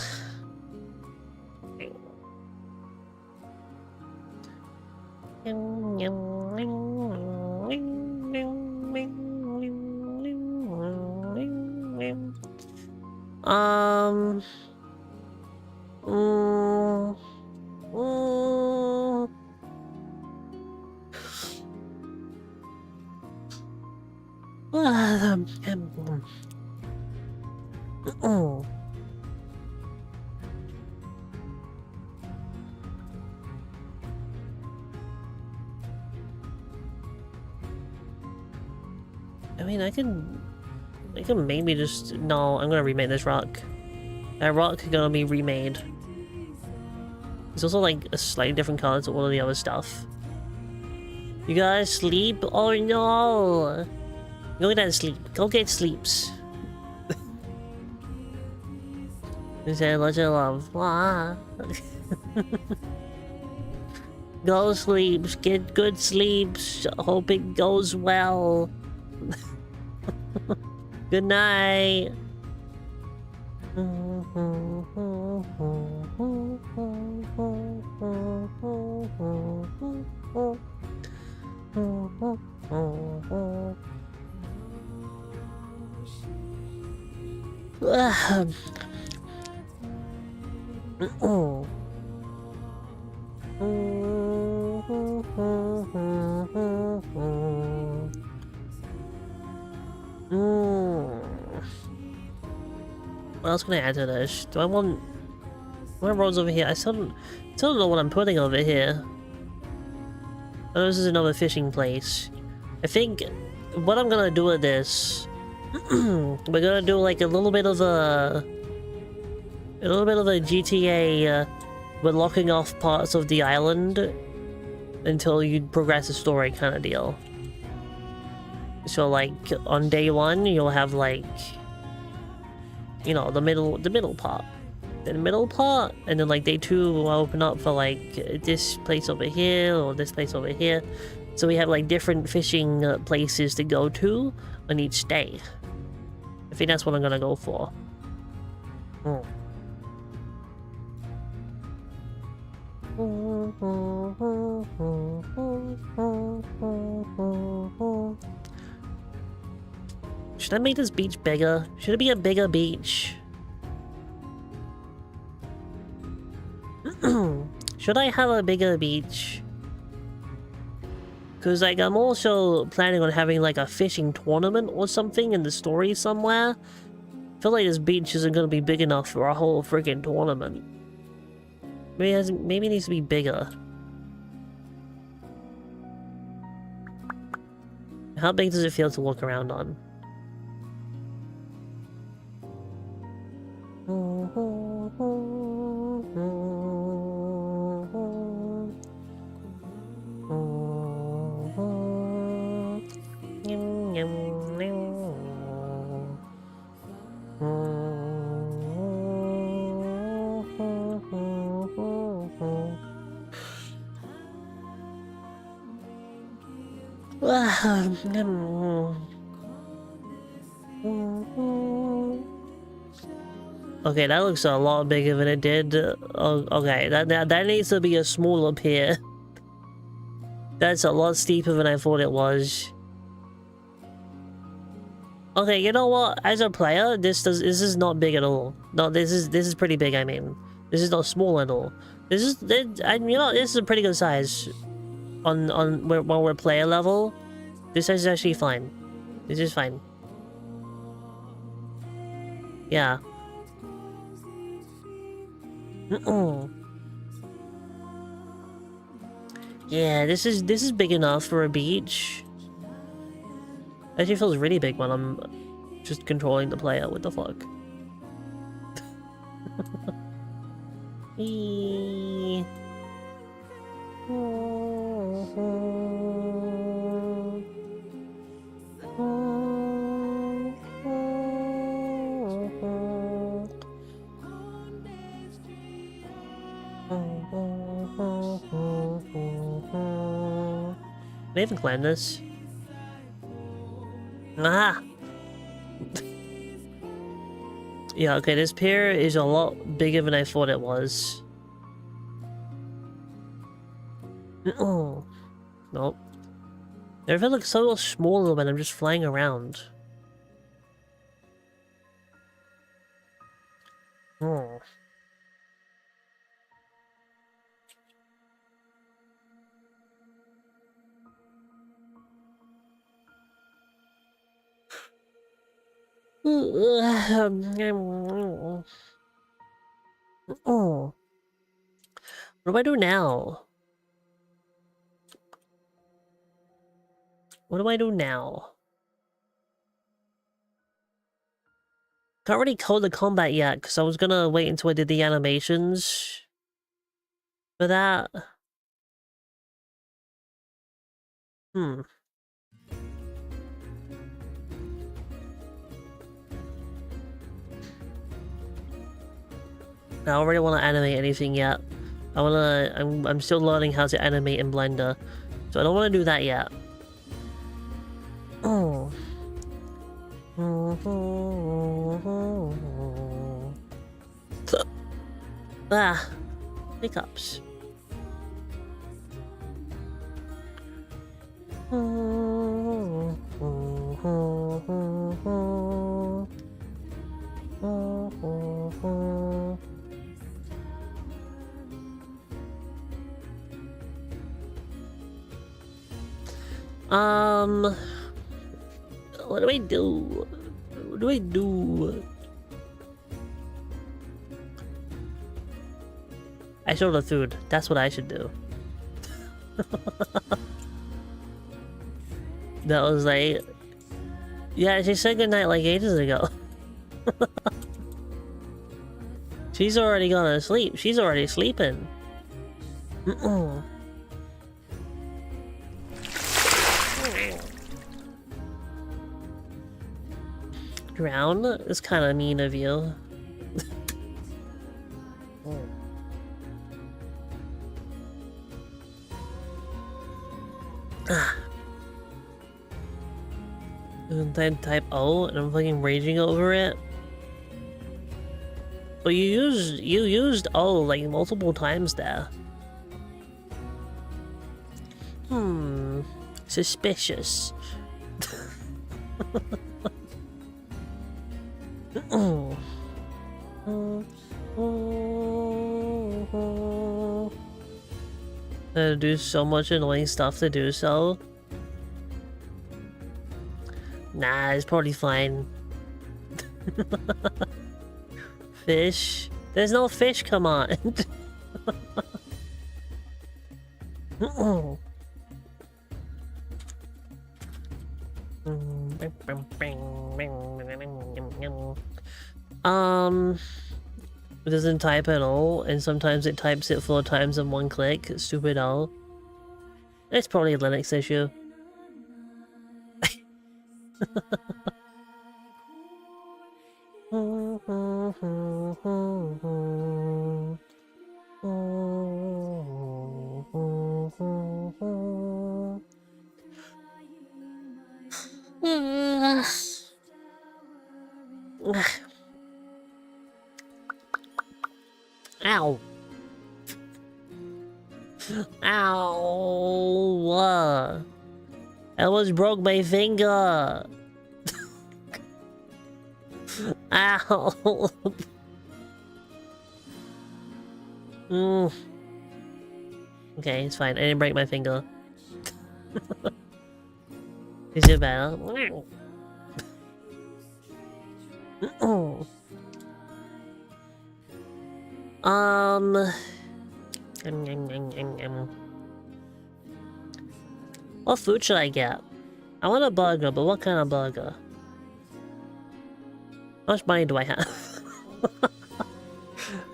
Oh. I mean, I can maybe just... No, I'm gonna remake this rock. That rock is gonna be remade. It's also like a slightly different color to all of the other stuff. You guys sleep? Oh no! Go get sleep. Go get sleeps. They say lots of love. Wah. Go sleeps. Get good sleeps. Hope it goes well. Good night. Oh. What else can I add to this? Do I want... What roads over here? I still don't know what I'm putting over here. Oh, this is another fishing place. I think what I'm gonna do with this... we're gonna do like a little bit of a GTA, we're locking off parts of the island until you progress the story kind of deal. So like on day 1 you'll have like, you know, the middle part. The middle part, and then like day 2 will open up for like this place over here or this place over here. So we have like different fishing places to go to on each day. I think that's what I'm gonna go for. Oh. Should I make this beach bigger? Should it be a bigger beach? Should I have a bigger beach? Because like I'm also planning on having like a fishing tournament or something in the story somewhere. I feel like this beach isn't going to be big enough for a whole freaking tournament. Maybe it needs to be bigger. How big does it feel to walk around on? Okay, that looks a lot bigger than it did. Okay, that needs to be a smaller pier. That's a lot steeper than I thought it was. Okay, you know what? As a player, this is not big at all. No, this is pretty big. I mean, this is not small at all. This is you know, this is a pretty good size. When we're player level, this is actually fine. This is fine. Yeah. Yeah, this is big enough for a beach. Actually feels really big when I'm just controlling the player. What the fuck? Eee. Can I even climb this? Ah! Yeah, okay, this pier is a lot bigger than I thought it was. Oh. Nope. Everything looks so smaller when I'm just flying around. Oh. Oh. What do I do now? What do I do now? Can't really code the combat yet, because I was gonna wait until I did the animations for that. Hmm. I don't really want to animate anything yet. I'm still learning how to animate in Blender, so I don't want to do that yet. Oh. Ah, hiccups. What do I do? What do I do? I show the food. That's what I should do. That was like... Yeah, she said goodnight like ages ago. She's already gonna sleep. She's already sleeping. Drown is kind of mean of you. And then type O, and I'm fucking raging over it. But you used O like multiple times there. Suspicious. I do so much annoying stuff to do so. Nah, it's probably fine. Fish? There's no fish command. It doesn't type at all, and sometimes it types it 4 times in 1 click. Stupid owl. It's probably a Linux issue. Ow. Ow. I almost broke my finger. Ow. Okay, it's fine. I didn't break my finger. Is it better? What food should I get? I want a burger, but what kind of burger? How much money do I have?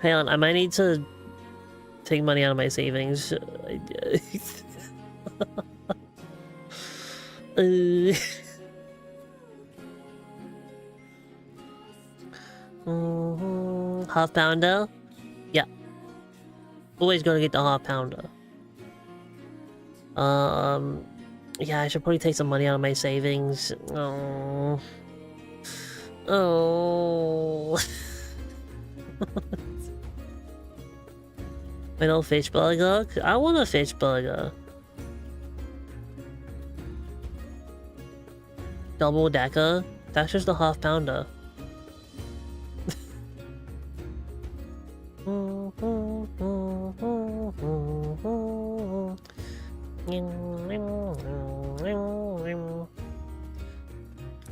Hang on, I might need to take money out of my savings. Half pounder? Yeah. Always gonna get the half pounder. Yeah, I should probably take some money out of my savings. Oh. Oh. An old fish burger? I want a fish burger. Double decker? That's just a half pounder.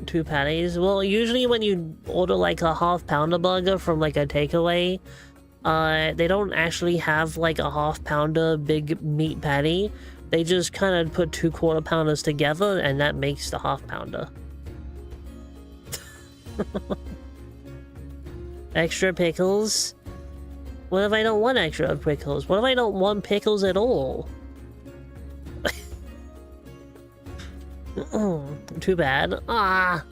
Two patties. Well, usually when you order like a half pounder burger from like a takeaway, they don't actually have like a half pounder big meat patty. They just kind of put 2 quarter pounders together and that makes the half pounder. Extra pickles? What if I don't want extra pickles? What if I don't want pickles at all? Too bad. Ah.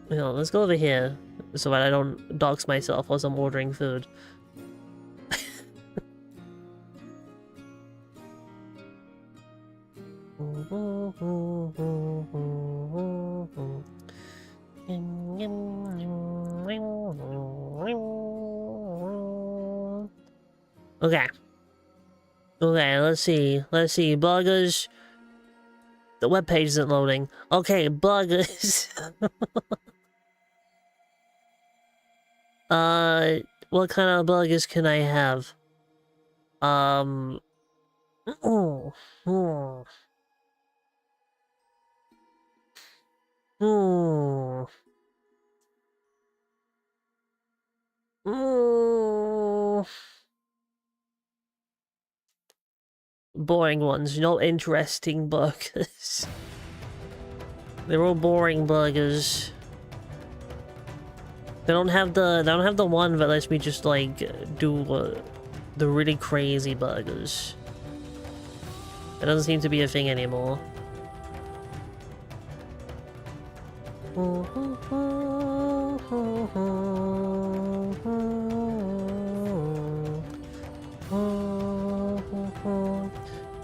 You know, let's go over here so that I don't dox myself while I'm ordering food. Okay. Okay, let's see. Let's see. Burgers. The webpage isn't loading. Okay, burgers. What kind of burgers can I have? Oh. Oh. Oh. Oh. Boring ones, no interesting burgers. They're all boring burgers. They don't have the one that lets me just like do the really crazy burgers. That doesn't seem to be a thing anymore.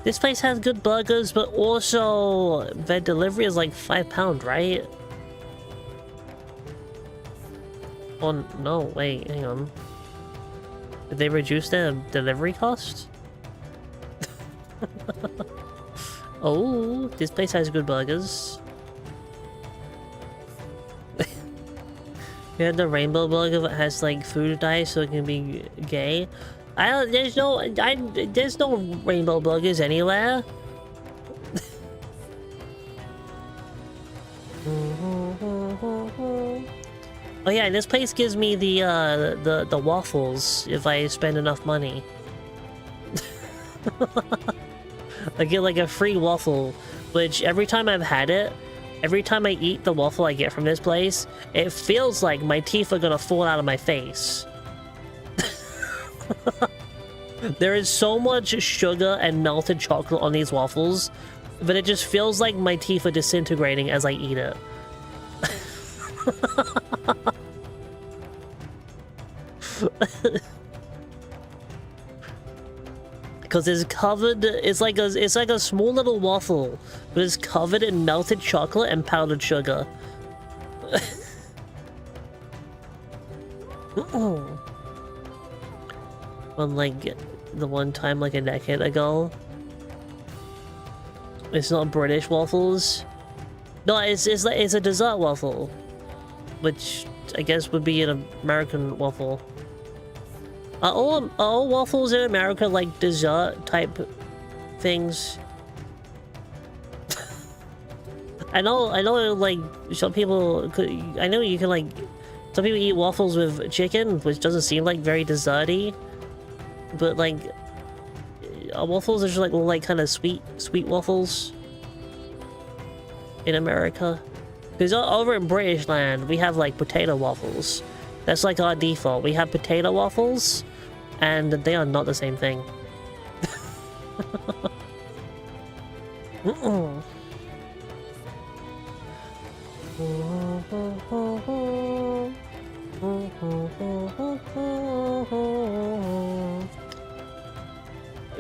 This place has good burgers, but also their delivery is like £5, right? Oh no, wait, hang on. Did they reduce their delivery cost? Oh, this place has good burgers. You had the rainbow burger that has like food dye so it can be gay. There's no rainbow burgers anywhere. Oh yeah, this place gives me the waffles if I spend enough money. I get like a free waffle, which every time I've had it, every time I eat the waffle I get from this place, it feels like my teeth are gonna fall out of my face. There is so much sugar and melted chocolate on these waffles, but it just feels like my teeth are disintegrating as I eat it. Because it's covered, it's like a small little waffle, but it's covered in melted chocolate and powdered sugar. On like the one time like a decade ago. It's not British waffles. No, it's a dessert waffle, which I guess would be an American waffle. Are all waffles in America like dessert type things? I know like some people could, I know you can like Some people eat waffles with chicken, which doesn't seem like very desserty. But like, waffles are just like kind of sweet waffles in America. Because over in British land, we have like potato waffles. That's like our default. We have potato waffles, and they are not the same thing. I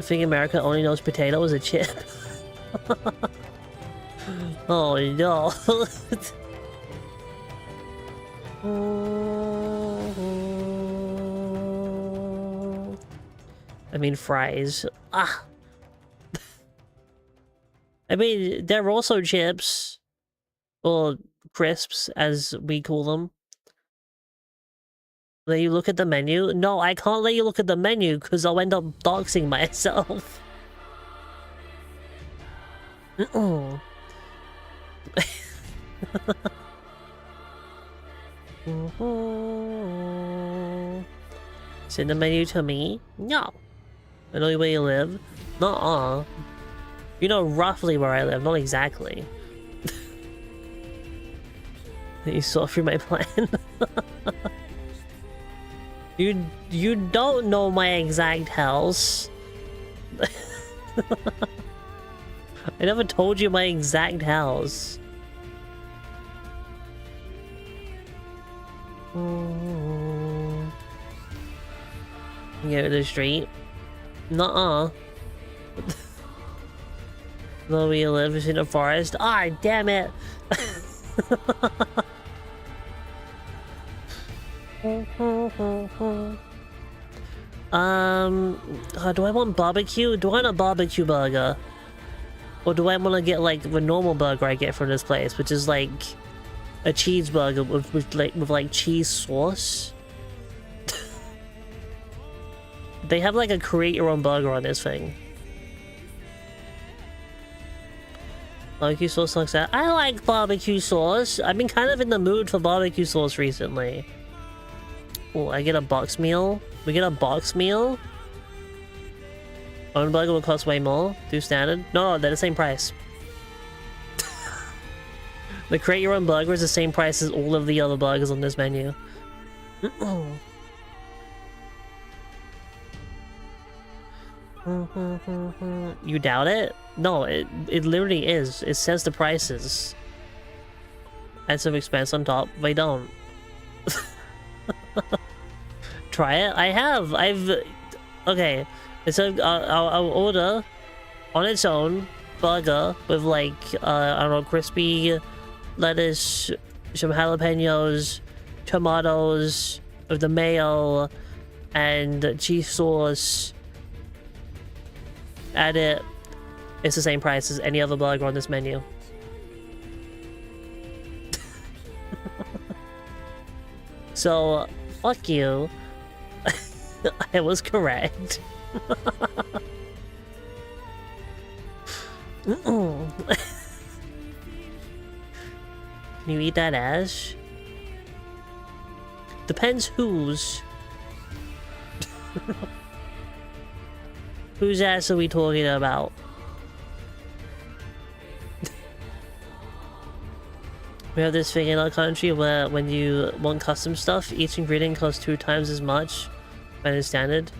think America only knows potato as a chip. Oh no. I mean fries. Ah. I mean, they're also chips. Or crisps, as we call them. Let you look at the menu? No, I can't let you look at the menu because I'll end up doxing myself. Send the menu to me? No. I know where you live. Nuh-uh. You know roughly where I live, not exactly. You saw through my plan. You don't know my exact house. I never told you my exact house. Go to the street. Nuh-uh. Though we live in a forest. Ah, damn it! Do I want barbecue? Do I want a barbecue burger? Or do I want to get like the normal burger I get from this place, which is like a cheeseburger with like cheese sauce? They have like a create your own burger on this thing. Barbecue sauce looks out. I like barbecue sauce. I've been kind of in the mood for barbecue sauce recently. Oh, I get a box meal. We get a box meal. Own burger will cost way more. Do standard. No, they're the same price. The create your own burger is the same price as all of the other burgers on this menu. You doubt it? No, it literally is. It says the prices. Add some expense on top. They don't. Try it? I have. Okay. It's I'll order on its own burger with like I don't know, crispy lettuce, some jalapenos, tomatoes, with the mayo, and cheese sauce. Add it. It's the same price as any other burger on this menu. So, fuck you. I was correct. Can you eat that ass? Depends whose. Whose ass are we talking about? We have this thing in our country where when you want custom stuff, each ingredient costs 2 times as much than is standard.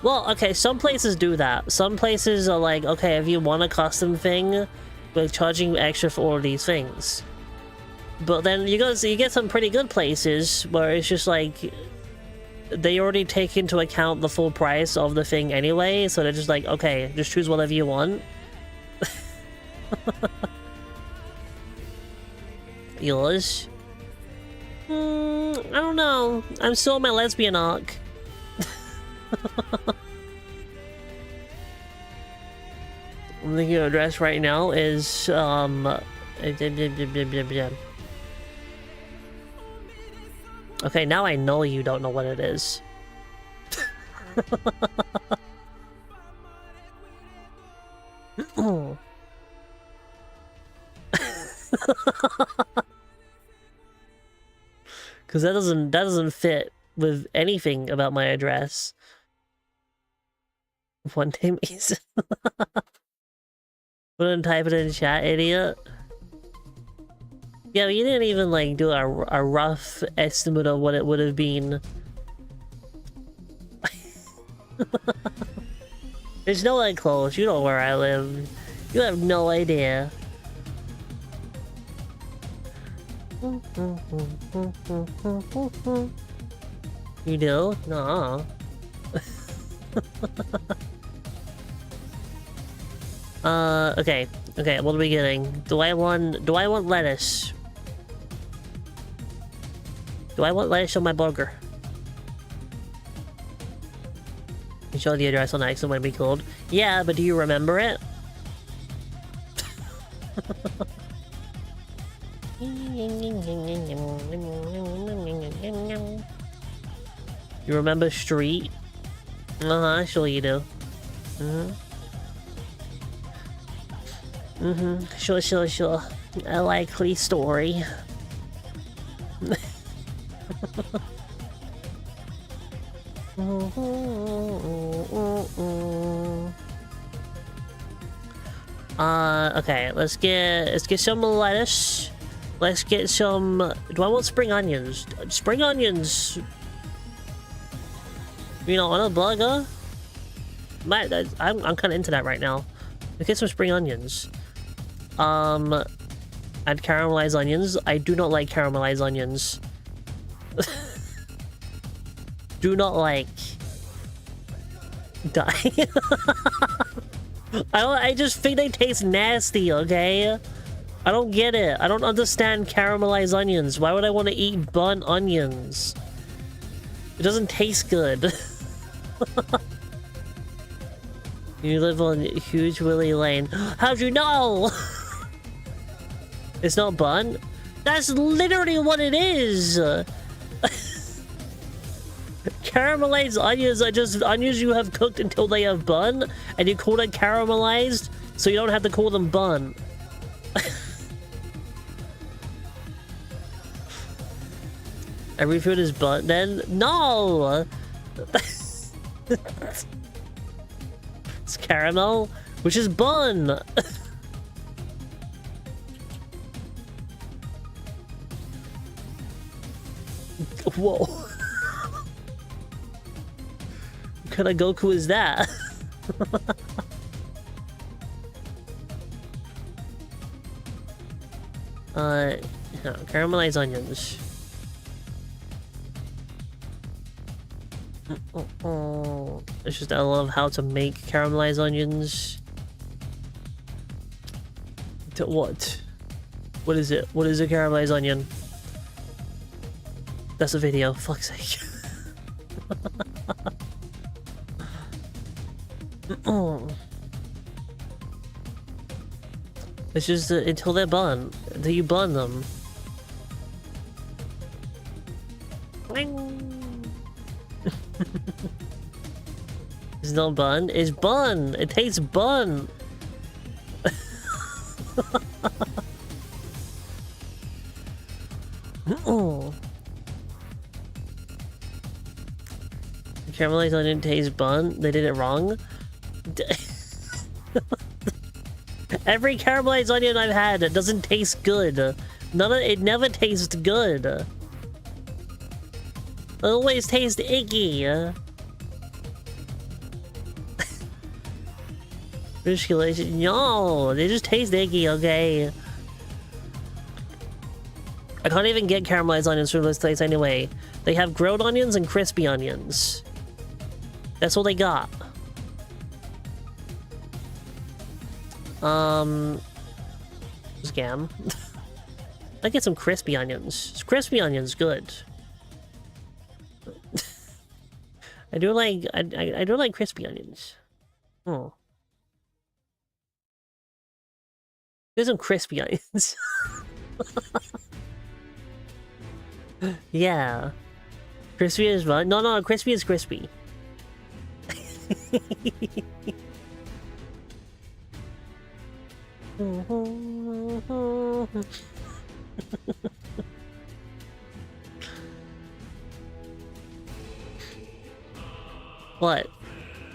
Well, okay, some places do that. Some places are like, okay, if you want a custom thing, we're charging you extra for all of these things. But then you get some pretty good places where it's just like they already take into account the full price of the thing anyway, so they're just like, okay, just choose whatever you want. Yours? I don't know. I'm still on my lesbian arc. I'm thinking your address right now is okay, now I know you don't know what it is. Because that doesn't fit with anything about my address. One day, Mason. Wouldn't type it in chat, idiot. Yeah, but you didn't even like do a rough estimate of what it would have been. There's nowhere close. You know where I live. You have no idea. You do? No. Okay. Okay, what are we getting? Do I want lettuce? Do I want lettuce on my burger? You show the address on accident when we called. Yeah, but do you remember it? You remember street? Uh-huh, sure you do. Sure. A likely story. Okay, let's get some lettuce. Let's get some... Do I want spring onions? Spring onions! You know, on a burger? I'm kind of into that right now. Let's get some spring onions. Add caramelized onions. I do not like caramelized onions. Do not like. Die. I just think they taste nasty, okay? I don't get it. I don't understand caramelized onions. Why would I want to eat burnt onions? It doesn't taste good. You live on Huge Willie Lane. How'd you know? It's not burnt? That's literally what it is! Caramelized onions are just onions you have cooked until they have burnt, and you call it caramelized, so you don't have to call them burnt. Every food is burnt then? No! It's caramel, which is bun. Whoa. What kind of Goku is that? No, caramelized onions. It's just I love how to make caramelized onions. What? What is it? What is a caramelized onion? That's a video, fuck's sake. It's just until they're burnt. Until you burn them. It's not bun. It's bun. It tastes bun. Caramelized onion tastes bun. They did it wrong. Every caramelized onion I've had, it doesn't taste good. It never tastes good. It always tastes icky. No, they just taste icky, okay? I can't even get caramelized onions from this place anyway. They have grilled onions and crispy onions. That's all they got. Scam. I get some crispy onions. Crispy onions, good. I do like crispy onions. Oh. There's some crispy onions. Yeah. Crispy is fun. No, crispy is crispy. What?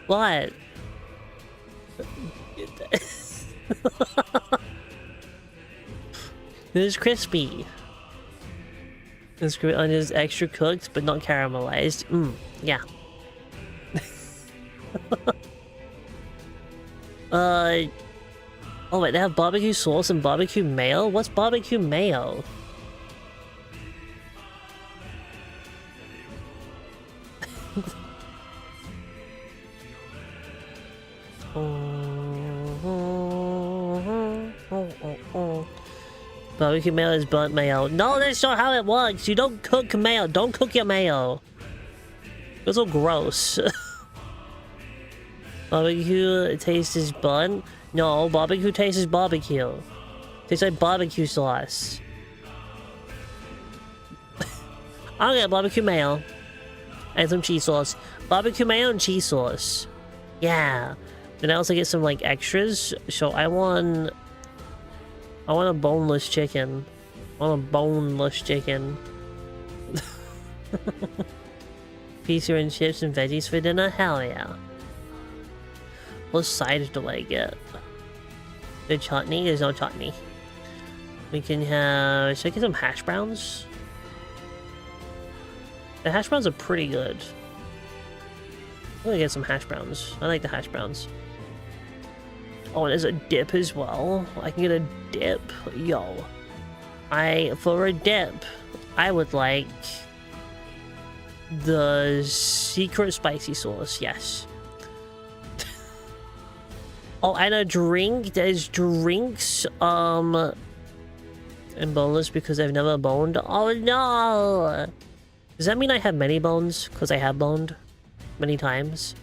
What? This is crispy. This onion is extra cooked, but not caramelized. Yeah. Oh wait, they have barbecue sauce and barbecue mayo? What's barbecue mayo? Barbecue mayo is burnt mayo. No, that's not how it works. You don't cook mayo. Don't cook your mayo. It's all gross. Barbecue taste is burnt. No, barbecue taste is barbecue. Tastes like barbecue sauce. I'll get barbecue mayo. And some cheese sauce. Barbecue mayo and cheese sauce. Yeah. Then I also get some like extras. So I want a boneless chicken. I want a boneless chicken. Pizza and chips and veggies for dinner? Hell yeah. What sides do I get? The chutney? There's no chutney. We can have... Should I get some hash browns? The hash browns are pretty good. I'm gonna get some hash browns. I like the hash browns. Oh, and there's a dip as well. I can get a dip. Yo. For a dip, I would like the secret spicy sauce. Yes. Oh, and a drink. There's drinks. And boneless because I've never boned. Oh no! Does that mean I have many bones? Because I have boned many times.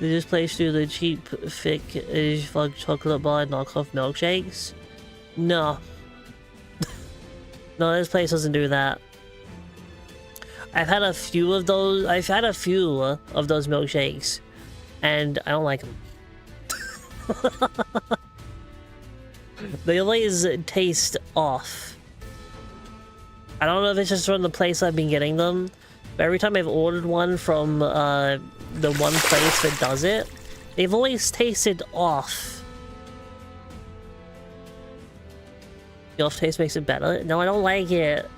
They just place through the cheap, thick as fuck chocolate bar knockoff milkshakes? No. No, this place doesn't do that. I've had a few of those. I've had a few of those milkshakes, and I don't like them. They always taste off. I don't know if it's just from the place I've been getting them, but every time I've ordered one from the one place that does it, they've always tasted off. The off taste makes it better. No, I don't like it.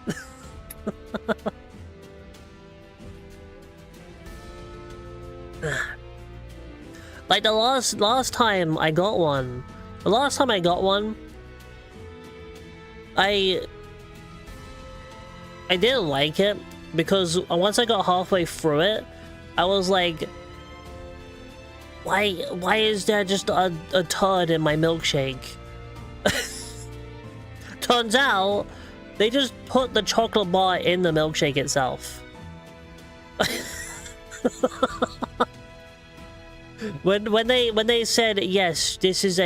Like the last time I got one. The last time I got one, I didn't like it because once I got halfway through it, I was like, why is there just a turd in my milkshake? Turns out they just put the chocolate bar in the milkshake itself. When they said yes, this is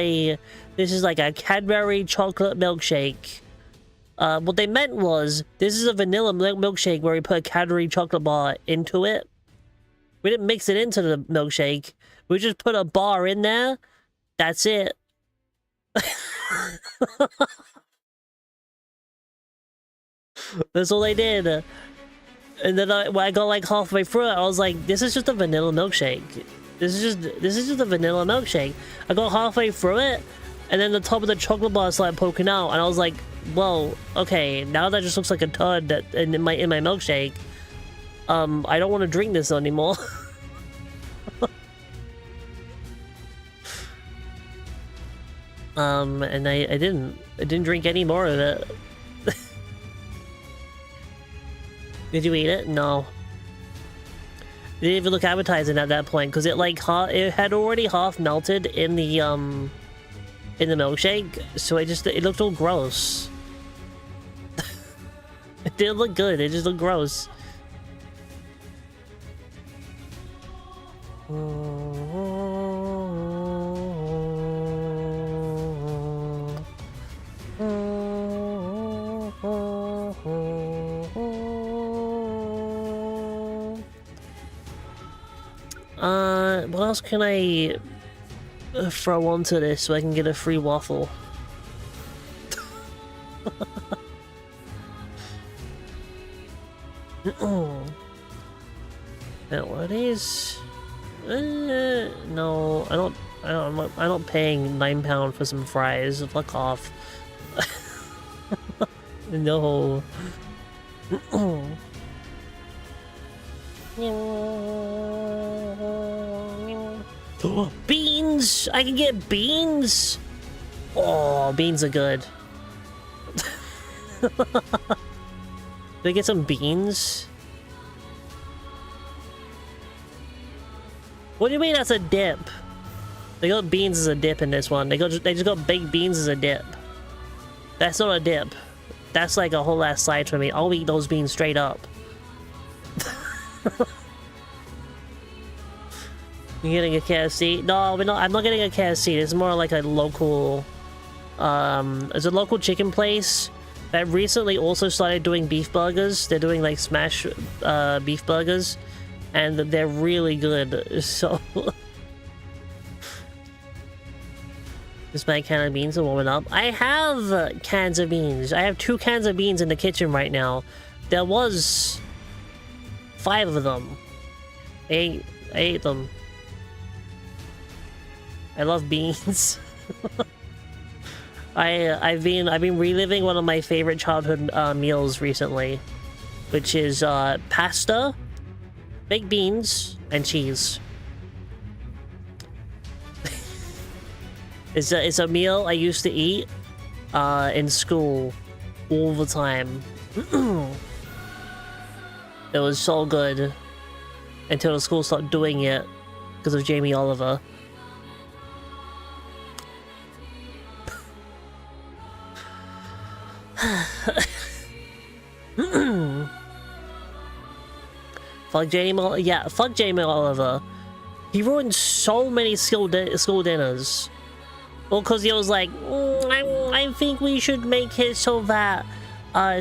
like a Cadbury chocolate milkshake. What they meant was this is a vanilla milkshake where we put a Cadbury chocolate bar into it. We didn't mix it into the milkshake. We just put a bar in there. That's it. That's all they did. And then when I got like halfway through it, I was like, this is just a vanilla milkshake. This is just a vanilla milkshake. I got halfway through it, and then the top of the chocolate bar started poking out, and I was like, whoa, okay, now that just looks like a turd in my milkshake. I don't want to drink this anymore. And I didn't drink any more of it. Did you eat it? No. It didn't even look appetizing at that point because it it had already half melted in the milkshake, so it looked all gross. It didn't look good. It just looked gross. What else can I throw onto this so I can get a free waffle? Now, what are these? No, I'm not paying £9 for some fries. Fuck off. No. Beans! I can get beans! Oh, beans are good. Did I get some beans? What do you mean that's a dip? They got beans as a dip in this one. They just got baked beans as a dip. That's not a dip. That's like a whole ass side for me. I'll eat those beans straight up. You getting a KFC? No, we're not. I'm not getting a KFC. It's more like a local. It's a local chicken place that recently also started doing beef burgers. They're doing like smash beef burgers, and they're really good. So. Just my can of beans are warming up. I have cans of beans. I have 2 cans of beans in the kitchen right now. There was 5 of them. I ate them. I love beans. I've been reliving one of my favorite childhood meals recently, which is pasta, baked beans, and cheese. It's a meal I used to eat in school all the time. It was so good until the school stopped doing it because of Jamie Oliver. Fuck Jamie. Yeah, fuck Jamie Oliver. He ruined so many school dinners. Well, because he was like, I think we should make it so that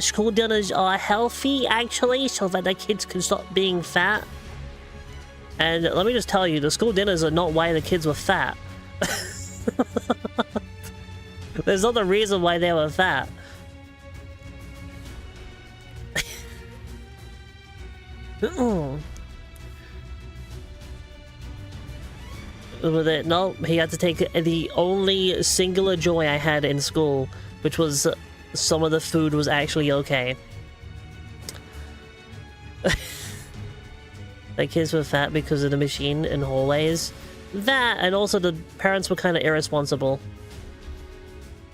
school dinners are healthy, actually, so that the kids can stop being fat. And let me just tell you, the school dinners are not why the kids were fat. There's not the reason why they were fat. With it, no, he had to take the only singular joy I had in school, which was some of the food was actually okay. The kids were fat because of the machine in hallways. That, and also the parents were kind of irresponsible.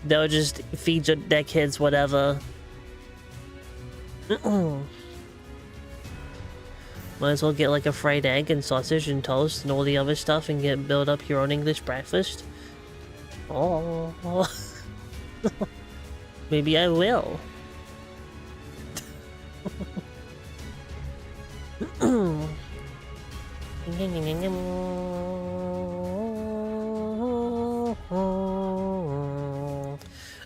They would just feed their kids whatever. Might as well get like a fried egg and sausage and toast and all the other stuff and build up your own English breakfast. Oh. Maybe I will.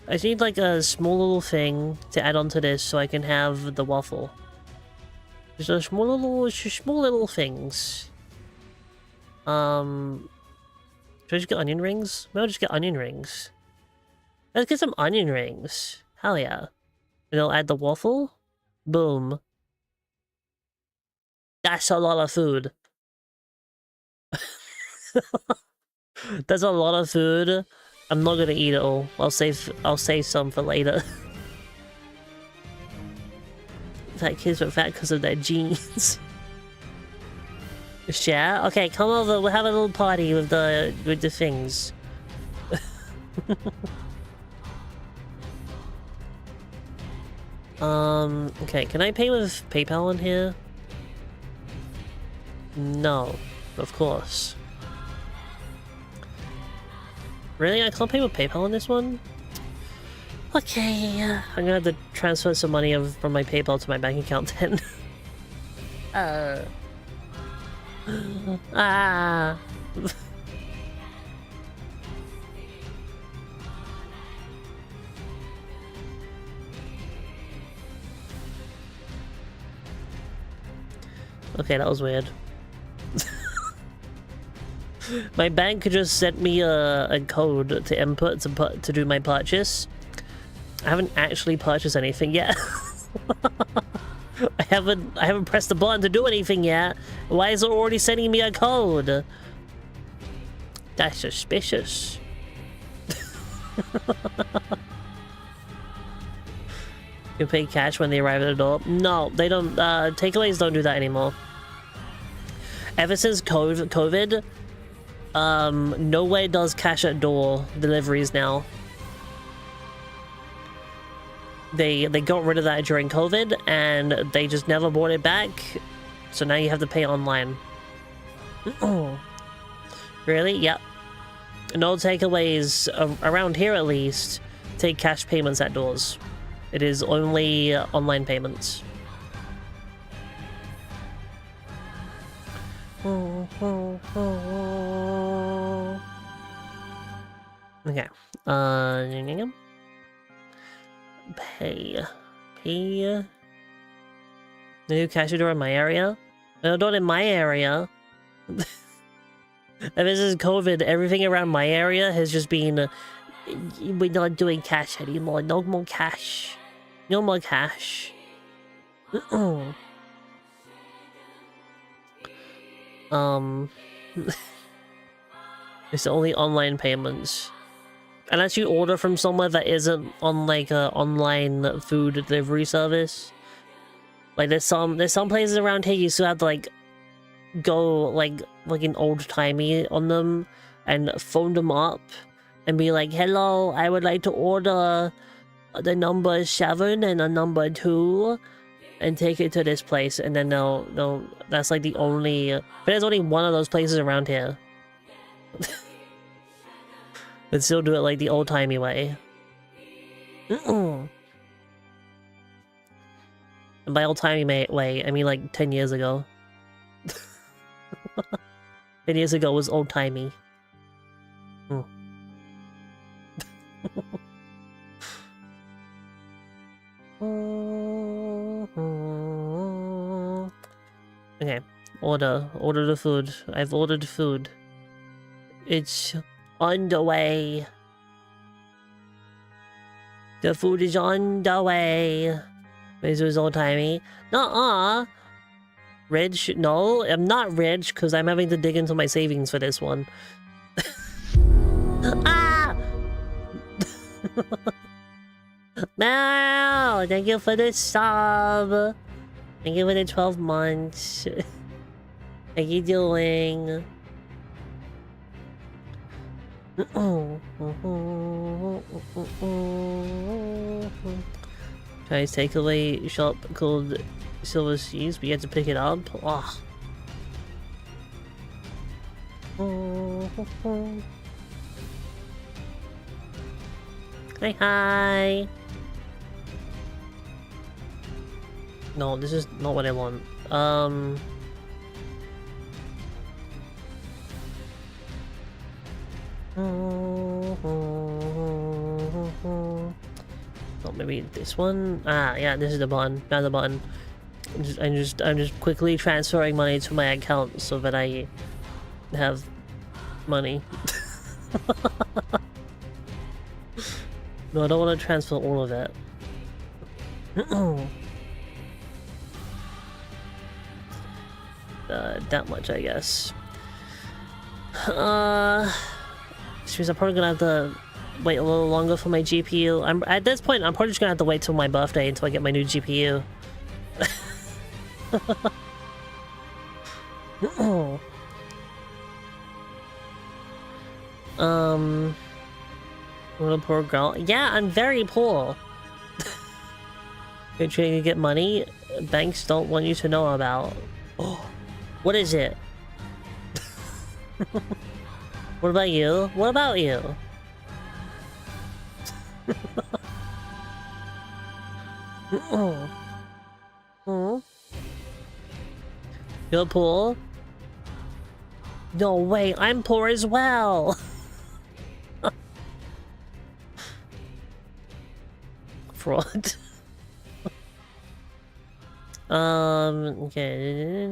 I just need like a small little thing to add onto this so I can have the waffle. Just a small little things. Should I just get onion rings? Maybe I'll just get onion rings. Let's get some onion rings. Hell yeah. And I'll add the waffle. Boom. That's a lot of food. That's a lot of food. I'm not gonna eat it all. I'll save some for later. Fat kids were fat because of their genes. Yeah? Okay, come over. We'll have a little party with the things. Okay, can I pay with PayPal in here? No, of course. Really? I can't pay with PayPal on this one? Okay, I'm gonna have to transfer some money from my PayPal to my bank account then. Okay, that was weird. My bank just sent me a code to input to do my purchase. I haven't actually purchased anything yet. I haven't pressed the button to do anything yet. Why is it already sending me a code? That's suspicious. You pay cash when they arrive at the door. No, they don't. Takeaways don't do that anymore. Ever since COVID, nowhere does cash at door deliveries now. They got rid of that during COVID, and they just never brought it back. So now you have to pay online. Really? Yep. No takeaways around here, at least, take cash payments at doors. It is only online payments. Okay. Pay. The new cashier door in my area? No, not in my area. Ever since COVID, everything around my area has just been... we're not doing cash anymore. No more cash. No more cash. It's only online payments. Unless you order from somewhere that isn't on like a online food delivery service. Like there's some places around here you still have to like go like an old-timey on them and phone them up and be like, hello, I would like to order the number 7 and a number 2 and take it to this place, and then they'll that's like the only but there's only one of those places around here. But still do it like the old-timey way. And by old-timey way, I mean like 10 years ago. 10 years ago was old-timey. Okay, order the food. I've ordered food. It's on the way. The food is on the way. This was old-timey. Nuh-uh. Rich? No, I'm not rich because I'm having to dig into my savings for this one. Ah! No! Thank you for the sub. Thank you for the 12 months. How you doing? Chinese takeaway shop called Silver Seas, but you have to pick it up. Hi. No, this is not what I want. Oh, maybe this one. Ah, yeah, this is the button. Not the button. I'm just quickly transferring money to my account so that I have money. No, I don't want to transfer all of it. That much, I guess. Which means I'm probably gonna have to wait a little longer for my GPU. At this point, I'm probably just gonna have to wait till my birthday until I get my new GPU. What a poor girl. Yeah, I'm very poor. You're trying to get money banks don't want you to know about. Oh, what is it? What about you? What about you? You're poor? No way, I'm poor as well! Fraud. Okay.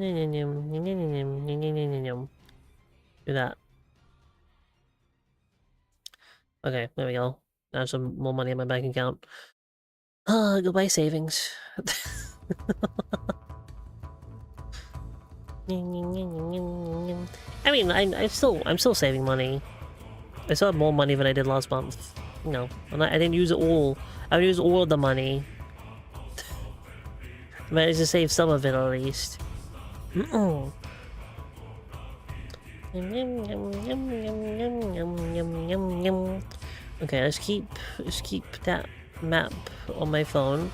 Do that. Okay, there we go. Now some more money in my bank account. Goodbye savings. I mean, I'm still saving money. I still have more money than I did last month. You know, I didn't use it all. I would use all of the money. I managed to save some of it at least. Okay, let's keep that map on my phone.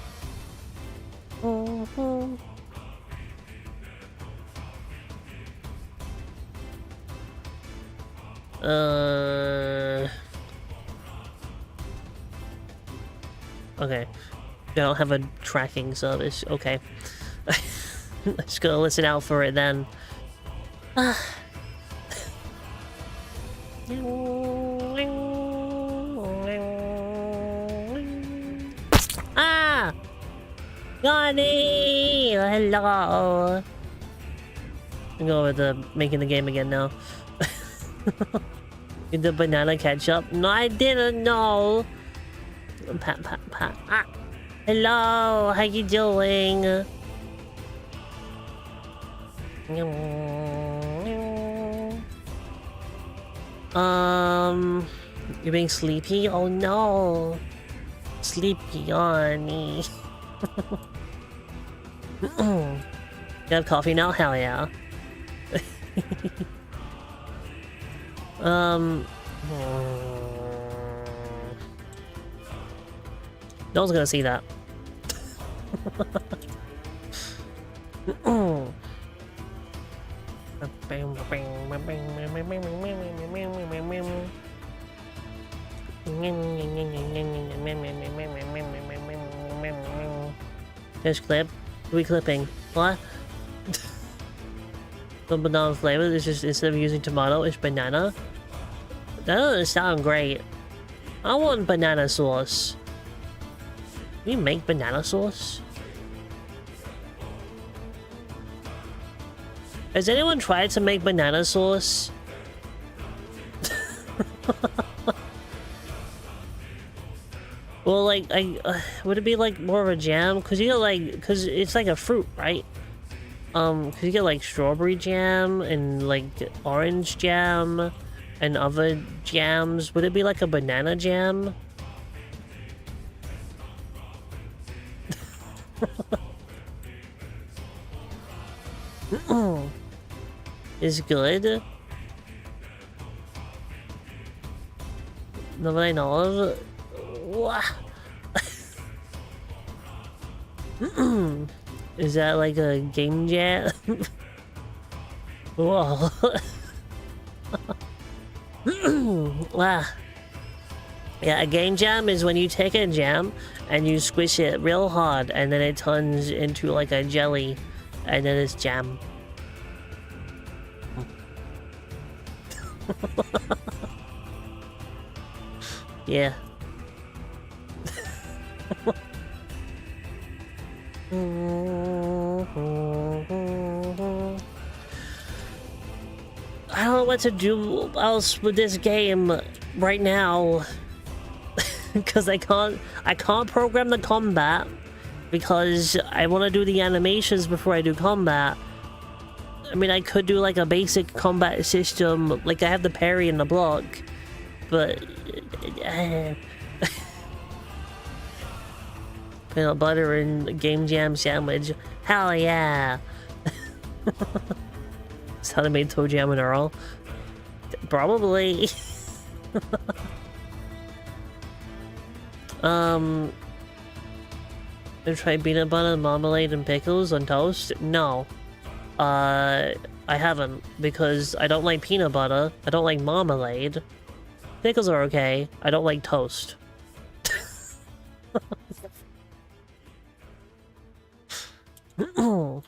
Okay. I don't have a tracking service. Okay. Let's go listen out for it then. Ah! Johnny! Hello! I'm going with making the game again now. Get the banana ketchup. No, I didn't know. Pat. Ah! Hello! How you doing? You're being sleepy? Oh no! Sleepy Johnny. You have coffee now? Hell yeah. No one's gonna see that. Fish clip. We clipping. What? The banana flavor is just, instead of using tomato, it's banana. That doesn't sound great. I want banana sauce. Can you make banana sauce? Has anyone tried to make banana sauce? Well, like, would it be like more of a jam? Cause you get like, cause it's like a fruit, right? Cause you get like strawberry jam and like orange jam and other jams. Would it be like a banana jam? Is good. Not that I know of. Is that like a game jam? Whoa. Wow. Yeah, a game jam is when you take a jam and you squish it real hard and then it turns into like a jelly and then it's jam. Yeah. I don't know what to do else with this game right now. Because I can't program the combat because I want to do the animations before I do combat. I mean, I could do like a basic combat system, like I have the parry and the block, but peanut butter and game jam sandwich, hell yeah! That's how they made toe jam and Earl. Probably. I tried peanut butter, marmalade, and pickles on toast? No. I haven't, because I don't like peanut butter, I don't like marmalade. Pickles are okay, I don't like toast. How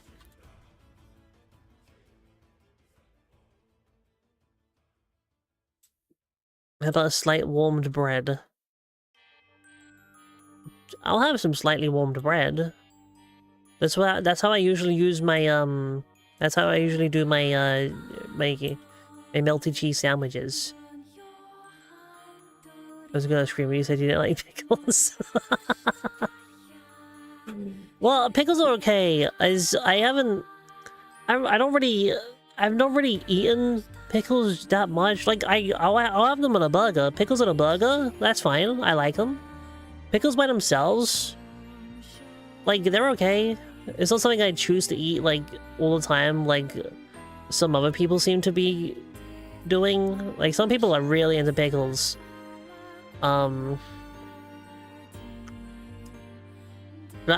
about a slight warmed bread? I'll have some slightly warmed bread. That's how I usually use my that's how I usually do my my melty cheese sandwiches. was gonna scream when you said you didn't like pickles. Well, pickles are okay. I've not really eaten pickles that much. Like I'll have them on a burger. Pickles on a burger, that's fine. I like them. Pickles by themselves, like they're okay. It's not something I choose to eat like all the time, like some other people seem to be doing. Like some people are really into pickles. But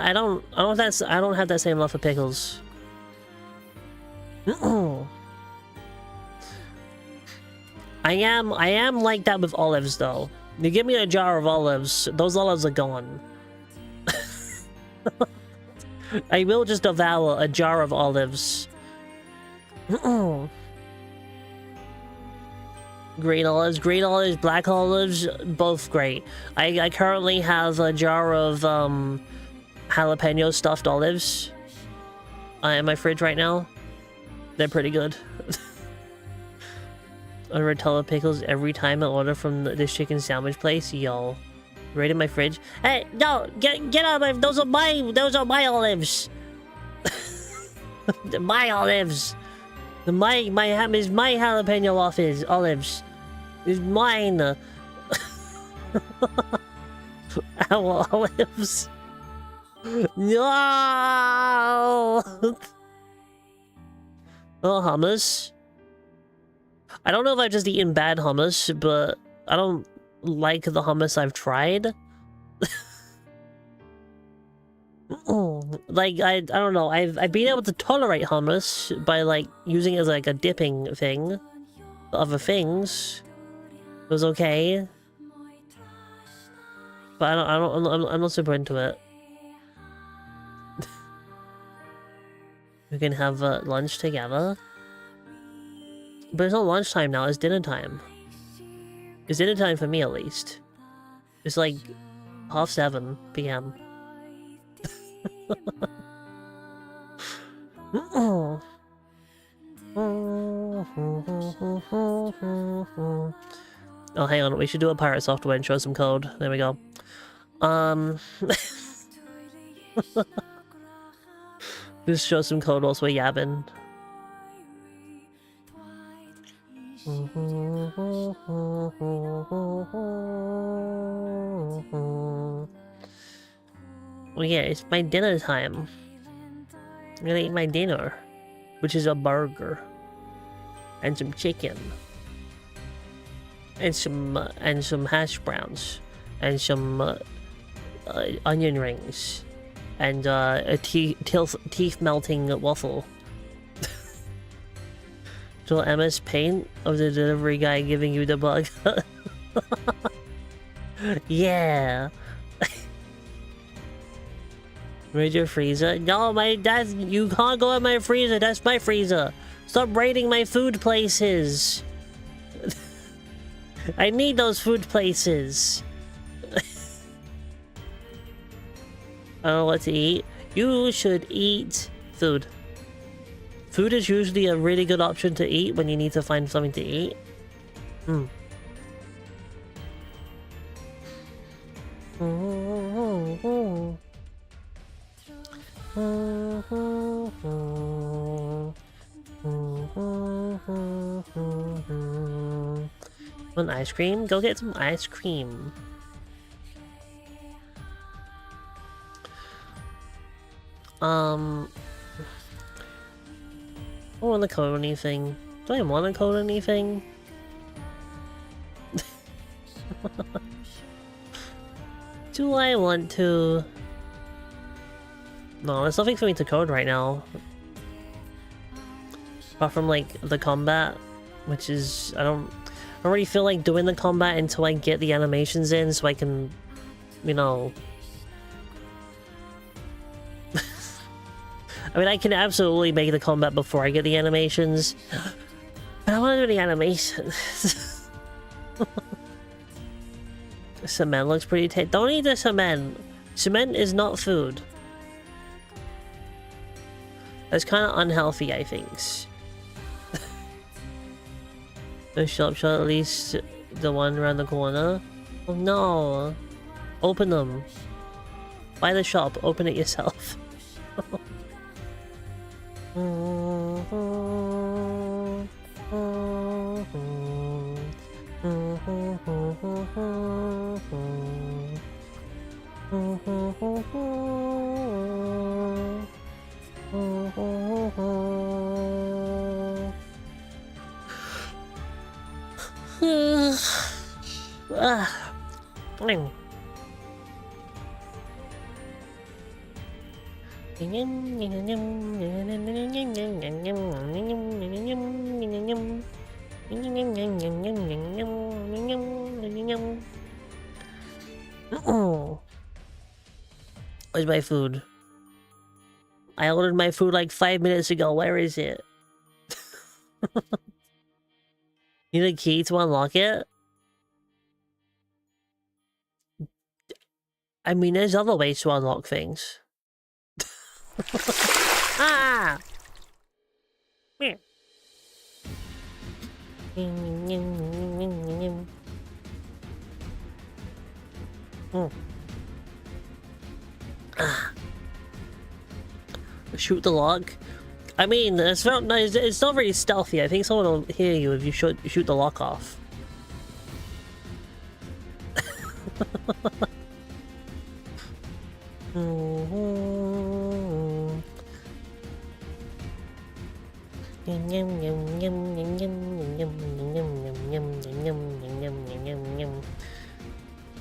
I don't have that same love for pickles. I am like that with olives though. You give me a jar of olives, those olives are gone. I will just devour a jar of olives. Green olives, black olives, both great. I currently have a jar of jalapeno stuffed olives in my fridge right now. They're pretty good. I Rotella pickles every time I order from this chicken sandwich place. Yo, right in my fridge. Hey, no, get out of my. Those are my olives. My olives. My jalapeno olives. Is mine. Our olives. No. Oh, hummus. I don't know if I've just eaten bad hummus, but I don't like the hummus I've tried. Like, I don't know, I've been able to tolerate hummus by, like, using it as, like, a dipping thing. Other things. It was okay. But I'm not super into it. We can have lunch together. But it's not lunchtime now, it's dinner time. It's dinner time for me, at least. It's like 7:30 p.m. Oh, hang on, we should do a pirate software and show some code. There we go. Just show some code whilst we're yabbing. Well, yeah, it's my dinner time. I'm gonna eat my dinner, which is a burger and some chicken and some hash browns and some onion rings and a teeth melting waffle. Till MS Paint of the delivery guy giving you the bug. Yeah. Raid your freezer? No, you can't go in my freezer. That's my freezer. Stop raiding my food places. I need those food places. I don't know what to eat. You should eat food. Food is usually a really good option to eat when you need to find something to eat. Want ice cream? Go get some ice cream. I don't want to code anything. Do I want to code anything? Do I want to? No, there's nothing for me to code right now. Apart from, like, the combat, which is... I don't really feel like doing the combat until I get the animations in, so I can, you know... I mean, I can absolutely make the combat before I get the animations. But I want to do the animations. Cement looks pretty tasty. Don't eat the cement. Cement is not food. That's kind of unhealthy, I think. The shop shot, at least the one around the corner. Oh no. Open them. Buy the shop. Open it yourself. Where's my food? I ordered my food like 5 minutes ago. Where is it? Need a key to unlock it? I mean, there's other ways to unlock things. Ah! Mm. Ah. Shoot the lock. I mean, it's not very stealthy. I think someone will hear you if you shoot the lock off.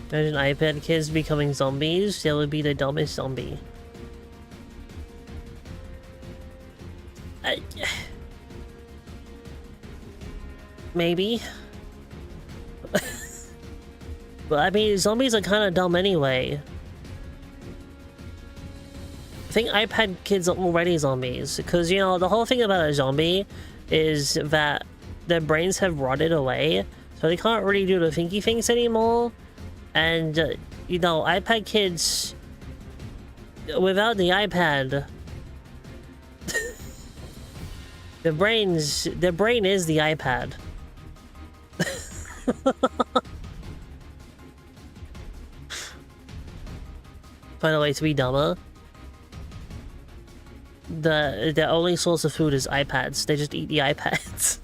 Imagine iPad kids becoming zombies. They would be the dumbest zombie. Maybe. But I mean, zombies are kind of dumb anyway. I think iPad kids are already zombies. Because, you know, the whole thing about a zombie is that their brains have rotted away. So they can't really do the thinky things anymore. And, you know, iPad kids, without the iPad, their brain is the iPad. Find a way to be dumber. The only source of food is iPads. They just eat the iPads.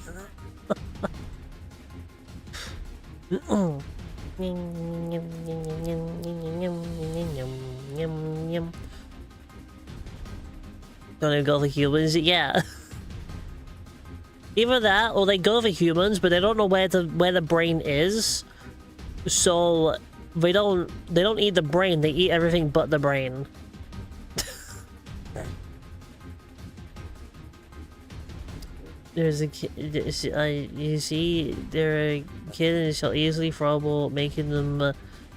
Don't even go for humans? Yeah. Either that, or they go for humans, but they don't know where the brain is. So they don't eat the brain. They eat everything but the brain. There's a kid. You see, they're a kid and shall easily trouble making them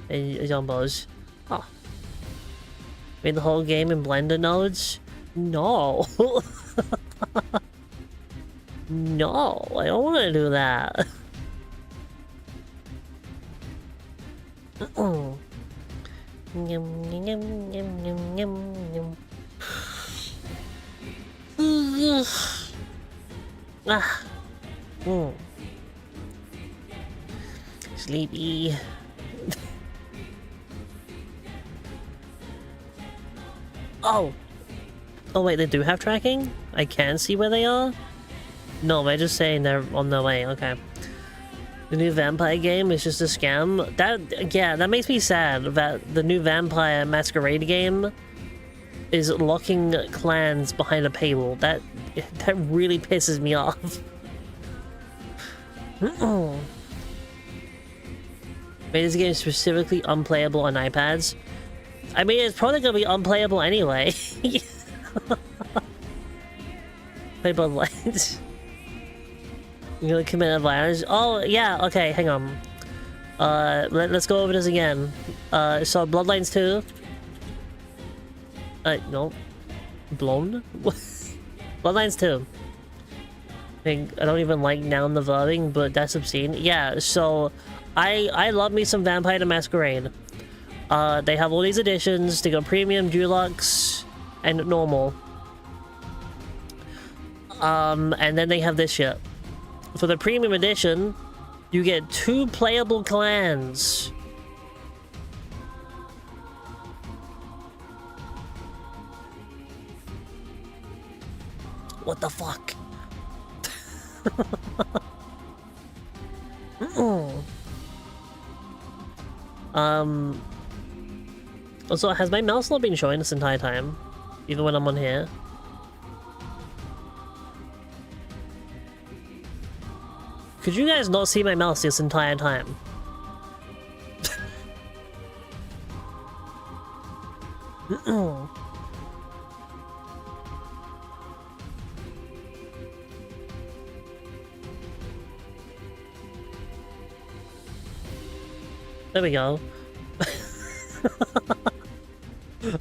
jumbos. Huh. Made the whole game in Blender nodes? No. No, I don't want to do that. Ah. Sleepy. Oh. Oh wait, they do have tracking? I can see where they are? No, they're just saying they're on their way. Okay. The new vampire game is just a scam. That makes me sad that the new Vampire Masquerade game is locking clans behind a paywall. That really pisses me off. Made this game specifically unplayable on iPads. I mean, it's probably gonna be unplayable anyway. Play both lines. You're gonna commit violence? Oh, yeah, okay, hang on. Let's go over this again. So Bloodlines 2. No. Blown? Bloodlines 2. I don't even like noun the verbing, but that's obscene. Yeah, so I love me some Vampire the Masquerade. They have all these editions. They go premium, deluxe, and normal. And then they have this shit. For the premium edition, you get 2 playable clans What the fuck? Also, has my mouse not been showing this entire time? Even when I'm on here? Could you guys not see my mouse this entire time? There we go.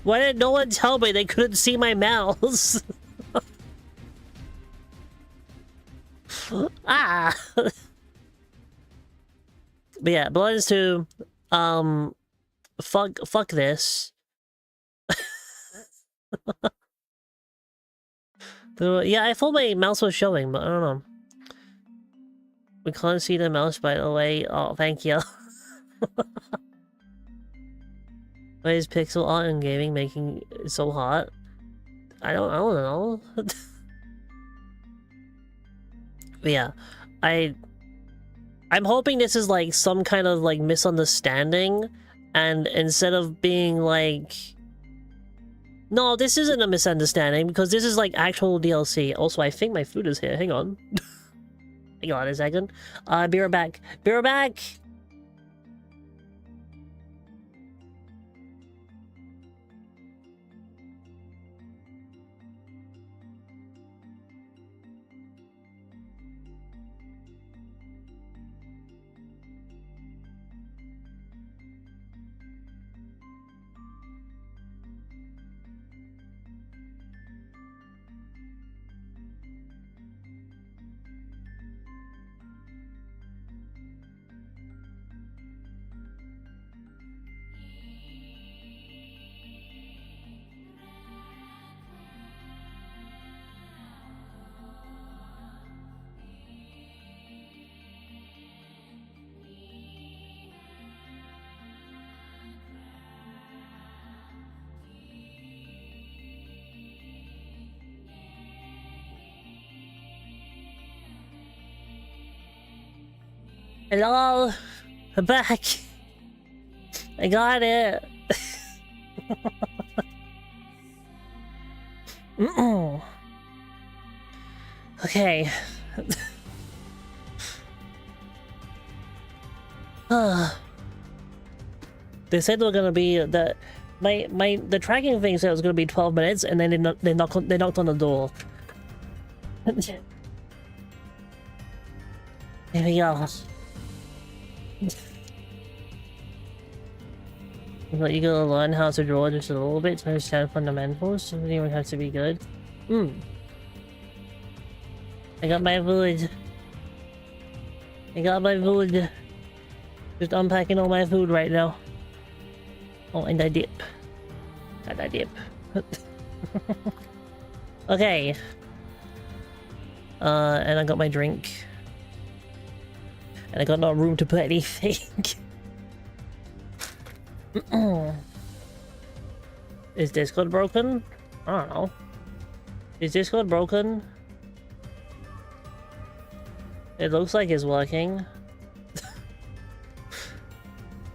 Why did no one tell me they couldn't see my mouse? Ah! But yeah, Bloodlines 2, fuck this. Yeah, I thought my mouse was showing, but I don't know. We can't see the mouse, by the way. Oh, thank you. Why is pixel art in gaming making it so hot? I don't know. But yeah, I'm hoping this is like some kind of like misunderstanding, and instead of being like, no, this isn't a misunderstanding because this is like actual DLC. Also, I think my food is here. Hang on. Hang on a second. Be right back. Be right back. Hello, I'm back. I got it. Okay. They said they were gonna be the tracking thing said it was gonna be 12 minutes, and then they knocked on the door. There we go. But you gotta learn how to draw just a little bit to understand fundamentals. Doesn't even have to be good. I got my food. I got my food. Just unpacking all my food right now. Oh, and I dip. And I dip. Okay. And I got my drink. And I got no room to put anything. Is Discord broken? I don't know. Is Discord broken? It looks like it's working.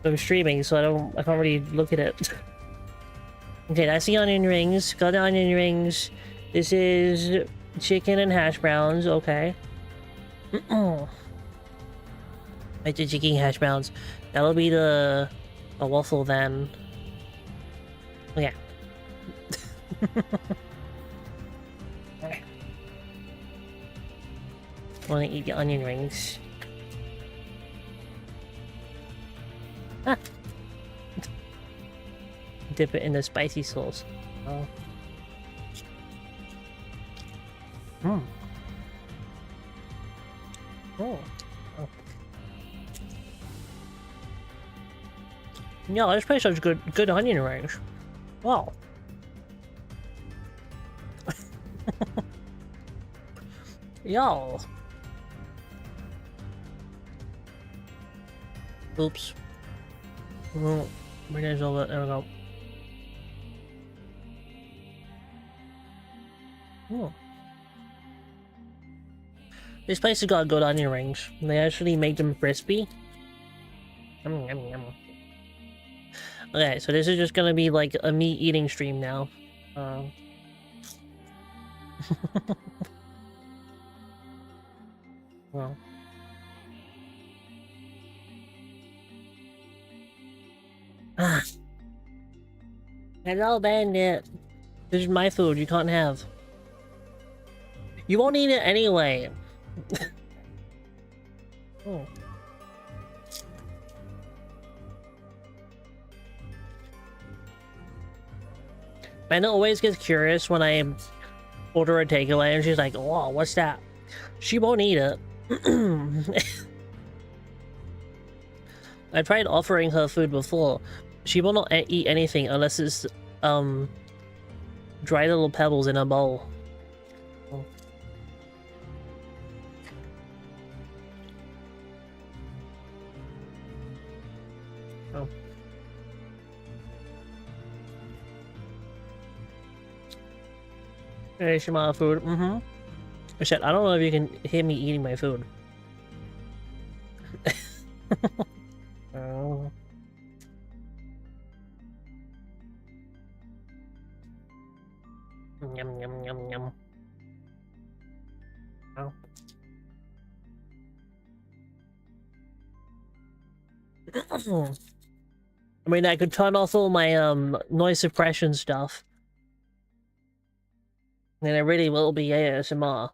I'm streaming, so I can't really look at it. Okay, that's the onion rings. Got the onion rings. This is chicken and hash browns. Okay. I did chicken hash browns. That'll be the waffle then. Okay. Okay. Wanna eat the onion rings. Ah. Dip it in the spicy sauce. Oh. Oh. Oh. Yeah, this place has good onion rings. Wow. Yo. Oops. Oh, bring this over. There we go. Oh. This place has got good onion rings. They actually make them crispy. Yum, yum, yum. Okay, so this is just gonna be like a meat eating stream now. Well. Ah. Hello, bandit. This is my food. You can't have. You won't eat it anyway. Oh. Bandit always gets curious when I order a takeaway and she's like, "Oh, what's that?" She won't eat it. I tried offering her food before. She will not eat anything unless it's dry little pebbles in a bowl. Oh. Oh. Hey, Shima, food. Shit, I don't know if you can hear me eating my food. Oh. Yum, yum, yum, yum. Oh. I mean, I could turn off all my noise suppression stuff. And it really will be ASMR.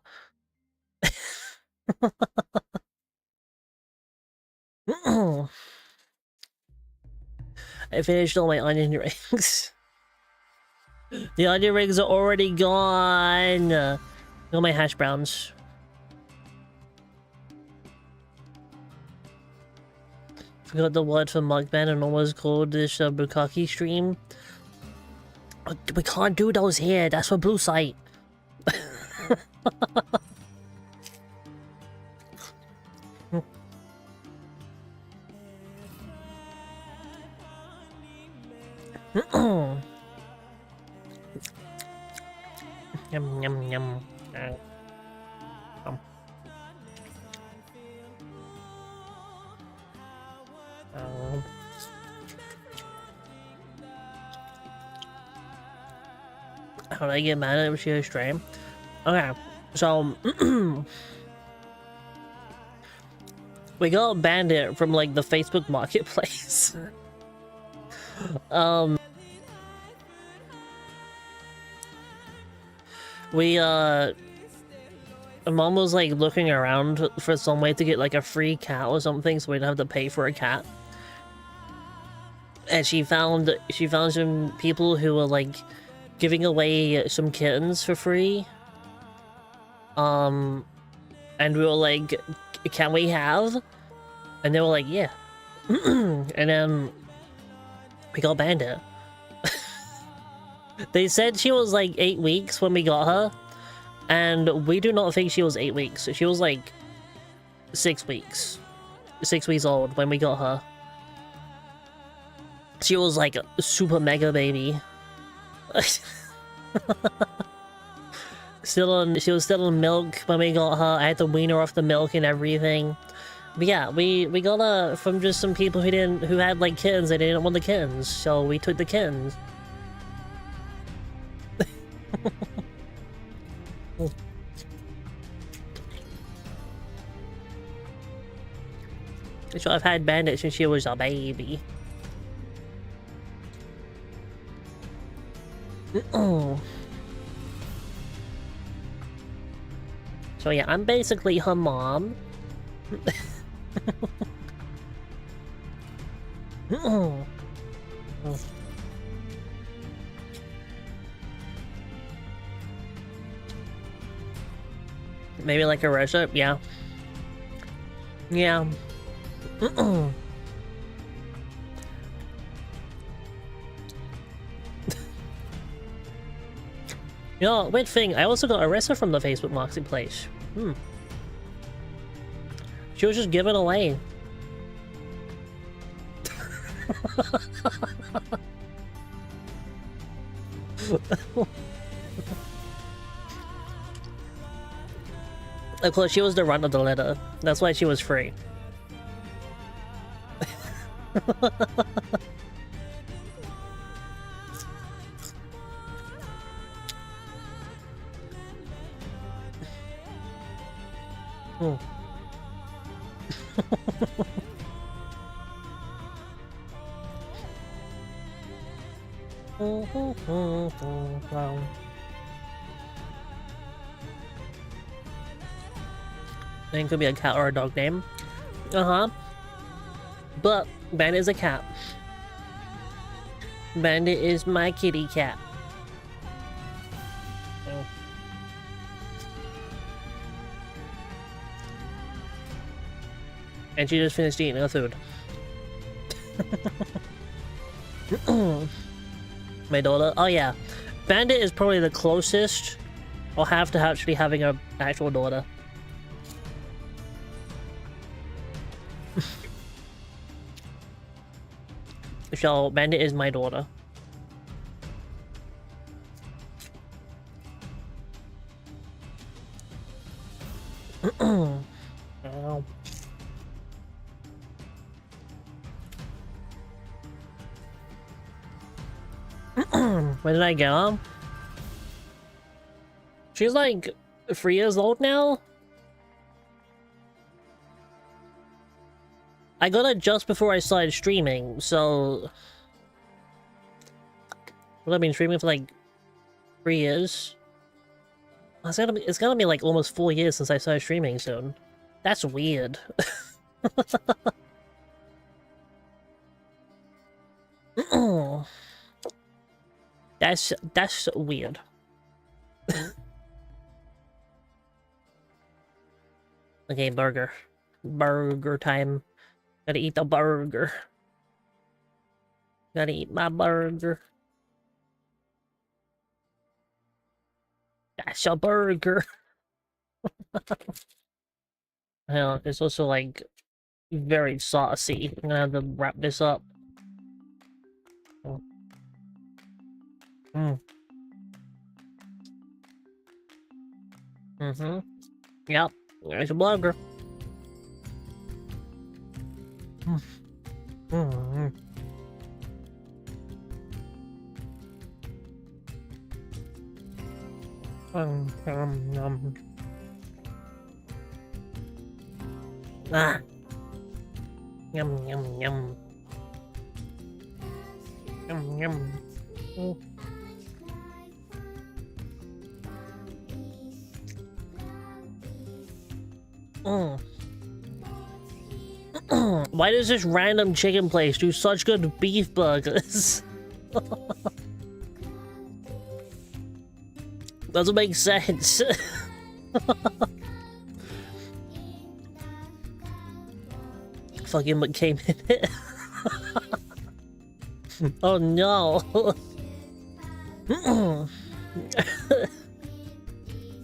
I finished all my onion rings. The onion rings are already gone. All my hash browns. Forgot the word for mukbang and almost called this bukkake stream. We can't do those here. That's for Blue Site. Yum, yum, yum. How did I get mad at it? She was stream? Okay, so we got Bandit from like the Facebook Marketplace. Mom was like looking around for some way to get like a free cat or something, so we don't have to pay for a cat. And she found some people who were like giving away some kittens for free. And we were like, "Can we have?" And they were like, "Yeah." And then we got Bandit. They said she was like 8 weeks when we got her, and we do not think she was 8 weeks. She was like 6 weeks. 6 weeks old when we got her. She was like a super mega baby. She was still in milk when we got her. I had to wean her off the milk and everything. But yeah, we got her from just some people who had like kittens. They didn't want the kittens, so we took the kittens. So I've had Bandit since she was a baby. So yeah, I'm basically her mom. Maybe like a Russia? Yeah. Yeah. You know, weird thing, I also got Arissa from the Facebook Marketplace. She was just given away. Of course, she was the run of the litter. That's why she was free. Hmm. I think it could be a cat or a dog name. Uh-huh. But Bandit is a cat. Bandit is my kitty cat. Oh. And she just finished eating her food. My daughter? Oh yeah. Bandit is probably the closest I'll have to actually having an actual daughter. So, Bandit is my daughter. Ow. Where did I go? She's like 3 years old now? I got it just before I started streaming, so... Well, I've been streaming for like 3 years. It's gonna be like almost 4 years since I started streaming soon. That's weird. That's weird. Okay, burger. Burger time. Gotta eat the burger. Gotta eat my burger. That's a burger. Hell, it's also like very saucy. I'm gonna have to wrap this up. Oh. Yep, there's a burger. Ah. Yum yum yum. Yum yum. Oh. Why does this random chicken place do such good beef burgers? Doesn't make sense. Fucking McCain in it. Oh no.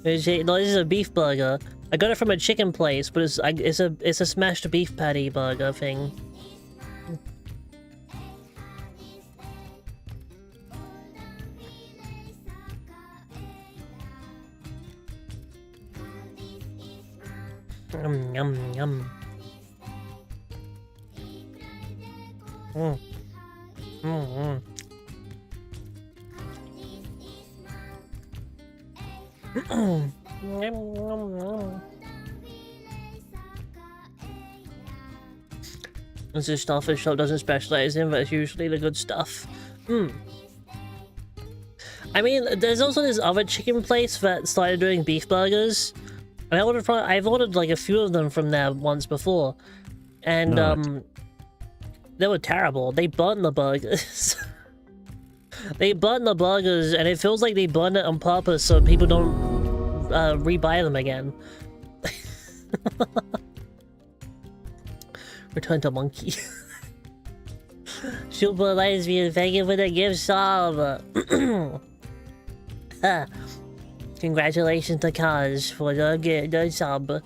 This is a beef burger. I got it from a chicken place, but it's a smashed beef patty burger thing. Yum yum yum. This is stuff this shop doesn't specialize in, but it's usually the good stuff. I mean, there's also this other chicken place that started doing beef burgers. And I've ordered like a few of them from there once before. And they were terrible. They burn the burgers. They burn the burgers, and it feels like they burn it on purpose so people don't rebuy them again. Return to monkey. Super lesbian, thank you for the gift sub. Congratulations to Kaz for the sub.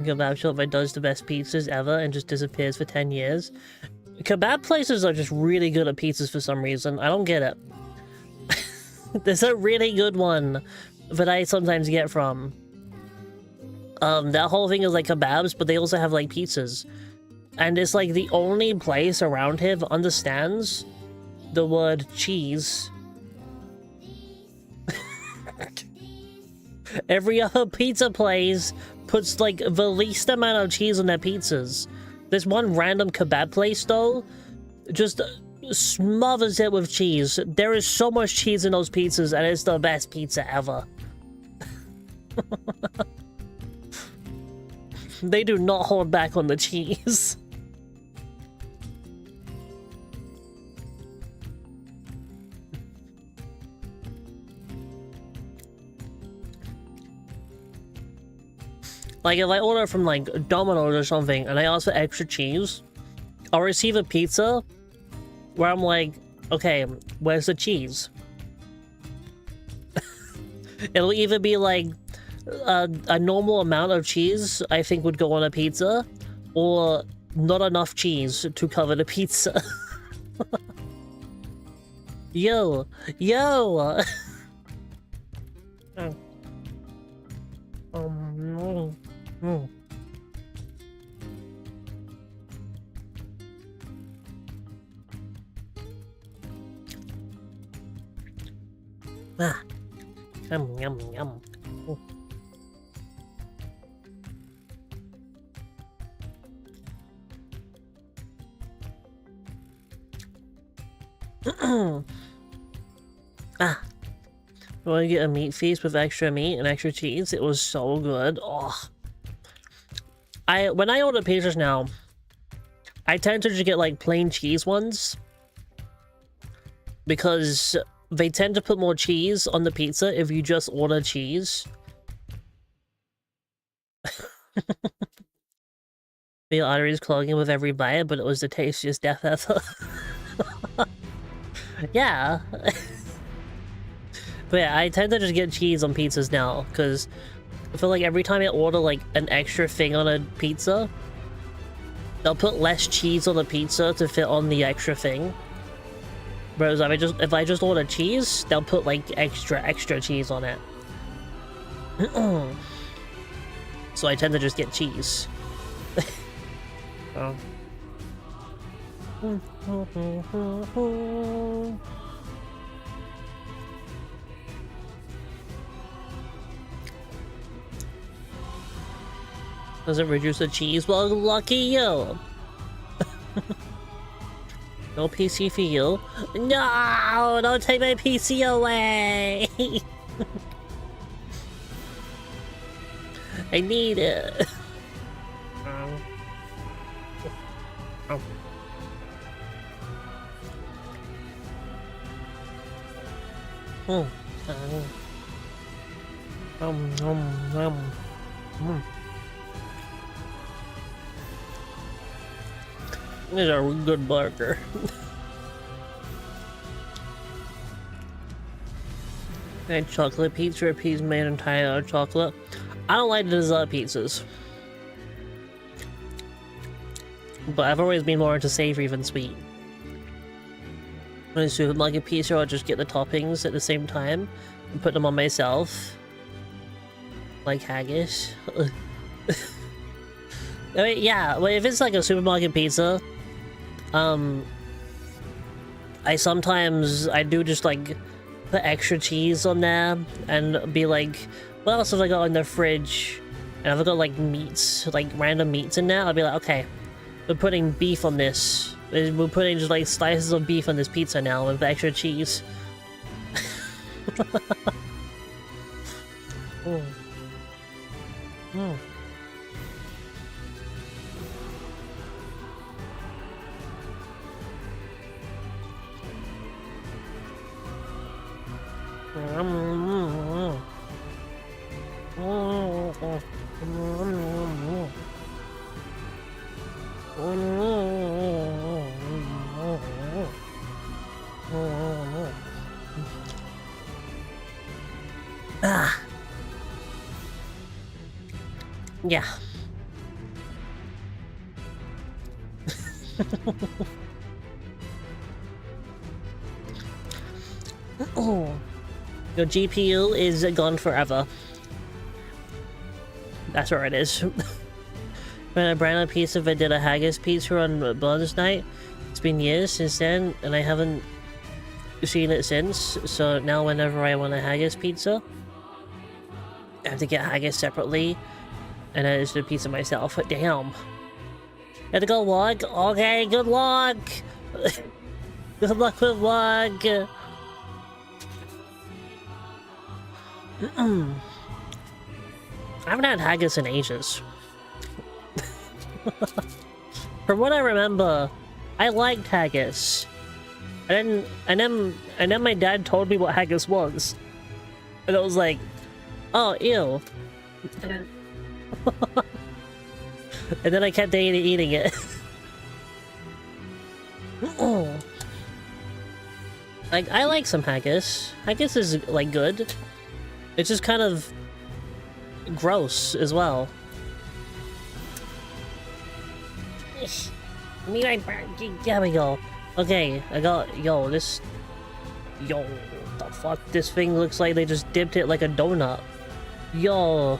Kebab shop that does the best pizzas ever and just disappears for 10 years. Kebab places are just really good at pizzas for some reason. I don't get it. There's a really good one that I sometimes get from. That whole thing is like kebabs, but they also have like pizzas. And it's like the only place around here that understands the word cheese. Every other pizza place puts like the least amount of cheese on their pizzas. This one random kebab place though, just smothers it with cheese. There is so much cheese in those pizzas and it's the best pizza ever. They do not hold back on the cheese. Like, if I order from, like, Domino's or something, and I ask for extra cheese, I'll receive a pizza where I'm like, okay, where's the cheese? It'll either be, like, a normal amount of cheese I think would go on a pizza, or not enough cheese to cover the pizza. Yo! Yo! No. Ah. Yum, yum, yum. Ah. You want to get a meat feast with extra meat and extra cheese? It was so good. Oh. When I order pizzas now, I tend to just get like plain cheese ones because they tend to put more cheese on the pizza if you just order cheese. The arteries clogging with every bite, but it was the tastiest death ever. Yeah. But yeah, I tend to just get cheese on pizzas now, because I feel like every time I order like an extra thing on a pizza, they'll put less cheese on the pizza to fit on the extra thing. Whereas if I just order cheese, they'll put like extra cheese on it. So I tend to just get cheese. Oh. Does it reduce the cheese? Well, lucky you! No PC for you. No! Don't take my PC away! I need it. Oh. Oh. This is a good burger. And chocolate pizza, pizza made entirely out of chocolate. I don't like dessert pizzas, but I've always been more into savory than sweet. When I supermarket pizza, I'll just get the toppings at the same time and put them on myself, like haggis. I mean, yeah, well, if it's like a supermarket pizza, I do just like put extra cheese on there and be like, what else have I got in the fridge? And I've got like meats, like random meats in there. I'll be like, okay, we're putting beef on this. We're putting just like slices of beef on this pizza now with extra cheese. Oh. Oh. Ah. Yeah. Oh. Your GPU is gone forever. That's where it is. When I brought a piece of it, did a haggis pizza on bonus night. It's been years since then, and I haven't seen it since. So now whenever I want a haggis pizza, I have to get haggis separately, and I just do a pizza myself. Damn. Had to go walk? Okay, good luck! Good luck with walk! I haven't had haggis in ages. From what I remember, I liked haggis. And then my dad told me what haggis was. And I was like, oh, ew. And then I kept eating it. Like, I like some haggis. Haggis is, like, good. It's just kind of gross as well. Me right back. There we go. Okay, I got... Yo, this... Yo, what the fuck? This thing looks like they just dipped it like a donut. Yo.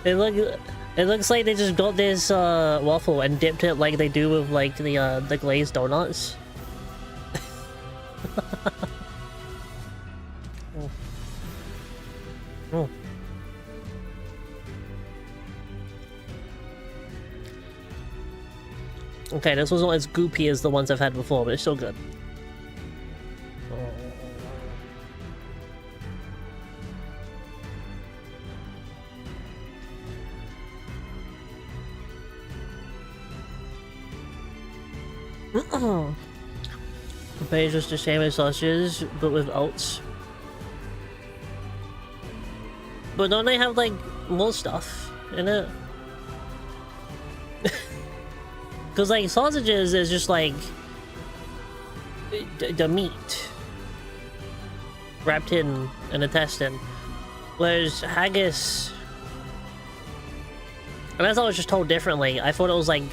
It looks like they just got this waffle and dipped it like they do with like the glazed donuts. Oh. Oh. Okay, this wasn't as goopy as the ones I've had before, but it's still good. But it's just the same as sausages, but with oats. But don't they have like more stuff in it? Because like sausages is just like the meat wrapped in an intestine, whereas haggis, and I thought it was just told differently. I thought it was like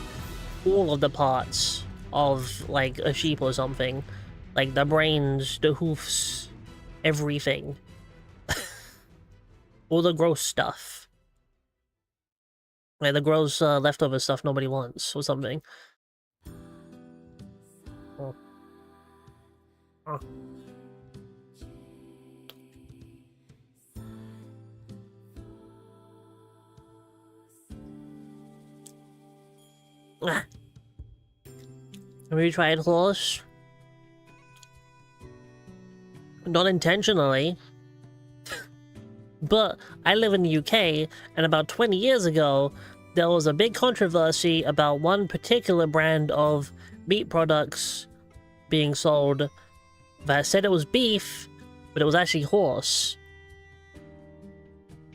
all of the parts of like a sheep or something, like the brains, the hoofs, everything. All the gross stuff. Like the gross leftover stuff nobody wants or something. Oh. Oh. Ah. Have you tried horse? Not intentionally. But I live in the UK, and about 20 years ago, there was a big controversy about one particular brand of meat products being sold that said it was beef, but it was actually horse.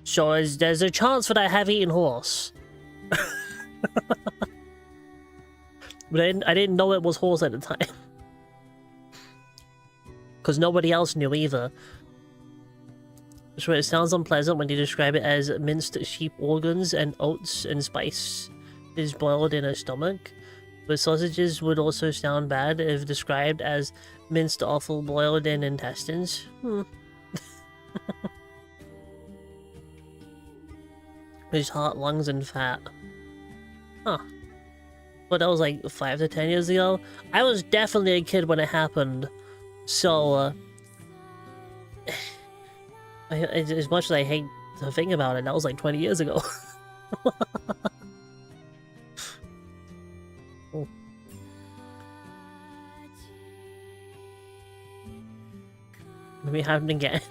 So there's a chance that I have eaten horse. But I didn't know it was horse at the time. Because nobody else knew either. So it sounds unpleasant when you describe it as minced sheep organs and oats and spice is boiled in a stomach. But sausages would also sound bad if described as minced offal boiled in intestines. There's heart, lungs, and fat. Huh. But that was like 5 to 10 years ago. I was definitely a kid when it happened. So, as much as I hate to think about it, that was like 20 years ago. Oh. Maybe it happened again.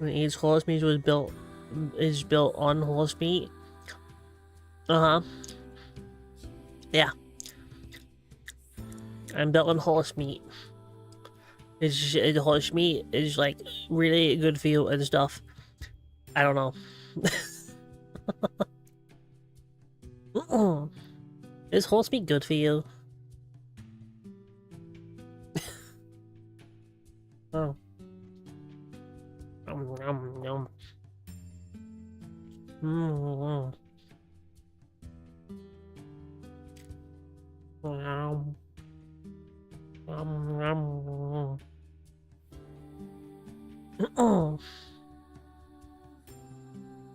Each horse meat is built on horse meat. Yeah. I'm built on horse meat. Horse meat is like really good for you and stuff. I don't know. Is horse meat good for you? Oh. Yum, yum, yum. Mm-hmm. Yum. Yum, yum.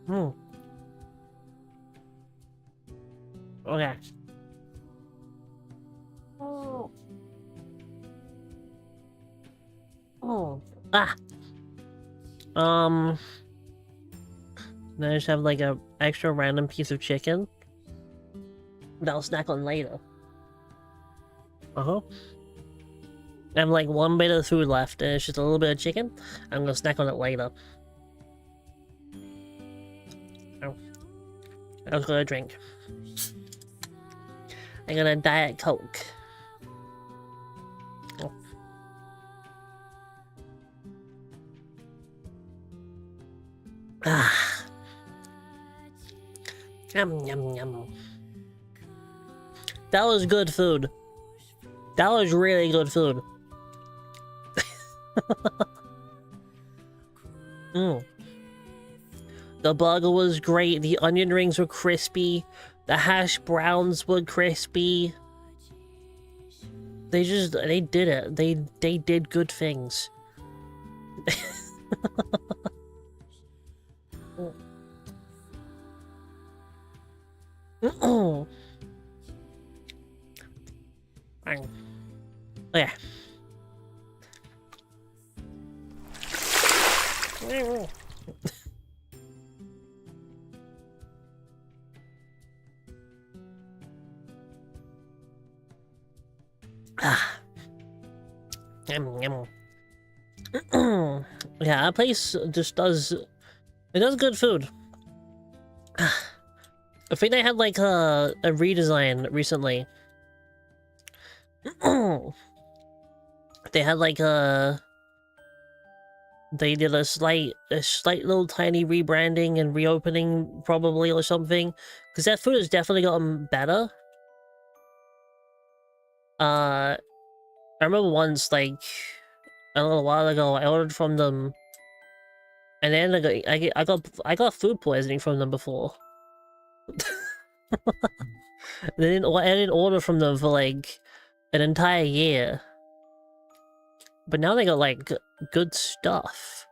Mm. Okay. Oh. Oh. Ah. Then I just have like a extra random piece of chicken that I'll snack on later. I have like one bit of food left, and it's just a little bit of chicken. I'm gonna snack on it later. Oh. I was gonna drink. I got a Diet Coke. Oh. Ah. Yum, yum, yum. That was good food. That was really good food. The burger was great. The onion rings were crispy. The hash browns were crispy. They did it. They did good things. Oh yeah. Yum, yum. Yeah, that place just does... It does good food. I think they had like a redesign recently. They had like they did a slight little tiny rebranding and reopening probably or something, because that food has definitely gotten better. I remember once, like a little while ago, I ordered from them, and then I got food poisoning from them before. I didn't order from them for like an entire year, but now they got like good stuff.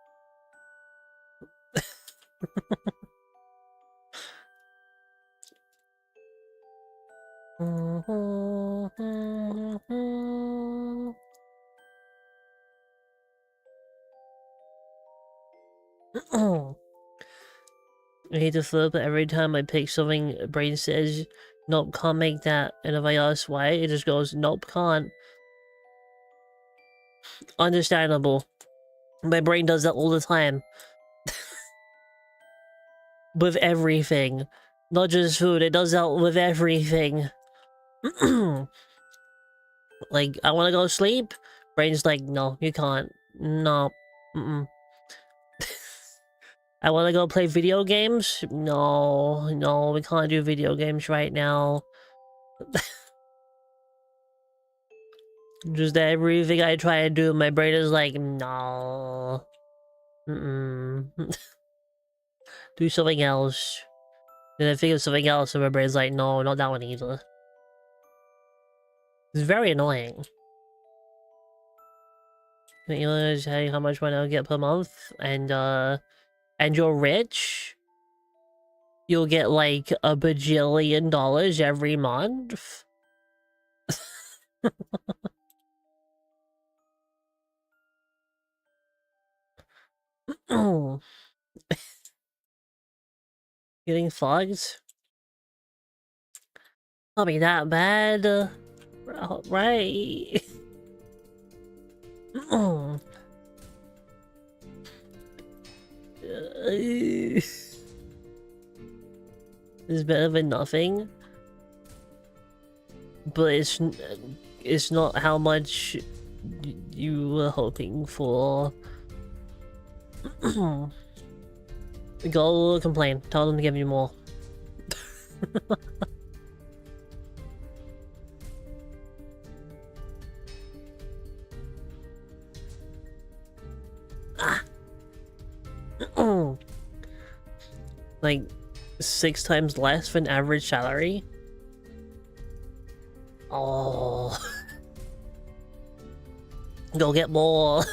I hate to flip, but every time I pick something, brain says, nope, can't make that. And if I ask why, it just goes, nope, can't. Understandable. My brain does that all the time. With everything. Not just food, it does that with everything. Like, I want to go sleep? Brain's like, no, you can't. No. I want to go play video games? No, no, we can't do video games right now. Just everything I try to do, my brain is like, no. Do something else. Then I think of something else, and my brain's like, no, not that one either. It's very annoying. You want to tell you how much money I'll get per month? And you're rich? You'll get like $1 bajillion every month? Getting flogged? Not be that bad. Right. It's better than nothing. But it's not how much you were hoping for. Go complain. Tell them to give you more. Like 6 times less than average salary? Oh. Go get more.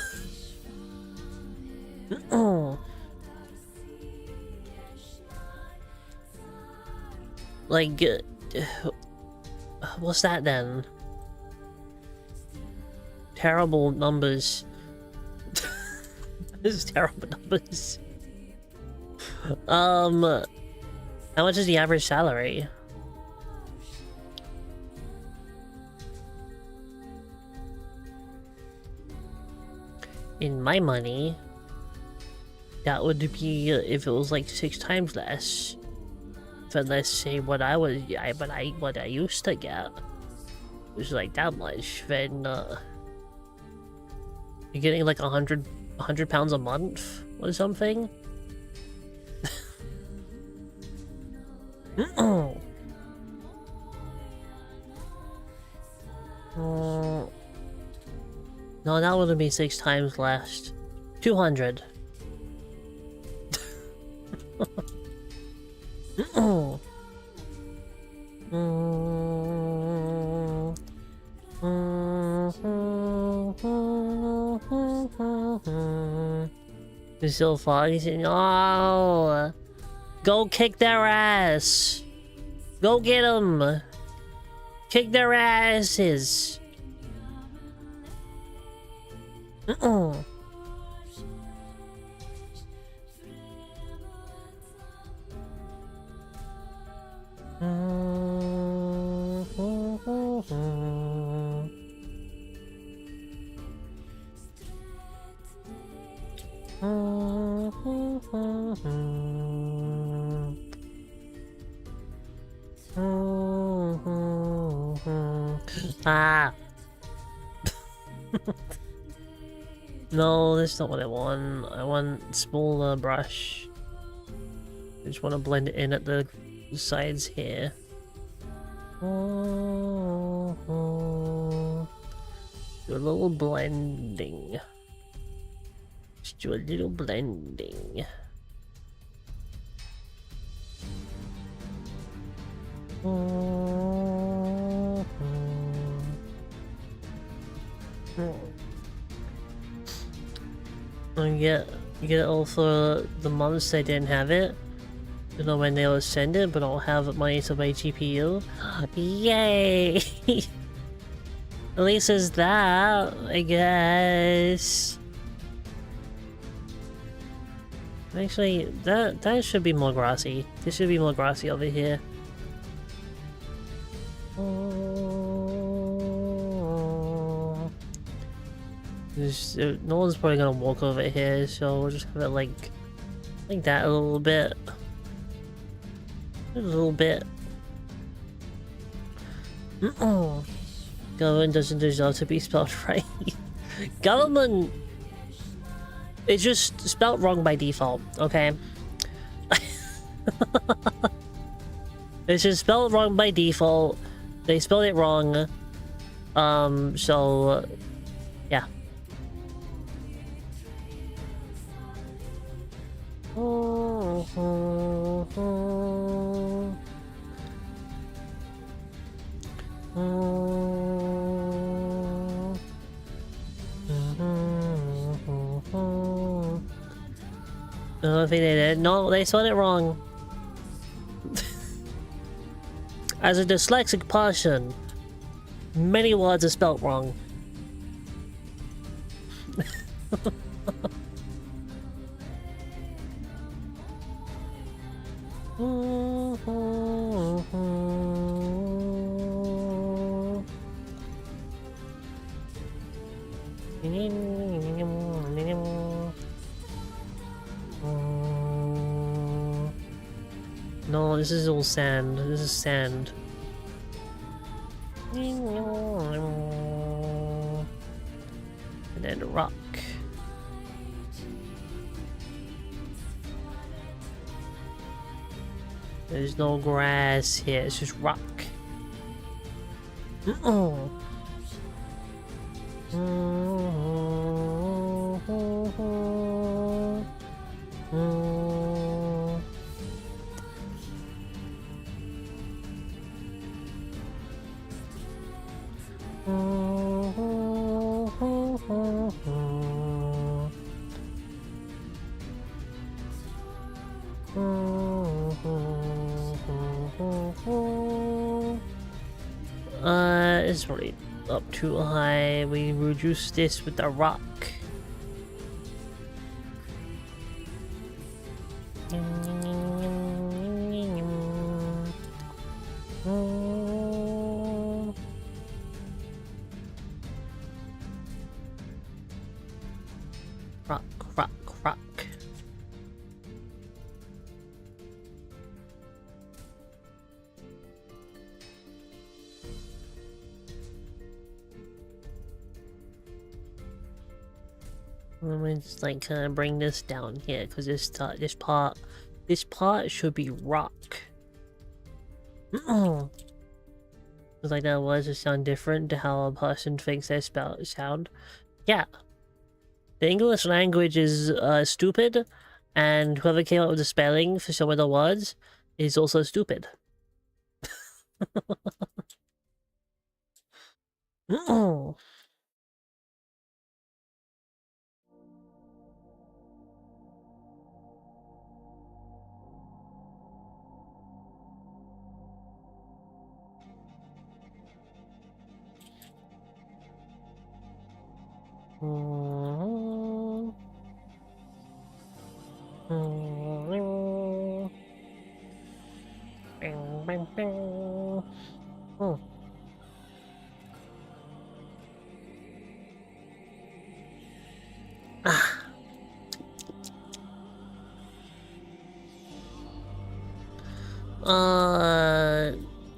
Like, what's that then? Terrible numbers. This is terrible numbers. How much is the average salary? In my money, that would be if it was like 6 times less. Than let's say what I was, what I used to get, which is like that much. Then you're getting like 100 pounds a month or something. No, that wouldn't be 6 times less. 200. It's so foggy. No! Go kick their ass! Go get them! Kick their asses! Ah. No, that's not what I want. I want smaller brush. I just want to blend it in at the sides here. Do a little blending. Just do a little blending. And get it all for the months they didn't have it. You know, when they will send it, but I'll have money to buy GPU. Yay! At least there's that, I guess. Actually, that should be more grassy. This should be more grassy over here. No one's probably gonna walk over here, so we'll just have it like that a little bit. A little bit. Government doesn't deserve to be spelled right. Government! It's just spelled wrong by default, okay? It's just spelled wrong by default. They spelled it wrong. So... yeah. I don't think they did. No, they spelled it wrong. As a dyslexic person, many words are spelled wrong. No, this is all sand. This is sand. And then rock. There's no grass here, it's just rock. It's probably up too high. We reduce this with the rock. Rock, rock, rock. Let me just like kind of bring this down here because this part should be rock. Because like that was to sound different to how a person thinks they sound. Yeah. The English language is stupid, and whoever came up with the spelling for some of the words is also stupid.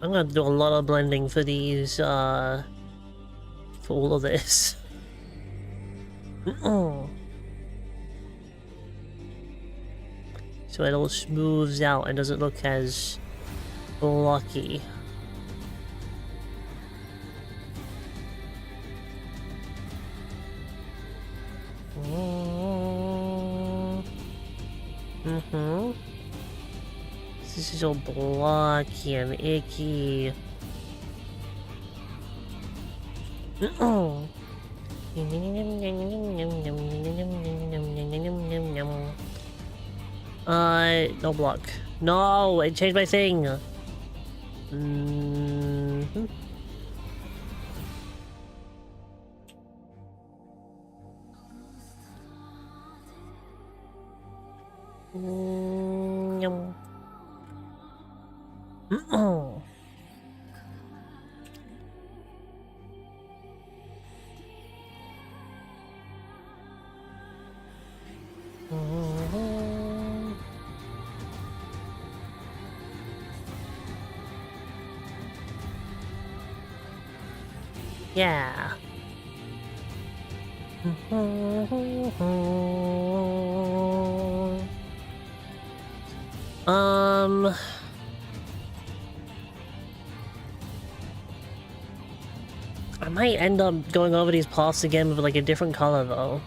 I'm gonna do a lot of blending for these, for all of this. So it all smooths out and doesn't look as blocky. This is all blocky and icky. No block. No, it changed my thing. Yeah. I might end up going over these paths again with like a different color though.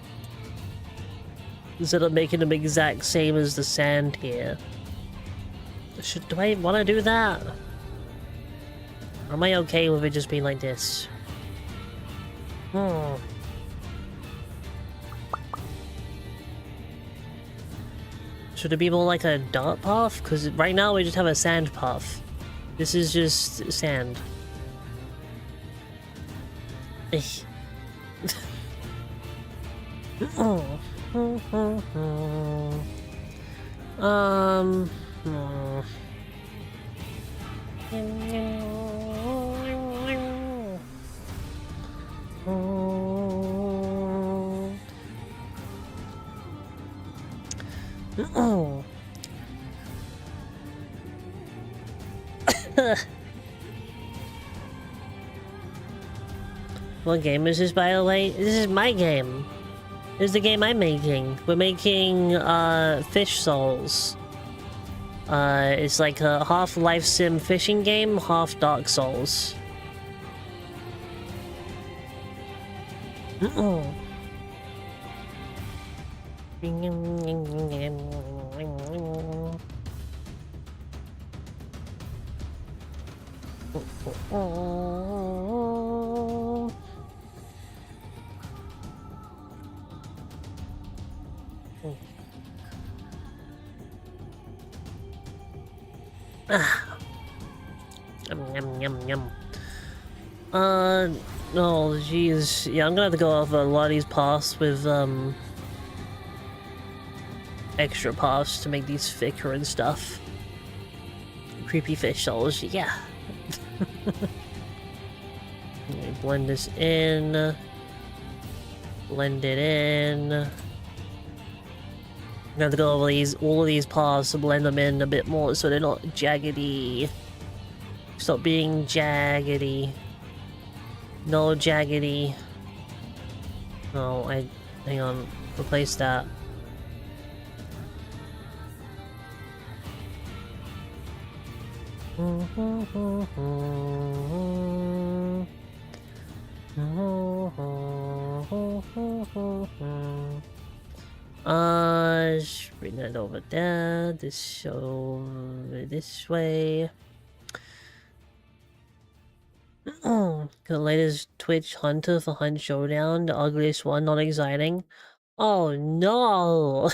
Instead of making them exact same as the sand here. Do I want to do that? Or am I okay with it just being like this? Should it be more like a dirt path? Because right now we just have a sand path. This is just sand. What game is this, by the way? This is my game. This is the game I'm making. We're making, Fish Souls. It's like a half life sim fishing game, half Dark Souls. Ah. Yum, yum, yum, yum. Oh, jeez. Yeah, I'm gonna have to go off a lot of these paths with, extra paths to make these thicker and stuff. Creepy fish souls, yeah. Let me blend this in. Blend it in. I'm gonna have to go over all of these paths to blend them in a bit more so they're not jaggedy. Stop being jaggedy. No jaggedy. No, hang on. Replace that. Just bring that over there. This over this way. The latest Twitch Hunter for Hunt Showdown, the ugliest one, not exciting. Oh no!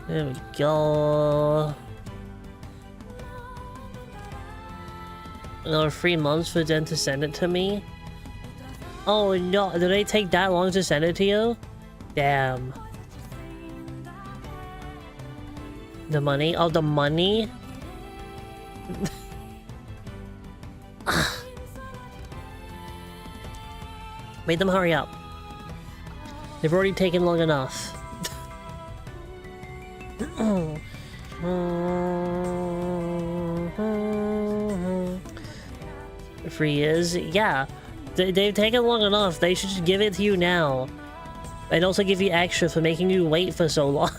There we go. Another 3 months for them to send it to me? Oh no, did they take that long to send it to you? Damn. The money? Oh, the money? Made them hurry up. They've already taken long enough. 3 years? Yeah. They've taken long enough. They should just give it to you now. And also give you extra for making you wait for so long.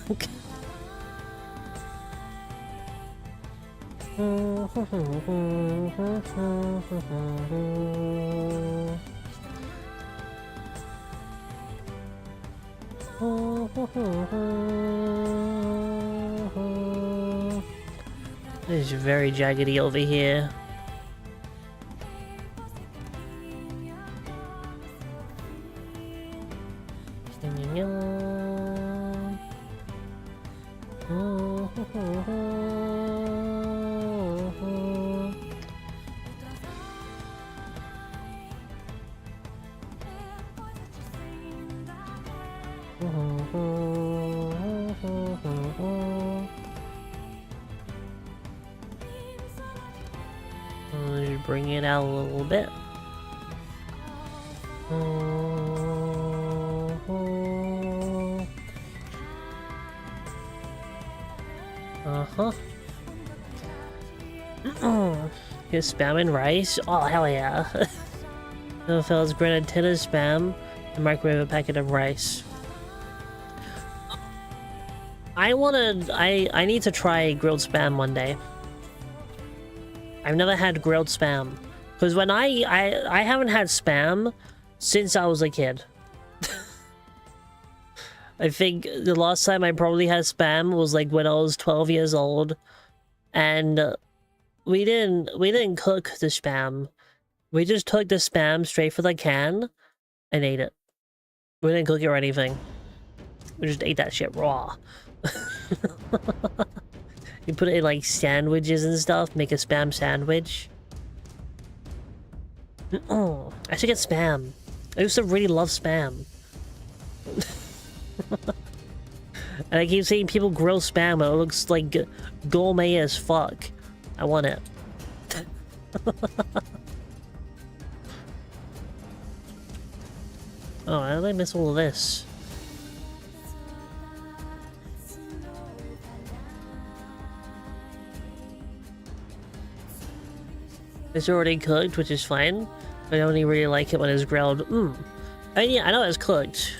It's very jaggedy over here. Bring it out a little bit. You're spamming rice? Oh, hell yeah. No fellas, granted 10 of spam and microwave a packet of rice. I need to try grilled spam one day. I've never had grilled spam. Because when I haven't had spam since I was a kid. I think the last time I probably had spam was like when I was 12 years old. And we didn't cook the spam. We just took the spam straight from the can and ate it. We didn't cook it or anything. We just ate that shit raw. You put it in like sandwiches and stuff, make a spam sandwich. I should get spam. I used to really love spam. And I keep seeing people grill spam and it looks like gourmet as fuck. I want it. Oh, how did I miss all of this? It's already cooked, which is fine. I only really like it when it's grilled. I mean, yeah, I know it's cooked.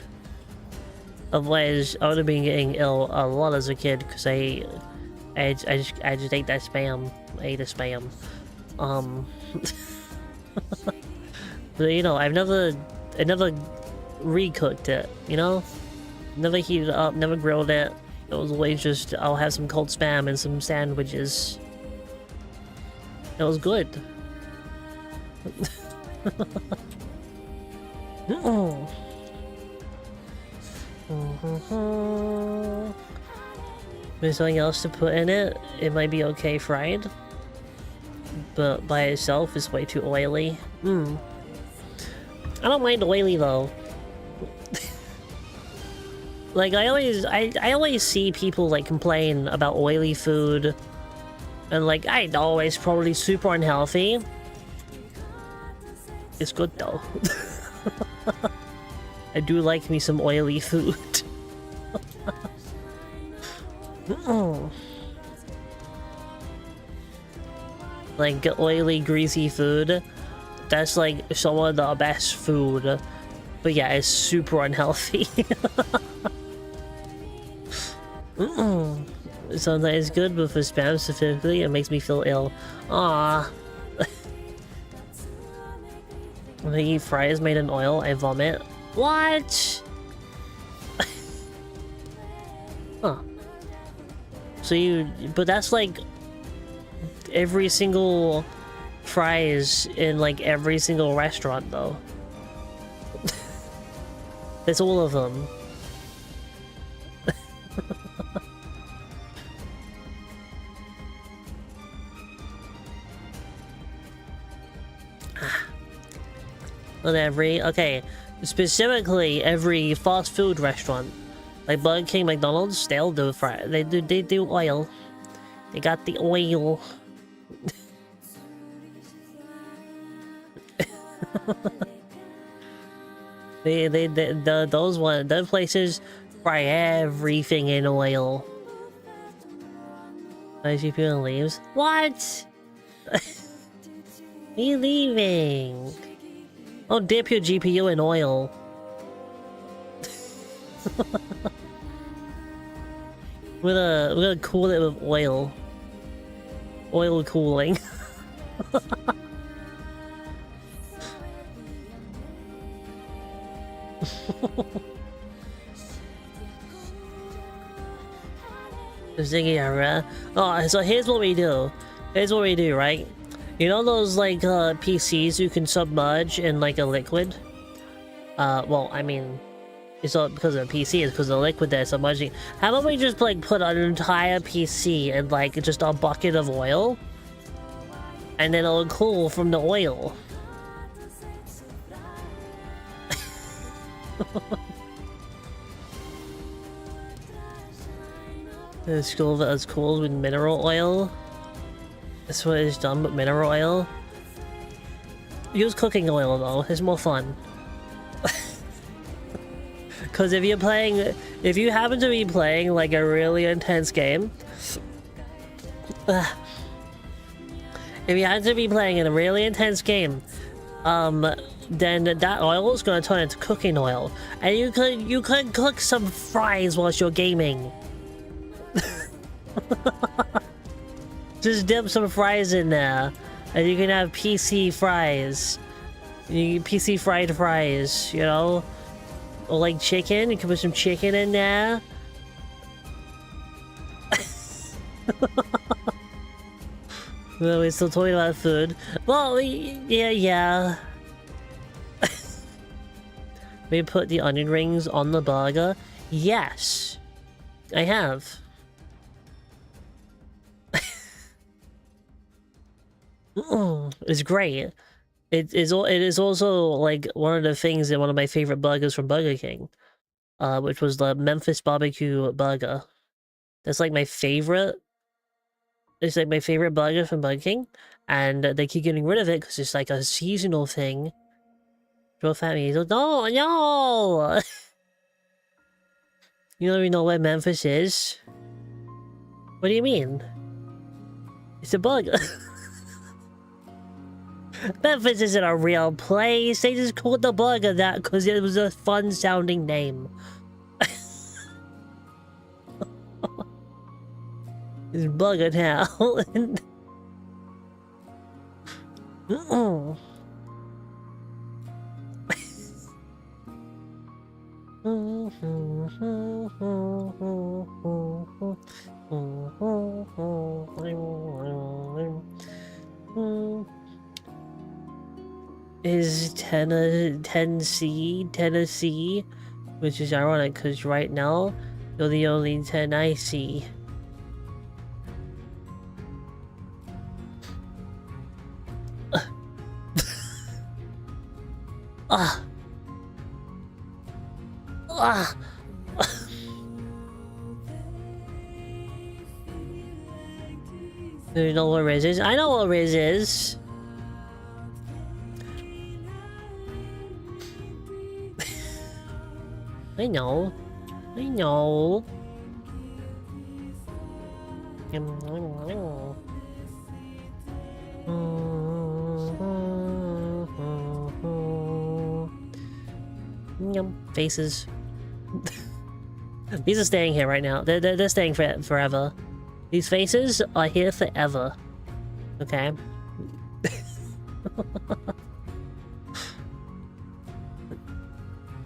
Otherwise, I would have been getting ill a lot as a kid because I just ate that spam. I ate the spam. But, you know, I never recooked it, you know? Never heated it up, never grilled it. It was always just, I'll have some cold spam and some sandwiches. It was good. There's something else to put in it. It might be okay fried, but by itself it's way too oily. I don't mind oily though. Like I always see people like complain about oily food, and like I know it's probably super unhealthy. It's good though. I do like me some oily food. Like oily, greasy food. That's like some of the best food. But yeah, it's super unhealthy. Sometimes it's good, but for spam specifically, it makes me feel ill. Ah. When I eat fries made in oil, I vomit. What? Huh. So but that's like every single fries in like every single restaurant though. That's all of them. Not every, okay, specifically every fast food restaurant, like Burger King, McDonald's, they'll do fry. They do oil. They got the oil. Those places fry everything in oil. My GPU leaves. What? Are you leaving? Oh, dip your GPU in oil. We're gonna cool it with oil. Oil cooling. Oh, so here's what we do. Here's what we do, right? You know those like PCs you can submerge in like a liquid? Well, I mean, it's not because of a PC, it's because of the liquid they're submerging. How about we just like put an entire PC in like just a bucket of oil? And then it'll cool from the oil. It's cooled with mineral oil. That's what it's done with mineral oil. Use cooking oil though, it's more fun. Because if you happen to be playing like a really intense game, if you happen to be playing in a really intense game, then that oil is going to turn into cooking oil, and you could cook some fries whilst you're gaming. Just dip some fries in there, and you can have PC fries. PC fried fries, you know? Or like chicken, you can put some chicken in there. Well, we're still talking about food. Well, yeah. We put the onion rings on the burger. Yes, I have. It's great. It is also like one of the things in one of my favorite burgers from Burger King, which was the Memphis barbecue burger. That's like my favorite. It's like my favorite burger from Burger King, and they keep getting rid of it because it's like a seasonal thing. Joe Fatty, no, no. You don't even know where Memphis is. What do you mean? It's a burger. Memphis isn't a real place. They just called the burger that because it was a fun-sounding name. It's Burger Town. Is Tennessee, which is ironic because right now you're the only 10 I see. Ah. Ah. Do you know what Riz is? I know what Riz is. I know. I know. Faces. These are staying here right now. They're staying forever. These faces are here forever. Okay.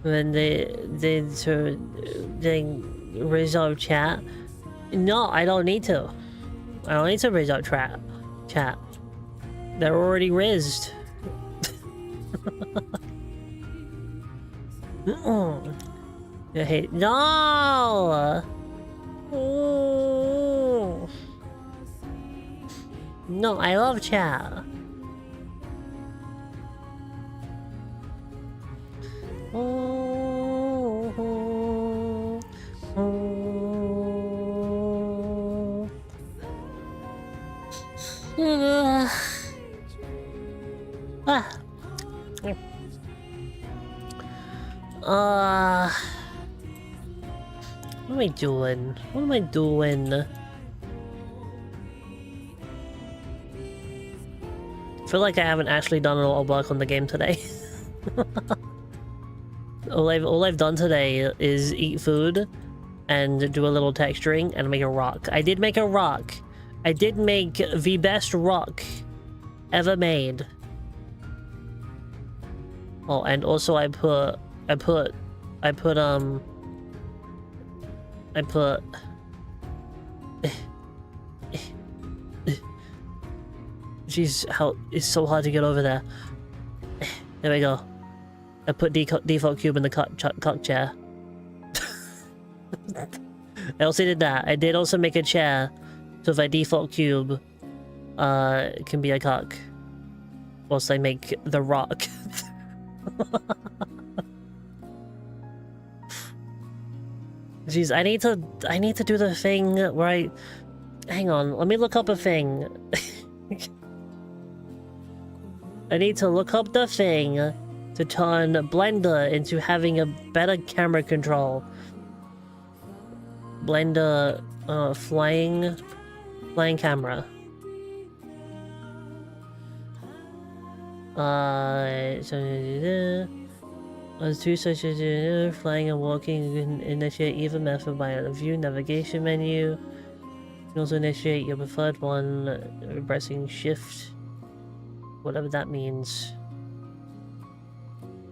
When they resolve chat. No, I don't need to. I don't need to resolve chat. They're already rizzed. Hey, no! No, I love chat. What am I doing? What am I doing? I feel like I haven't actually done a lot of work on the game today. all I've done today is eat food and do a little texturing and make a rock. I did make a rock. I did make the best rock ever made. Oh, and also I put jeez, how it's so hard to get over there. There we go. I put default cube in the cock chair. I also did that. I did also make a chair so my default cube can be a cock whilst I make the rock. Jeez, I need to do the thing where I... Hang on, let me look up a thing. I need to look up the thing to turn Blender into having a better camera control. Blender, flying camera. As two such as flying and walking, you can initiate either method by a view navigation menu. You can also initiate your preferred one pressing shift, whatever that means.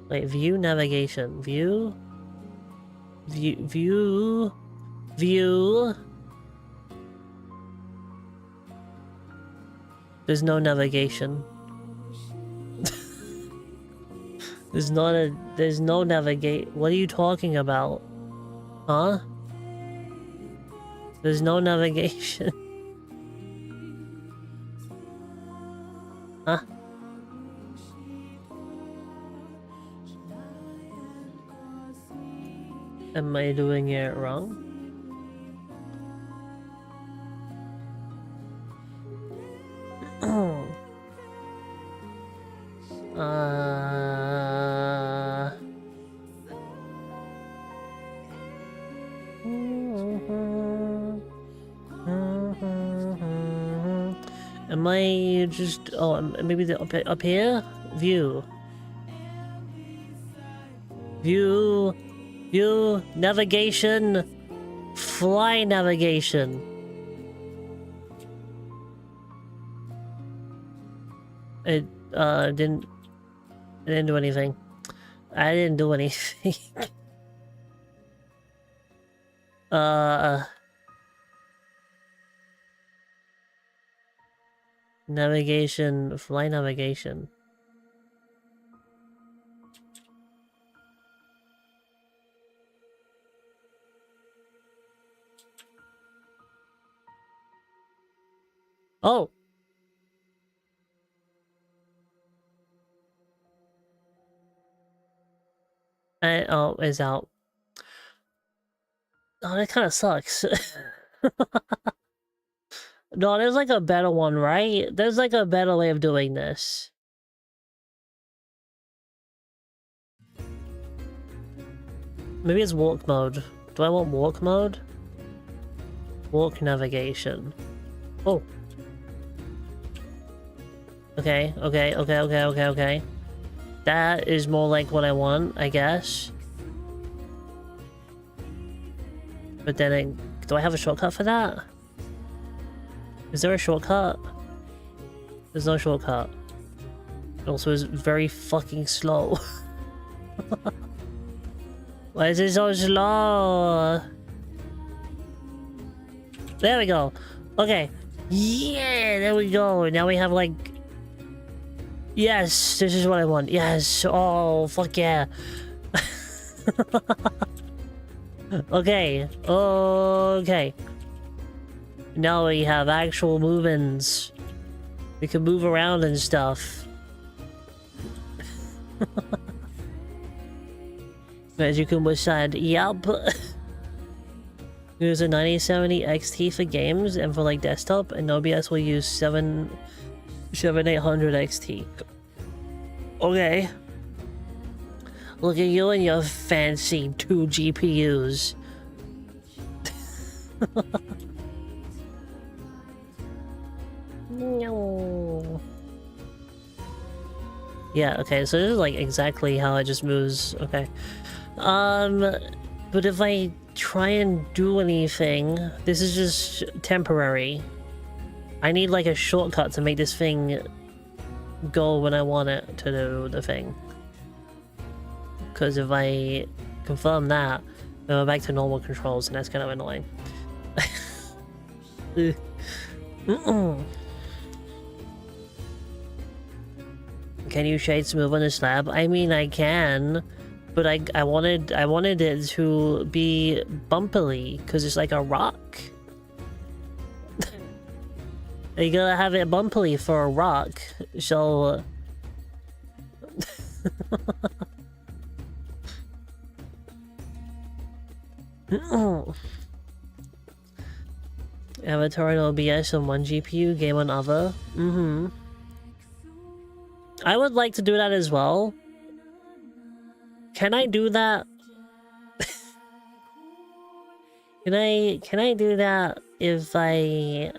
Wait, view navigation. View. There's no navigation. There's no navigate. What are you talking about? Huh? There's no navigation. Huh? Am I doing it wrong? Am I just... Oh, maybe up here? View. View, navigation, fly navigation. didn't do anything. I didn't do anything. Navigation, fly navigation. Oh! Oh, it's out. Oh, that kind of sucks. No, there's like a better one, right? There's like a better way of doing this. Maybe it's walk mode. Do I want walk mode? Walk navigation. Oh. Okay, okay, okay, okay, okay, okay. That is more like what I want, I guess. But then do I have a shortcut for that? Is there a shortcut? There's no shortcut. It also is very fucking slow. Why is it so slow? There we go. Okay. Yeah, there we go. Now we have like... Yes, this is what I want. Yes. Oh, fuck yeah. Okay. Okay. Now we have actual move-ins. We can move around and stuff. As you can decide, yup. Use a 9070 XT for games and for like desktop, and OBS will use 7800 XT. Okay. Look at you and your fancy 2 GPUs. No. Yeah, okay, so this is like exactly how it just moves. Okay. But if I try and do anything, this is just temporary. I need like a shortcut to make this thing go when I want it to do the thing. Because if I confirm that, then we're back to normal controls, and that's kind of annoying. Can you shade smooth on the slab? I mean, I can, but I wanted it to be bumpily because it's like a rock. You gotta have it bumpily for a rock, so. Avatar and OBS on one GPU, game on other. I would like to do that as well. Can I do that? Can I do that if I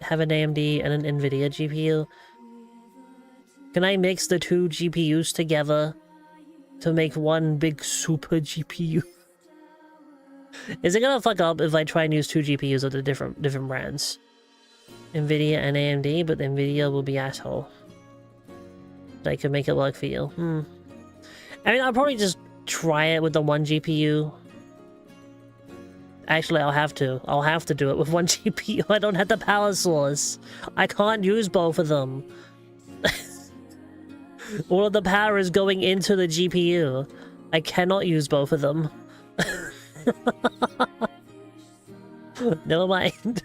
have an AMD and an NVIDIA GPU? Can I mix the 2 GPUs together to make one big super GPU? Is it gonna fuck up if I try and use 2 GPUs of the different brands? NVIDIA and AMD, but NVIDIA will be asshole. I could make it work for you. I mean, I'll probably just try it with the 1 GPU. Actually, I'll have to. I'll have to do it with 1 GPU. I don't have the power source. I can't use both of them. All of the power is going into the GPU. I cannot use both of them. Never mind.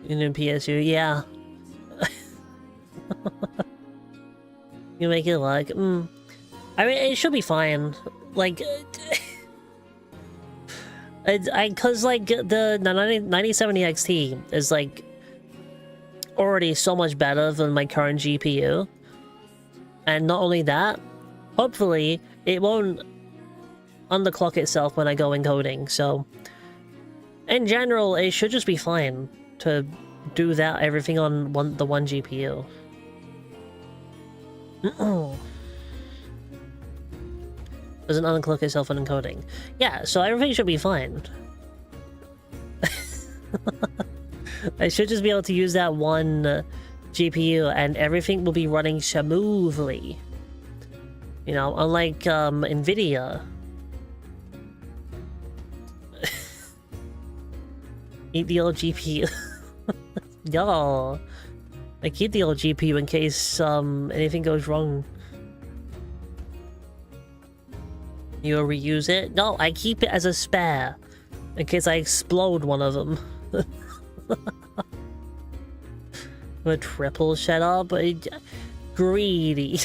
In a PSU, yeah. You make it like, I mean, it should be fine. Like, cause like the 9070 XT is like already so much better than my current GPU, and not only that, hopefully it won't underclock itself when I go encoding. So, in general, it should just be fine to do that everything on the one GPU. Doesn't unclock itself when encoding. Yeah, so everything should be fine. I should just be able to use that one GPU and everything will be running smoothly. You know, unlike Nvidia. Eat the old GPU. Yo. I keep the old GPU in case anything goes wrong. You reuse it? No, I keep it as a spare. In case I explode one of them. A triple setup? Greedy.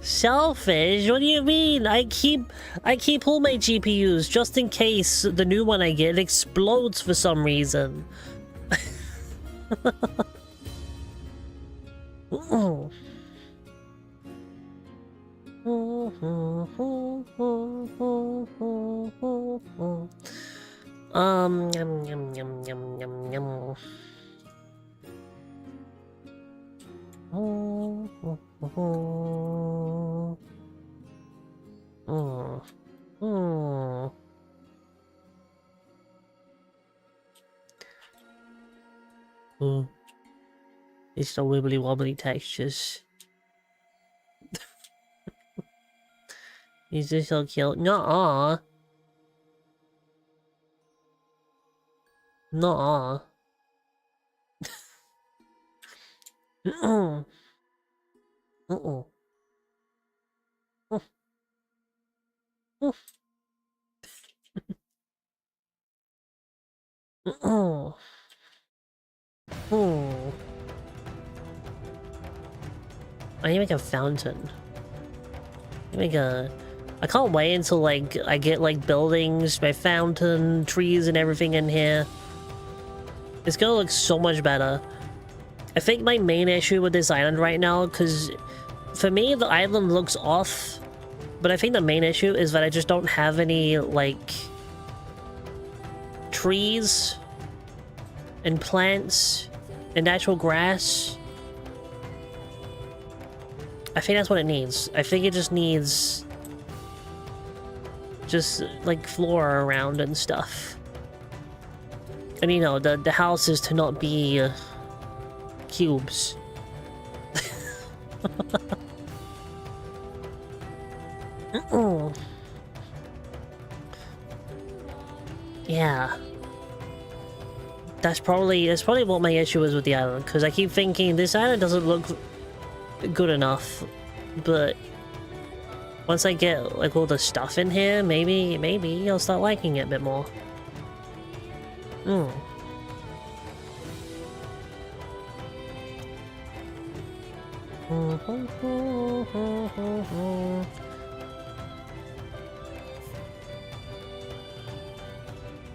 Selfish? What do you mean? I keep all my GPUs just in case the new one I get explodes for some reason. Yum yum yum yum yum yum. It's the wibbly wobbly textures. Is this so cute? Nuh-uh. Nuh-uh. Uh-uh. Uh-uh. Uh-uh. I need to make a fountain. I can't wait until like I get like buildings, my fountain, trees and everything in here. It's gonna look so much better. I think my main issue with this island right now, because for me the island looks off, but I think the main issue is that I just don't have any like trees and plants and natural grass. I think that's what it needs. I think it just needs just like flora around and stuff. And you know, the house is to not be cubes. Yeah. That's probably what my issue is with the island, because I keep thinking this island doesn't look good enough, but once I get like all the stuff in here, maybe I'll start liking it a bit more.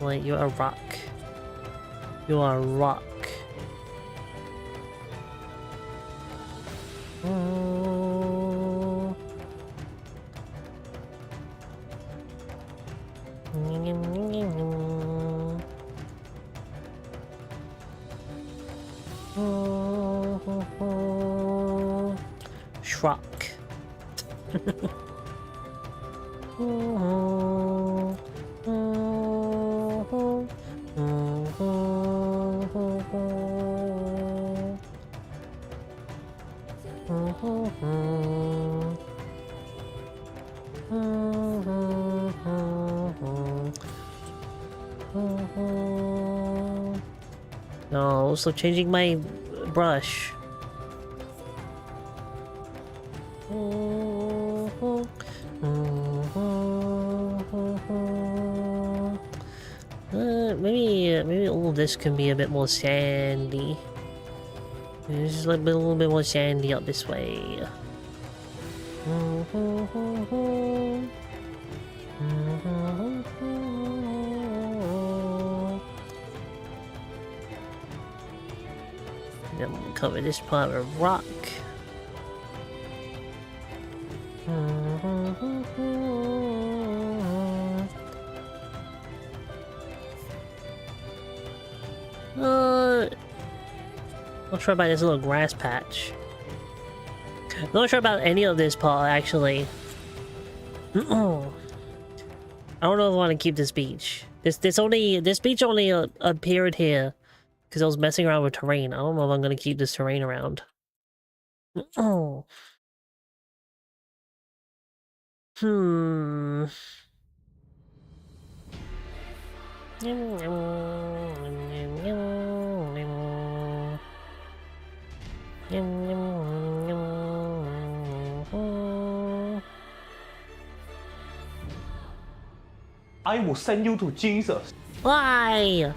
Like, you're a rock. You are a rock. Shrock. No, also changing my brush. Maybe all of this can be a bit more sandy. Just a little bit more sandy up this way. Then we'll cover this part with rock. Not sure about this little grass patch. Not sure about any of this part, actually. I don't know if I want to keep this beach. This beach only appeared here because I was messing around with terrain. I don't know if I'm gonna keep this terrain around. Oh. Hmm. I will send you to Jesus. Why?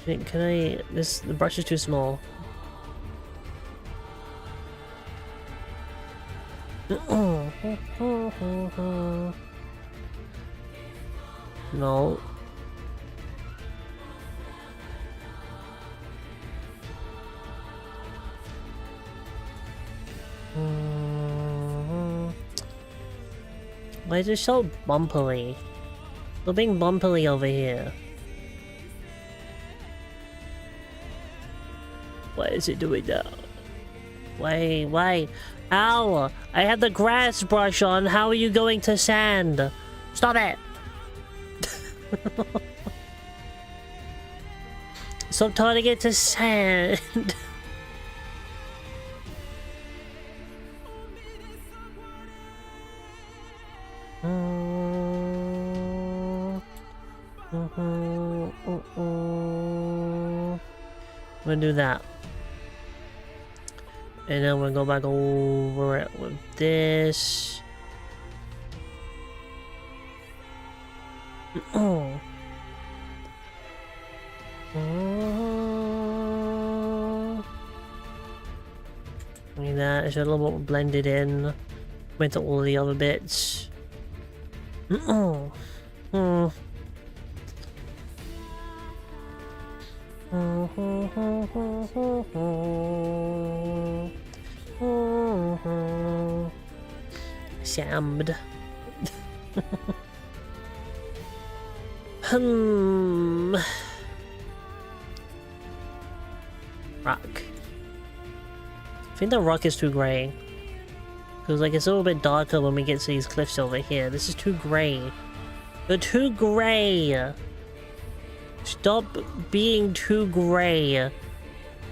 Shit, can I... the brush is too small. No. Why is it so bumpily? We're being bumpily over here. Why is it doing that? Why? Ow! I have the grass brush on. How are you going to sand? Stop it! Stop turning it to sand. We'll do that. And then we'll go back over it with this. Look at that, it's a little more blended in with all the other bits. Sammed. Rock. I think the rock is too gray. Because like it's a little bit darker when we get to these cliffs over here. This is too gray. You're too gray. Stop being too gray.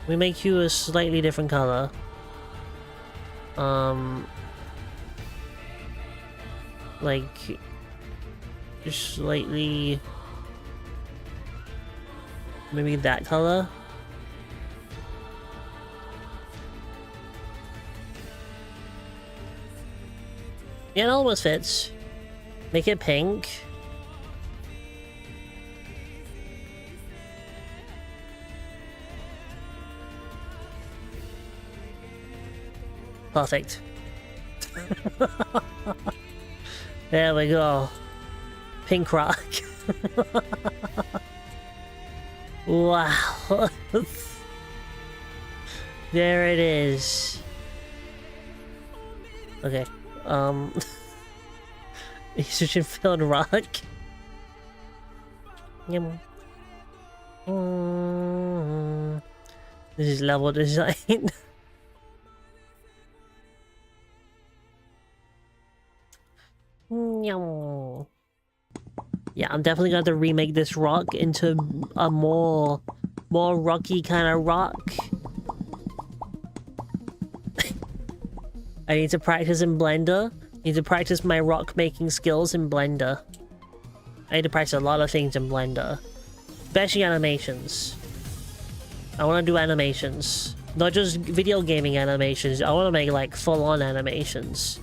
We make you a slightly different color. Like just slightly, maybe that color. Yeah, it almost fits. Make it pink. Perfect. There we go. Pink rock. Wow. There it is. Okay. Estrogen filled rock. Yum. This is level design. Yeah, I'm definitely going to remake this rock into a more rocky kind of rock. I need to practice in Blender. I need to practice my rock making skills in Blender. I need to practice a lot of things in Blender. Especially animations. I want to do animations. Not just video gaming animations. I want to make like full-on animations.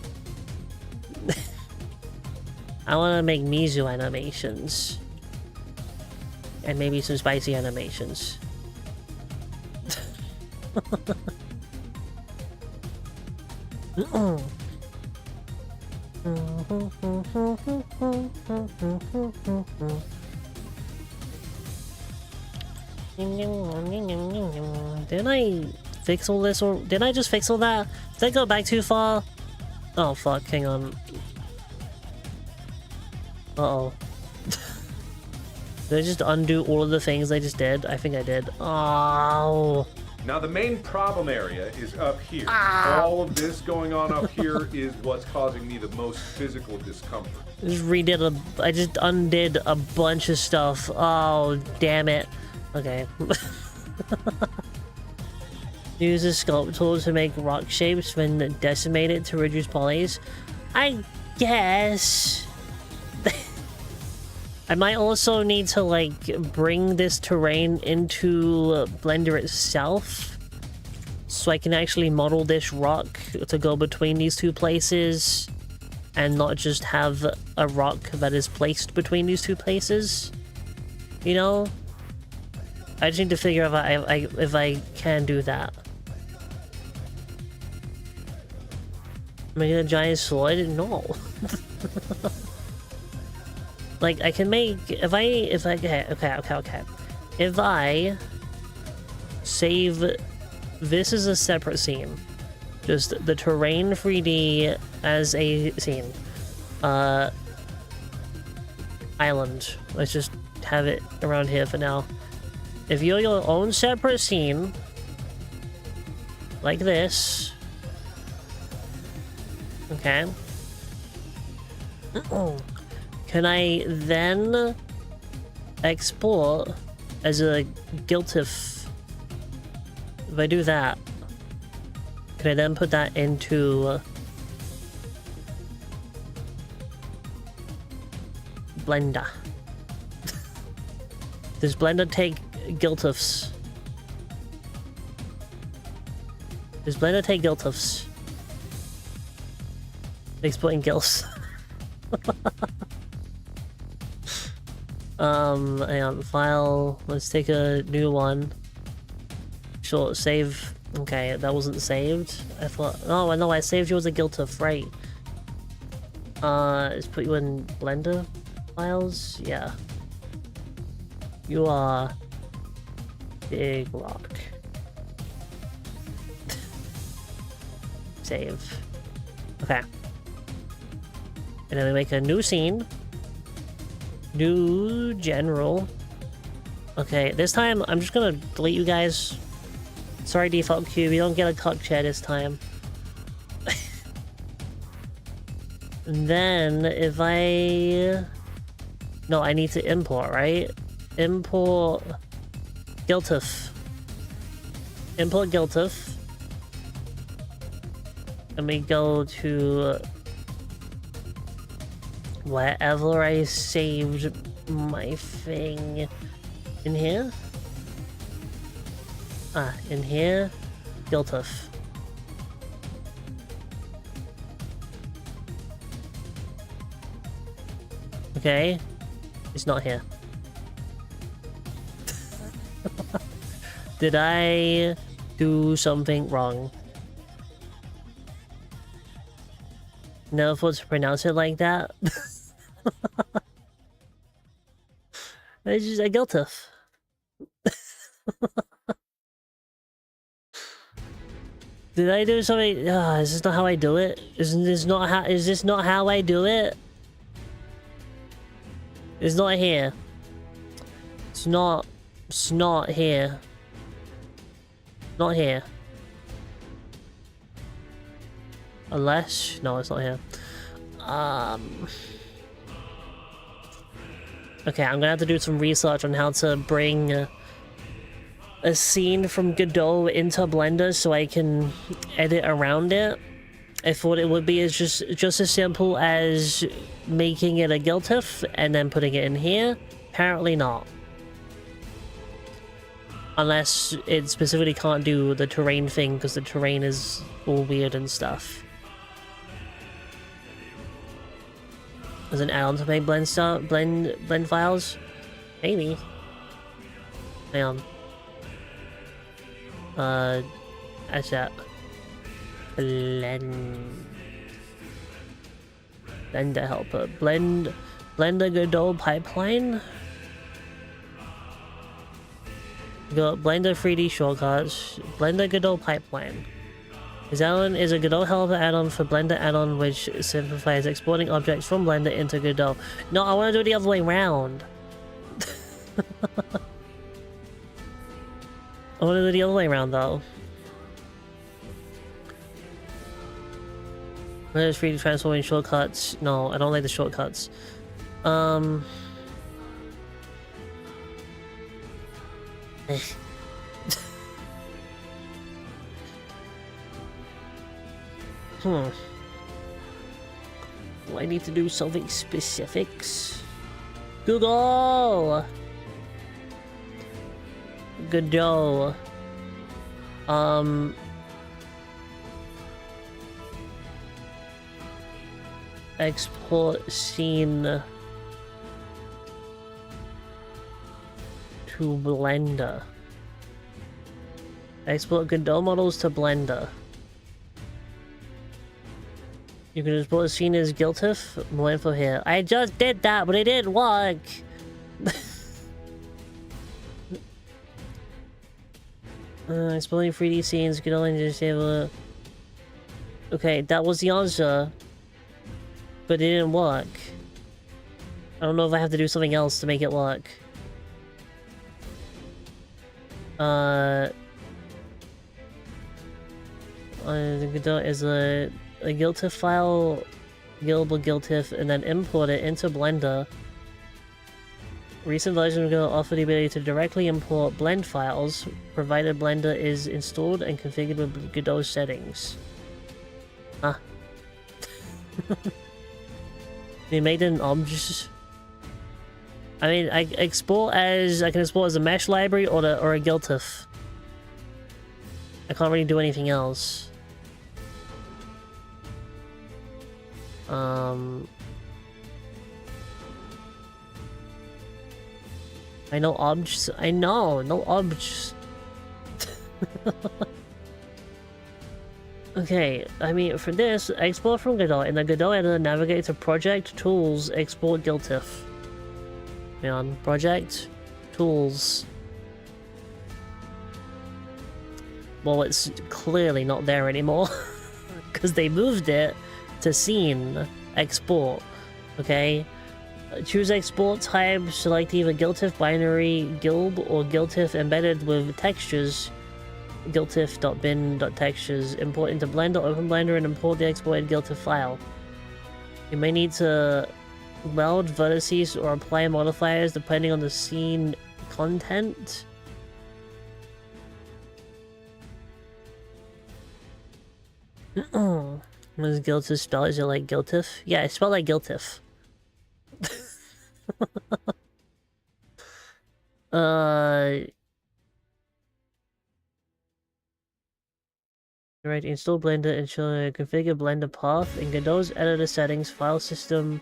I want to make Mizu animations. And maybe some spicy animations. Didn't I fix all this, or did I just fix all that? Did I go back too far? Oh fuck, hang on. Uh-oh. Did I just undo all of the things I just did? I think I did. Oh. Now the main problem area is up here. All of this going on up here is what's causing me the most physical discomfort. I just undid a bunch of stuff. Oh, damn it. Okay. Use the sculpt tool to make rock shapes when decimated to reduce polys. I guess. I might also need to, like, bring this terrain into Blender itself, so I can actually model this rock to go between these two places, and not just have a rock that is placed between these two places. You know? I just need to figure out if I can do that. Making a giant sword? No. Like, I can make, okay. If I save, this is a separate scene. Just the terrain 3D as a scene. Island. Let's just have it around here for now. If you're your own separate scene, like this, okay. Can I then export as a GILTIF? If I do that, can I then put that into Blender? Does Blender take GILTIFs? Does Blender take GILTIFs? Exporting GILFs. Hang on, file, let's take a new one. Sure, save. Okay, that wasn't saved. I thought, oh, I know, I saved you as a GILTIF, right. Let's put you in Blender files, yeah. You are big rock. Save. Okay. And then we make a new scene. New general. Okay, this time I'm just gonna delete you guys. Sorry, default cube, you don't get a cock chair this time. And then if I... No, I need to import, right? Import GILTIF. Import GILTIF. And we go to wherever I saved my thing. In here? Ah, in here? GILTIF. Okay. It's not here. Did I do something wrong? Never thought to pronounce it like that. It's just a GILTIF. Did I do something? Is this not how I do it? Is this not how I do it? It's not here. It's not here. Not here. Unless... No, it's not here. Okay, I'm gonna have to do some research on how to bring a scene from Godot into Blender so I can edit around it. I thought it would be as just as simple as making it a GILTIF and then putting it in here. Apparently not. Unless it specifically can't do the terrain thing because the terrain is all weird and stuff. As an add-on to make blend files? Maybe. Hang on. Asset. Blender helper. Blender Godot pipeline? We got Blender 3D shortcuts, Blender Godot pipeline. This add-on is a Godot helper add-on for Blender add-on which simplifies exporting objects from Blender into Godot. No, I want to do it the other way around. I want to do it the other way around though. There's 3D transforming shortcuts. No, I don't like the shortcuts. Do I need to do something specifics? Google! Godot. Export scene to Blender. Export Godot models to Blender. You can export a scene as GILTIF. More info here. I just did that, but it didn't work. Exporting 3D scenes, Godot engine disable. Okay, that was the answer. But it didn't work. I don't know if I have to do something else to make it work. The Godot is a GILTIF file, Gilable GILTIF, and then import it into Blender. Recent versions of Godot offer the ability to directly import blend files, provided Blender is installed and configured with Godot settings. Huh. They made an object. I mean, I can export as a mesh library or a GILTIF. I can't really do anything else. I know objects. I know, no objects. Okay, I mean, for this, export from Godot. In the Godot editor, navigate to Project, Tools, Export GILTIF. On Project, Tools. Well, it's clearly not there anymore. Because they moved it to Scene, Export. Okay? Choose Export type, select either GILTIF binary, GILB, or GILTIF embedded with textures. GILTIF.bin.textures. Import into Blender, open Blender, and import the exported GILTIF file. You may need to weld vertices or apply modifiers depending on the scene content. What is GILTIF spelled? Is it like GILTIF? Yeah, it's spelled like GILTIF. Right, install Blender and configure Blender path. In Godot's editor settings, file system,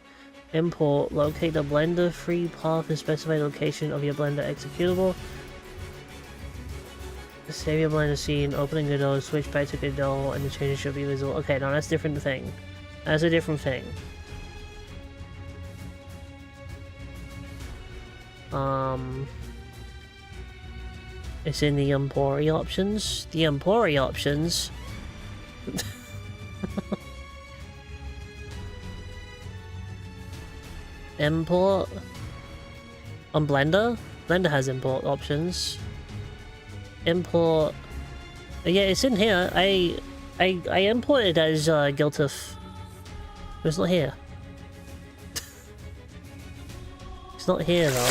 import, locate the Blender free path and specify the location of your Blender executable. Save your Blender scene, open in Godot, switch back to Godot, and the changes should be visible. Okay, no, that's a different thing. That's a different thing. It's in the Empori options. The Empori options. Import on Blender. Blender has import options. Import. Yeah, it's in here. I imported as GILTIF. But it's not here. It's not here though.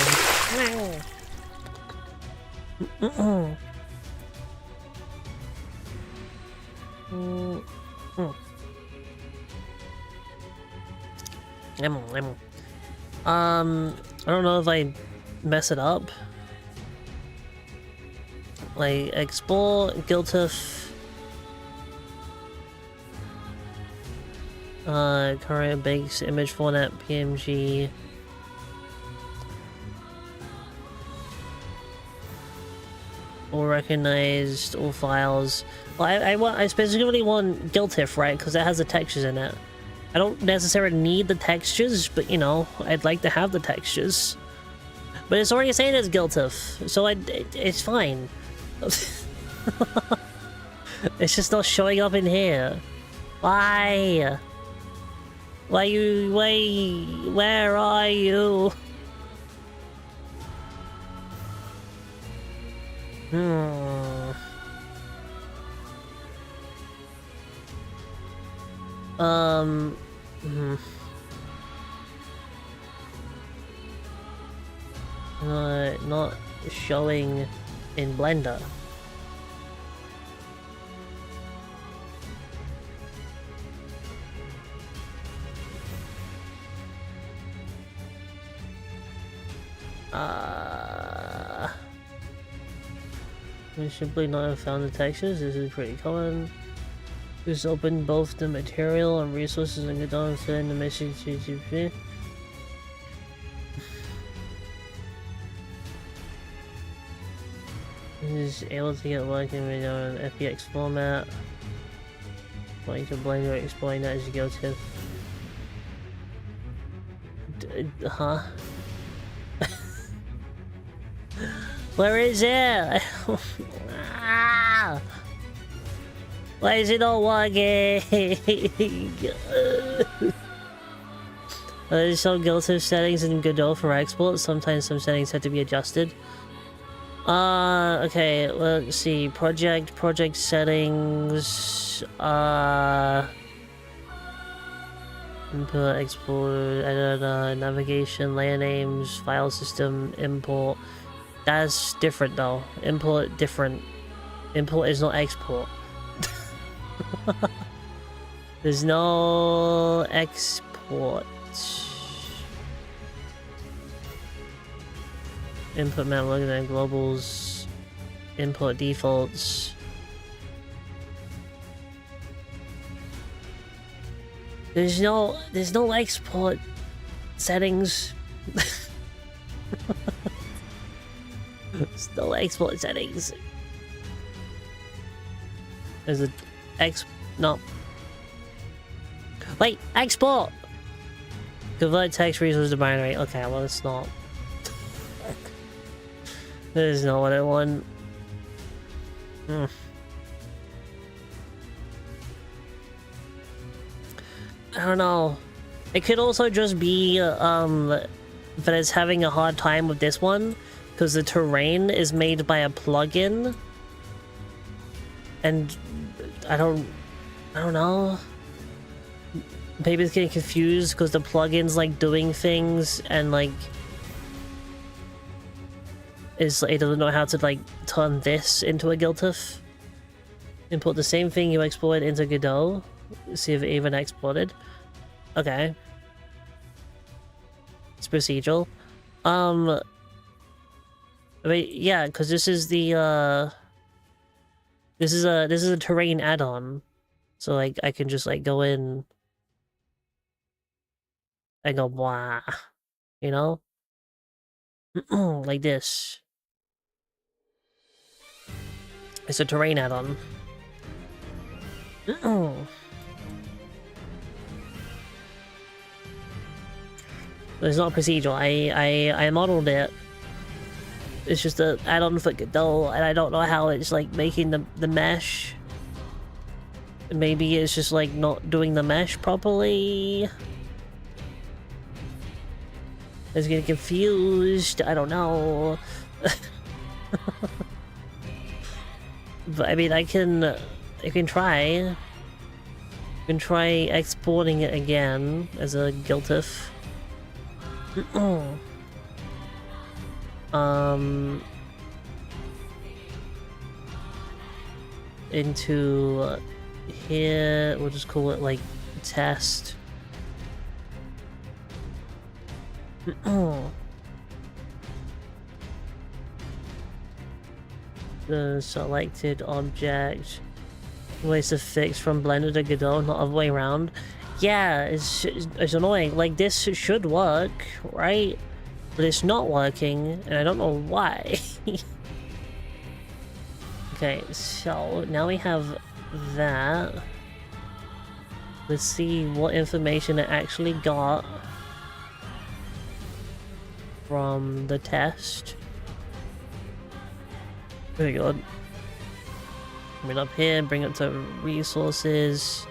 I don't know if I mess it up. Like, export GILTIF. Current base image format PNG. All recognized, all files. Well, I specifically want GILTIF, right? Because it has the textures in it. I don't necessarily need the textures, but you know, I'd like to have the textures. But it's already saying it's Giltif, so it's fine. It's just not showing up in here. Why? Why you... Where are you? Not showing in Blender. We simply not have found the textures. This is pretty common. Just open both the material and resources and get on and fill in the message to is able to get working with an FBX format. Going to Blender, exploring that as you go to. Huh? Where is it? Why is it not working? There's some Giltif settings in Godot for export. Sometimes some settings have to be adjusted. Okay, let's see. Project settings. Input, export, edit, navigation, layer names, file system, import. That's different though. Import different. Import is not export. There's no export. Input map, looking at globals, import defaults. There's no export settings. There's no export settings. There's a no. Wait, export. Convert text resource to binary. Okay, well it's not. That is not what I want. I don't know. It could also just be that it's having a hard time with this one because the terrain is made by a plugin, and I don't know. Maybe it's getting confused because the plugin's like doing things and like it doesn't know how to like turn this into a Giltif. Import the same thing you exported into Godot. See if it even exported. Okay. It's procedural. Wait, yeah, because this is the this is a terrain add-on. So like I can just like go in and go blah, you know? Like this. It's a terrain add-on. It's not procedural. I modeled it. It's just an add-on for Godot, and I don't know how it's like making the mesh. Maybe it's just like not doing the mesh properly. I was getting confused. I don't know. But I mean, I can try. I can try exporting it again as a Giltif. Into here, we'll just call it like test. The selected object ways to fix from Blender to Godot, not other way around. Yeah, it's annoying. Like this should work, right? But it's not working, and I don't know why. Okay, so now we have that. Let's see what information it actually got. from the test. Very good. Bring it up here, bring it to resources.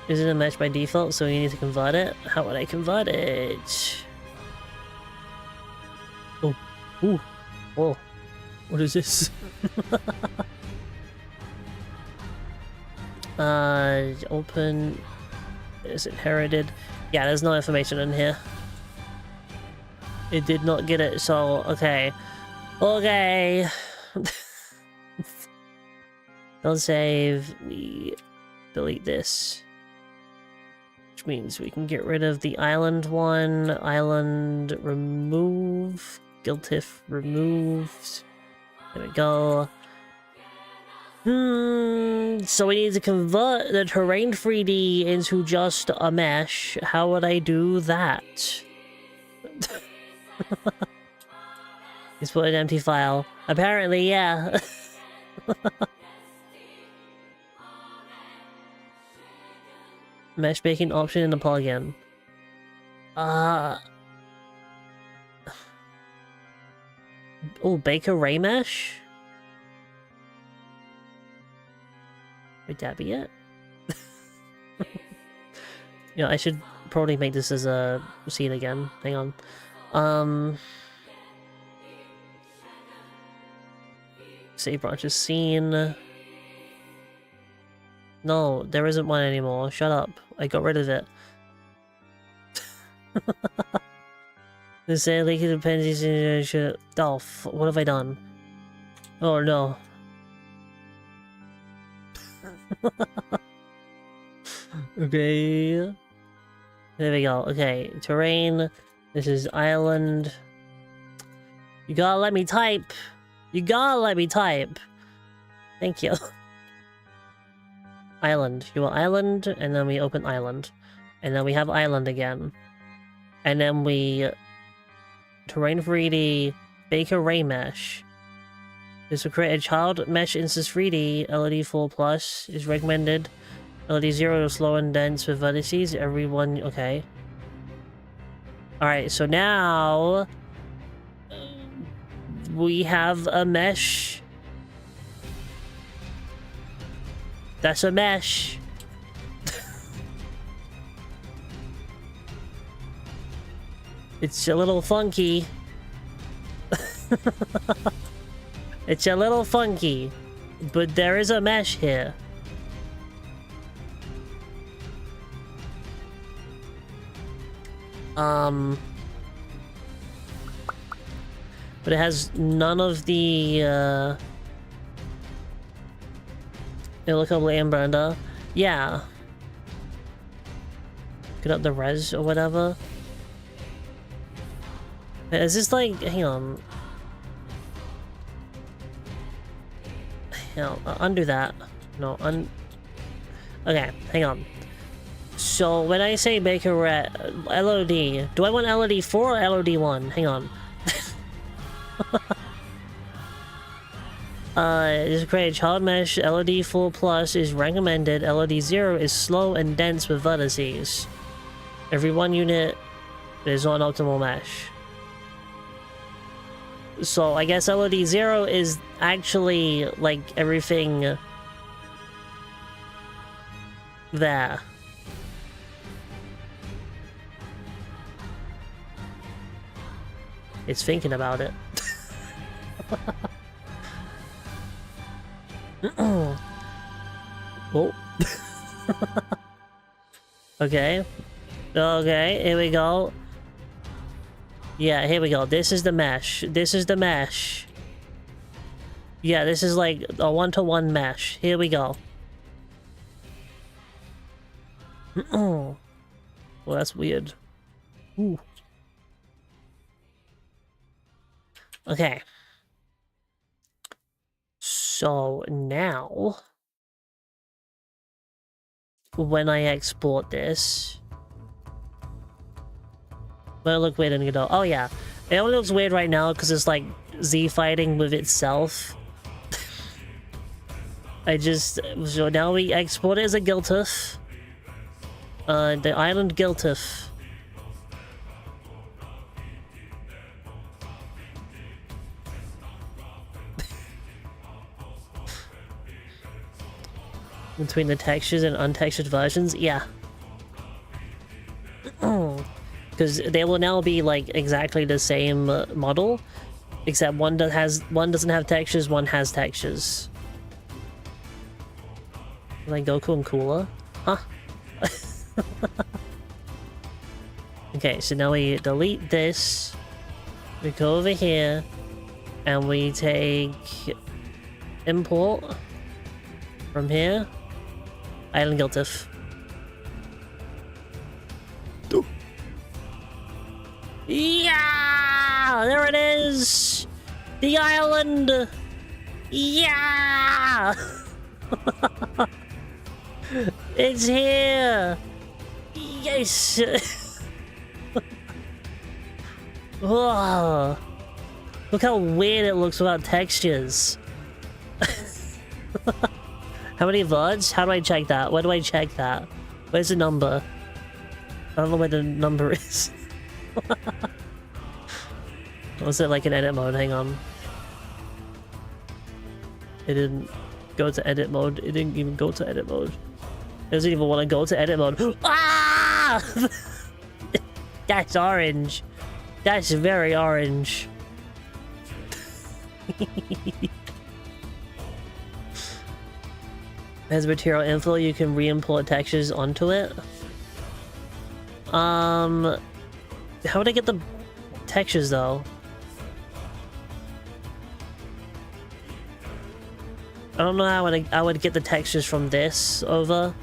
Is it a mesh by default, so you need to convert it? How would I convert it? Oh, ooh, whoa, what is this? Open. Is it inherited? Yeah, there's no information in here. It did not get it, so okay. Okay. Don't save. We delete this. Which means we can get rid of the island one. Island remove. Giltif removed. There we go. So we need to convert the terrain 3D into just a mesh. How would I do that? Just put an empty file. Apparently, yeah. Mesh baking option in the plugin. Oh, Baker Ray Mesh? Would that be it? Yeah, I should probably make this as a scene again. Hang on. Save branches scene. No, there isn't one anymore. Shut up. I got rid of it. The say leaking dependencies. Oh, what have I done? Oh no. Okay. There we go. Okay, terrain. This is island. You gotta let me type. You gotta let me type. Thank you. Island. You want island, and then we open island. And then we have island again. And then we... Terrain 3D, Baker Ray Mesh. This will create a child mesh instance 3D. LED 4 plus is recommended. LED 0 is slow and dense with vertices. Everyone... Okay. Alright, so now... we have a mesh. That's a mesh. It's a little funky. It's a little funky, but there is a mesh here. But it has none of the, Illico and Brenda. Yeah. Get up the res or whatever. Is this like... Hang on. Undo that. No, okay, hang on. So, when I say Baker LOD, do I want LOD 4 or LOD 1? Hang on. Just create a child mesh. LOD 4 plus is recommended. LOD 0 is slow and dense with vertices. Every one unit is not an optimal mesh. So I guess LOD 0 is actually like everything there. It's thinking about it. Oh. Okay. Okay, here we go. Yeah, here we go. This is the mesh. This is the mesh. Yeah, this is like a one-to-one mesh. Here we go. Well, that's weird. Ooh. Okay. So now, when I export this, will it look weird in Godot? Oh yeah, it only looks weird right now because it's like Z fighting with itself. So now we export it as a Giltif. The island Giltif. between the textures and untextured versions? Yeah. Because they will now be like exactly the same model, except one doesn't have textures, one has textures. Like Goku and Cooler? Huh? Okay, so now we delete this. We go over here, and we take import from here. Island Giltif. Yeah! There it is! The island! Yeah! It's here! Yes! Whoa! Look how weird it looks without textures. How many VODs? How do I check that? Where do I check that? Where's the number? I don't know where the number is. Was it like an edit mode? Hang on. It didn't go to edit mode. It didn't even go to edit mode. It doesn't even want to go to edit mode. Ah! That's orange. That's very orange. As material info, you can re-import textures onto it. How would I get the textures though? I don't know how I would get the textures from this over.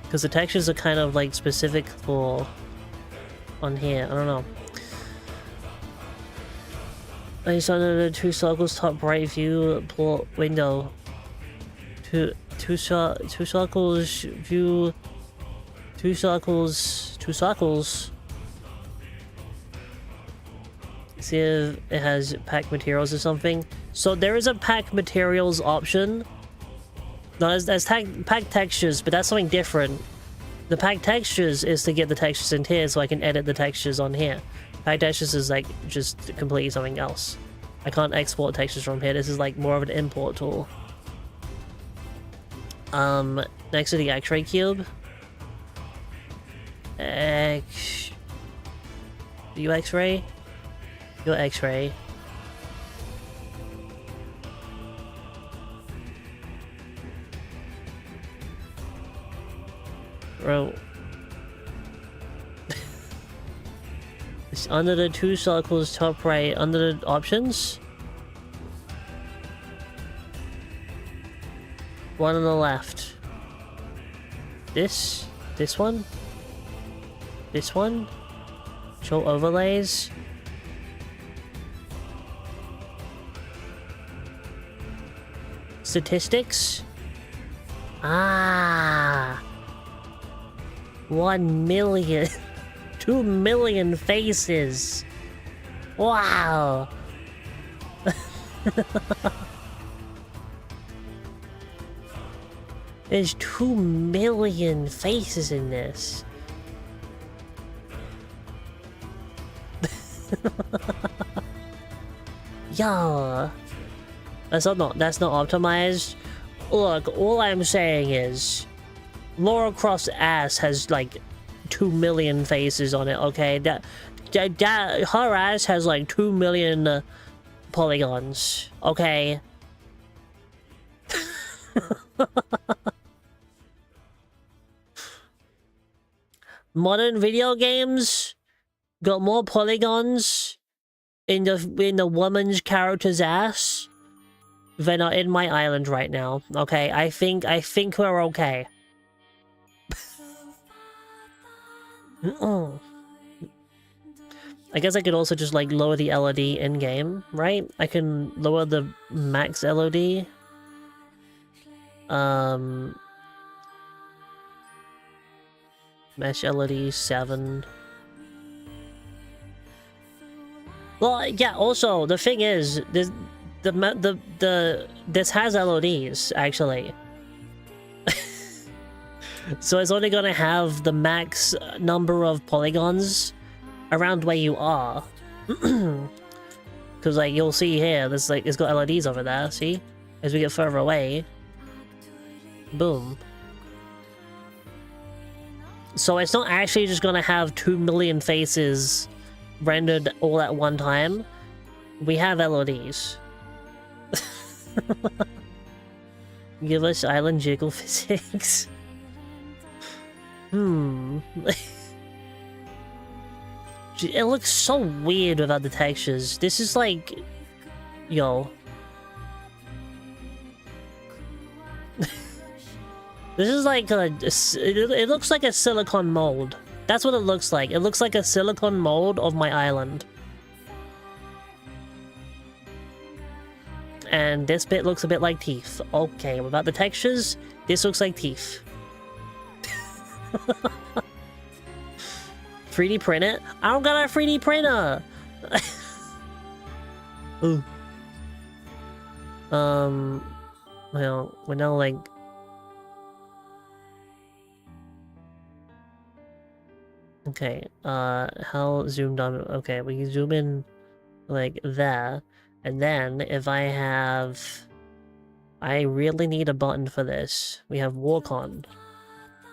Because the textures are kind of like specific for on here. I don't know. I saw the 2 circles top right view port window. Two circles view. 2 circles. 2 circles. See if it has pack materials or something. So there is a pack materials option. No, there's pack textures, but that's something different. The pack textures is to get the textures in here so I can edit the textures on here. Pack textures is like just completely something else. I can't export textures from here. This is like more of an import tool. Next to the X-ray cube. You X-ray? Your X-ray. Bro. It's under the 2 circles top right, under the options. One on the left. This one. This one. Show overlays. Statistics. Ah. 1 million. 2 million faces. Wow. There's 2 million faces in this. Yeah. That's not optimized. Look, all I'm saying is Lara Croft's ass has like 2 million faces on it, okay? That her ass has like 2 million polygons, okay? Modern video games got more polygons in the woman's character's ass than are in my island right now. Okay, I think we're okay. I guess I could also just like lower the LOD in game, right? I can lower the max LOD. Mesh LOD 7. Well, yeah. Also, the thing is, this has LODs actually. So it's only gonna have the max number of polygons around where you are. Because like you'll see here, there's like it's got LEDs over there. See, as we get further away. Boom. So it's not actually just gonna have 2 million faces rendered all at one time. We have LODs. Give us island jiggle physics. It looks so weird without the textures. This is like... Yo. This is like a... It looks like a silicone mold. That's what it looks like. It looks like a silicone mold of my island. And this bit looks a bit like teeth. Okay, without the textures, this looks like teeth. 3D print it? I don't got a 3D printer! Ooh. Well, we're now like... Okay, how zoomed on? Okay, we can zoom in like there. And then, if I have... I really need a button for this. We have walk on.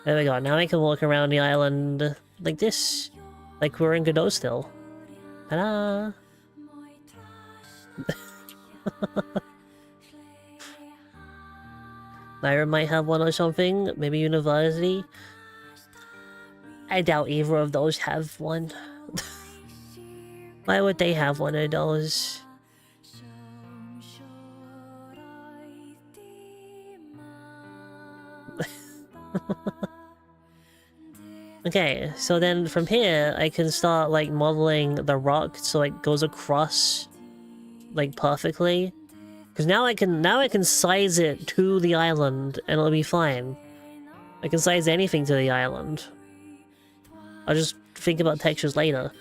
There we go, now I can walk around the island like this. Like we're in Godot still. Ta-da! Lyra might have one or something. Maybe University. I doubt either of those have one. Why would they have one of those? Okay, so then from here I can start like modeling the rock so it goes across like perfectly. Because now I can size it to the island and it'll be fine. I can size anything to the island. I'll just think about textures later.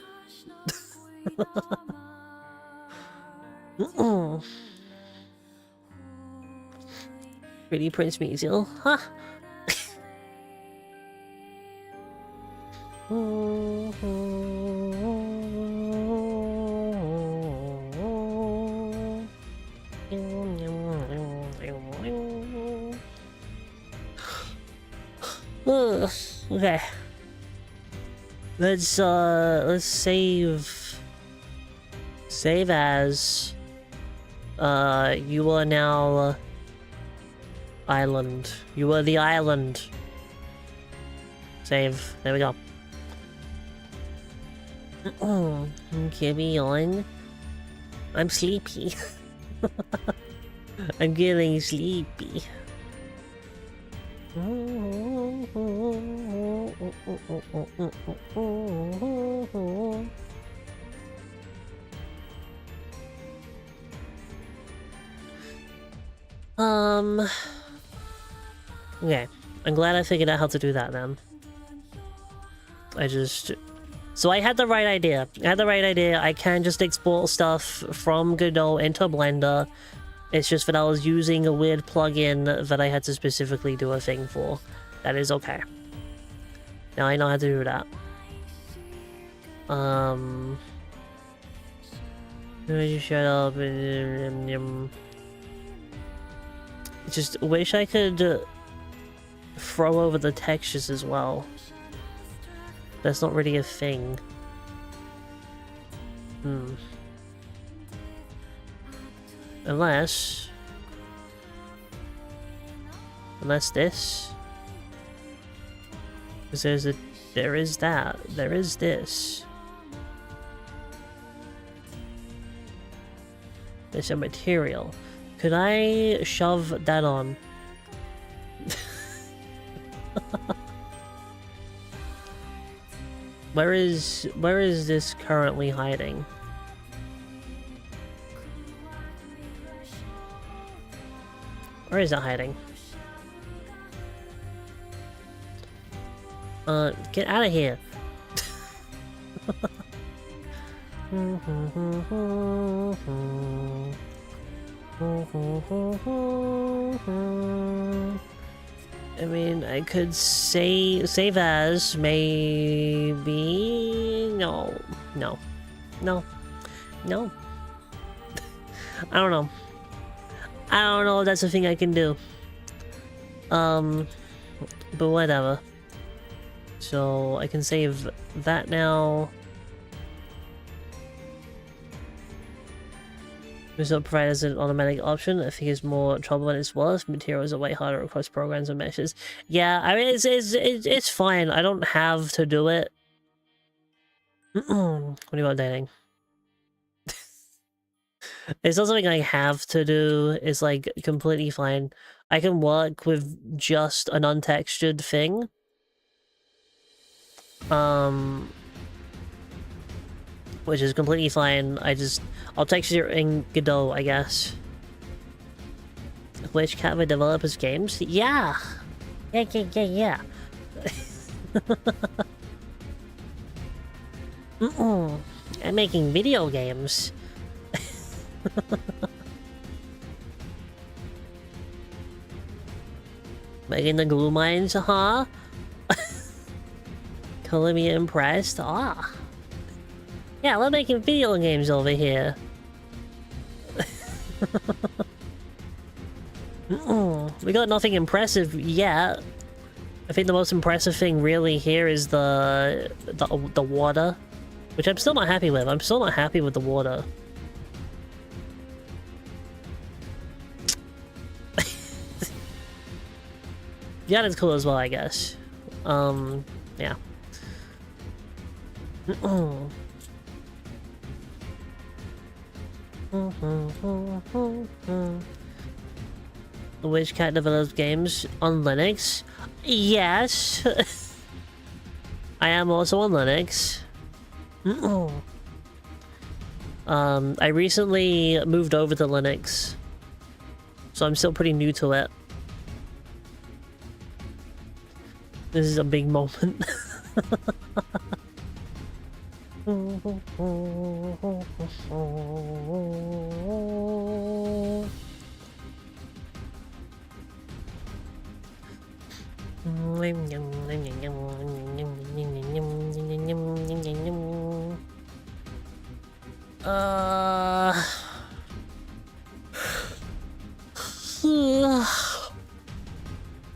3D prints me easier, huh? Okay. Let's save as you are now island. You are the island. Save. There we go. Carry on. I'm sleepy. I'm getting sleepy. Okay. I'm glad I figured out how to do that then. So I had the right idea. I can just export stuff from Godot into Blender. It's just that I was using a weird plugin that I had to specifically do a thing for. That is okay. Now I know how to do that. Shut up. Just wish I could throw over the textures as well. That's not really a thing. Unless this. Because there is this. There's a material. Could I shove that on? Where is this currently hiding? Where is it hiding? Get out of here. I mean, I could save as, maybe... No. I don't know. I don't know if that's a thing I can do. But whatever. So I can save that now. This will provide as an automatic option. I think it's more trouble than it's worth. Materials are way harder across programs and meshes. Yeah, I mean it's fine. I don't have to do it. What are you updating? It's not something I have to do. It's like completely fine. I can work with just an untextured thing. Which is completely fine. I'll texture in Godot, I guess. Which Canva developers games? Yeah! Yeah. I'm making video games. Making the glue mines, huh? Calling me impressed? Ah. Yeah, we're making video games over here. We got nothing impressive yet. I think the most impressive thing really here is the water, which I'm still not happy with. I'm still not happy with the water. Yeah, that's cool as well, I guess. Yeah. Which cat develops games on Linux? Yes. I am also on Linux. I recently moved over to Linux, so I'm still pretty new to it. This is a big moment.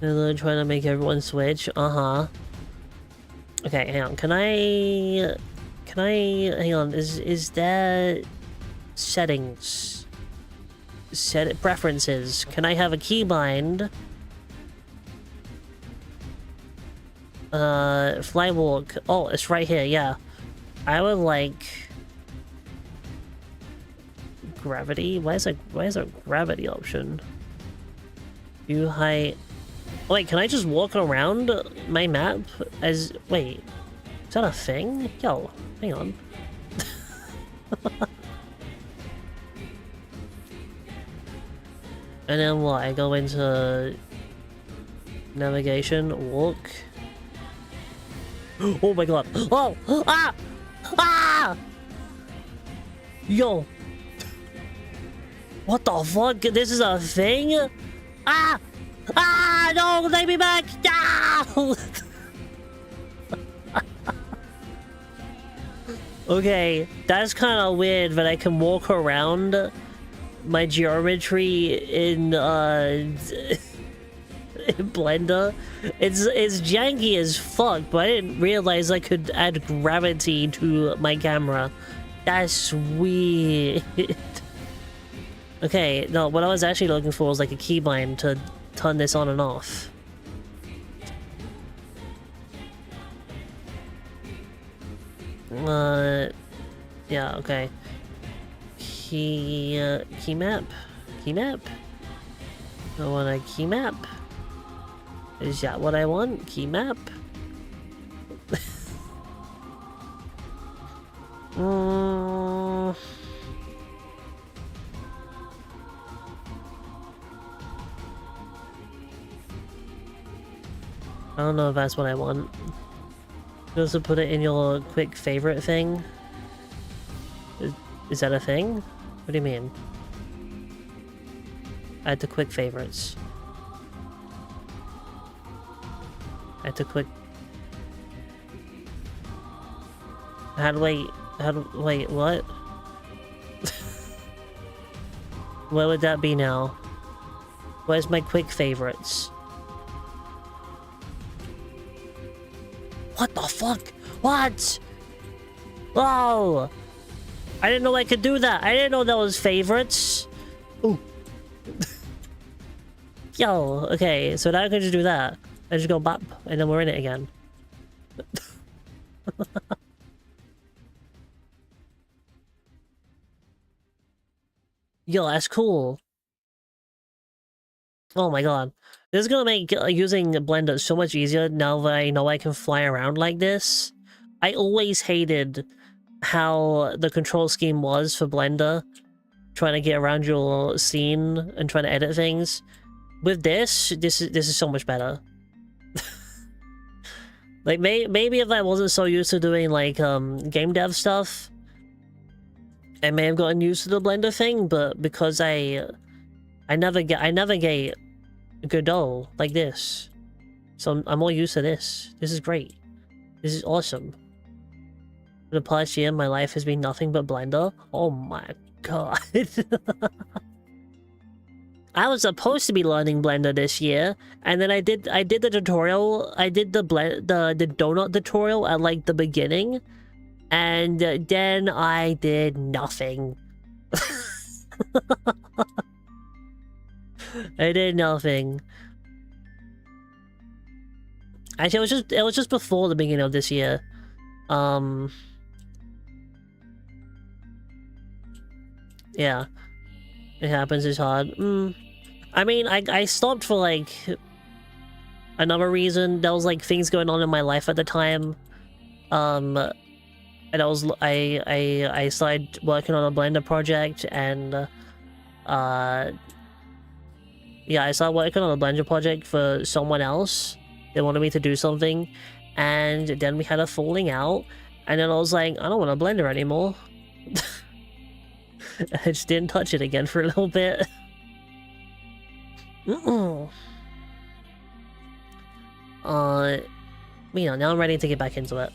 They're trying to make everyone switch. Okay, hang on. Can I hang on? Is that settings? Preferences. Can I have a keybind? Flywalk. Oh, it's right here. Yeah, I would like gravity. Why is there a gravity option? View height. Oh, wait, can I just walk around my map as... Wait, is that a thing? Yo, hang on. And then what? I go into navigation, walk. Oh my god. Oh! Ah! Ah! Yo! What the fuck? This is a thing? Ah! Ah! No! Take me back! No! Okay, that's kind of weird that I can walk around my geometry in Blender. It's janky as fuck, but I didn't realize I could add gravity to my camera. That's weird. Okay, no, what I was actually looking for was like a keybind to turn this on and off. Yeah, okay. Key map? Key map? I want a key map. Is that what I want? Key map? I don't know if that's what I want. You also put it in your quick favorite thing? Is that a thing? What do you mean? Add to quick favorites. Add to quick... wait, what? What would that be now? Where's my quick favorites? What the fuck? What? Oh! I didn't know I could do that. I didn't know that was favorites. Ooh. Yo, okay, so now I can just do that. I just go bop, and then we're in it again. Yo, that's cool. Oh my god. This is gonna make using Blender so much easier now that I know I can fly around like this. I always hated how the control scheme was for Blender, trying to get around your scene and trying to edit things. With this is so much better. Like maybe if I wasn't so used to doing like game dev stuff, I may have gotten used to the Blender thing, but because I navigate Godot like this, so I'm more used to this. This is great. This is awesome. For the past year, my life has been nothing but Blender. Oh my god. I was supposed to be learning Blender this year, and then I did the tutorial. I did the donut tutorial at like the beginning, and then I did nothing. I did nothing. Actually, it was just before the beginning of this year. Yeah. It happens, it's hard. I mean, I stopped for like another reason. There was like things going on in my life at the time. And I started working on a Blender project, and yeah, I started working on a Blender project for someone else. They wanted me to do something, and then we had a falling out, and then I was like, I don't want a Blender anymore. I just didn't touch it again for a little bit. You know, now I'm ready to get back into it.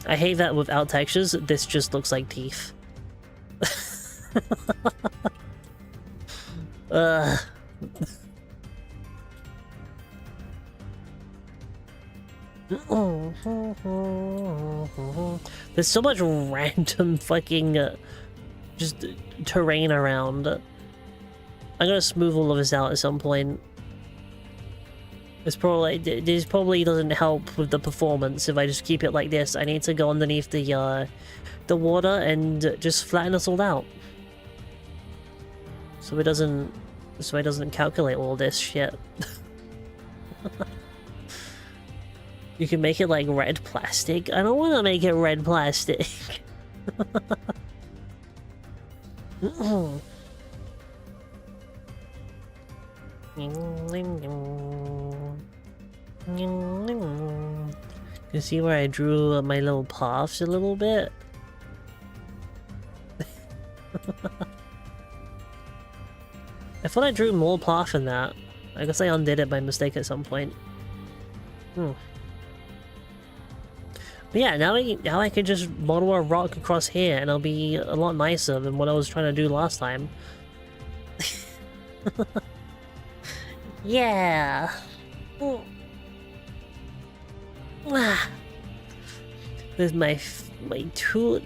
I hate that without textures, this just looks like teeth. There's so much random fucking just terrain around. I'm gonna smooth all of this out at some point. This probably doesn't help with the performance if I just keep it like this. I need to go underneath the water and just flatten us all out, so it doesn't calculate all this shit. You can make it like red plastic. I don't want to make it red plastic. You see where I drew my little paths a little bit? I thought I drew more path than that. I guess I undid it by mistake at some point. But yeah, now I can just model a rock across here, and it'll be a lot nicer than what I was trying to do last time. Yeah. With my 2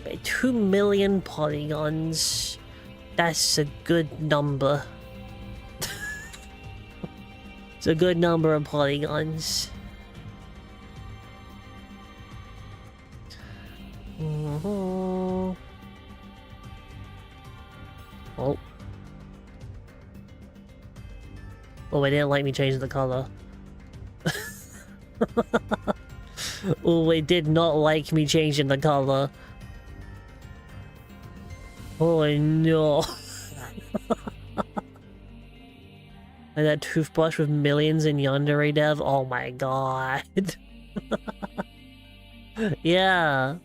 million polygons. That's a good number. It's a good number of polygons. Oh. Oh, they didn't like me changing the color. Oh, they did not like me changing the color. Oh no. And that toothbrush with millions in yandere dev. Oh my god. Yeah.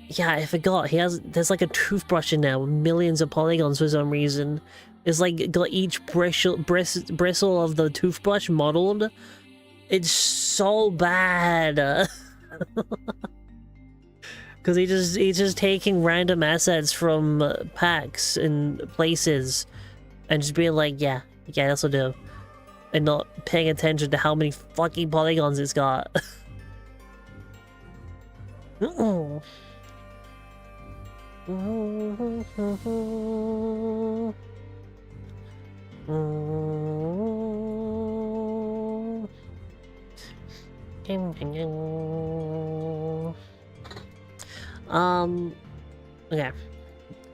Yeah, I forgot. There's like a toothbrush in there with millions of polygons for some reason. It's like got each bristle of the toothbrush modeled. It's so bad. Because he's just taking random assets from packs and places and just being like, yeah, this'll do. And not paying attention to how many fucking polygons it's got. Okay.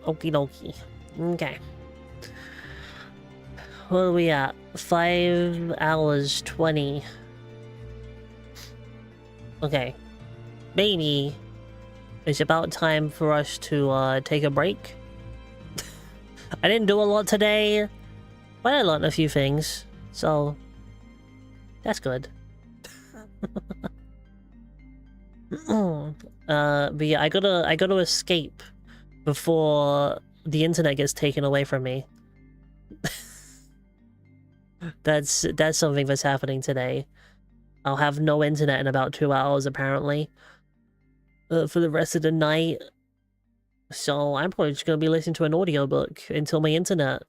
Okie dokie. Okay. What are we at? 5 hours 20. Okay. Maybe it's about time for us to take a break. I didn't do a lot today, but I learned a few things, so that's good. But yeah, I gotta escape before the internet gets taken away from me. That's something that's happening today. I'll have no internet in about 2 hours, apparently. For the rest of the night. So I'm probably just gonna be listening to an audiobook until my internet...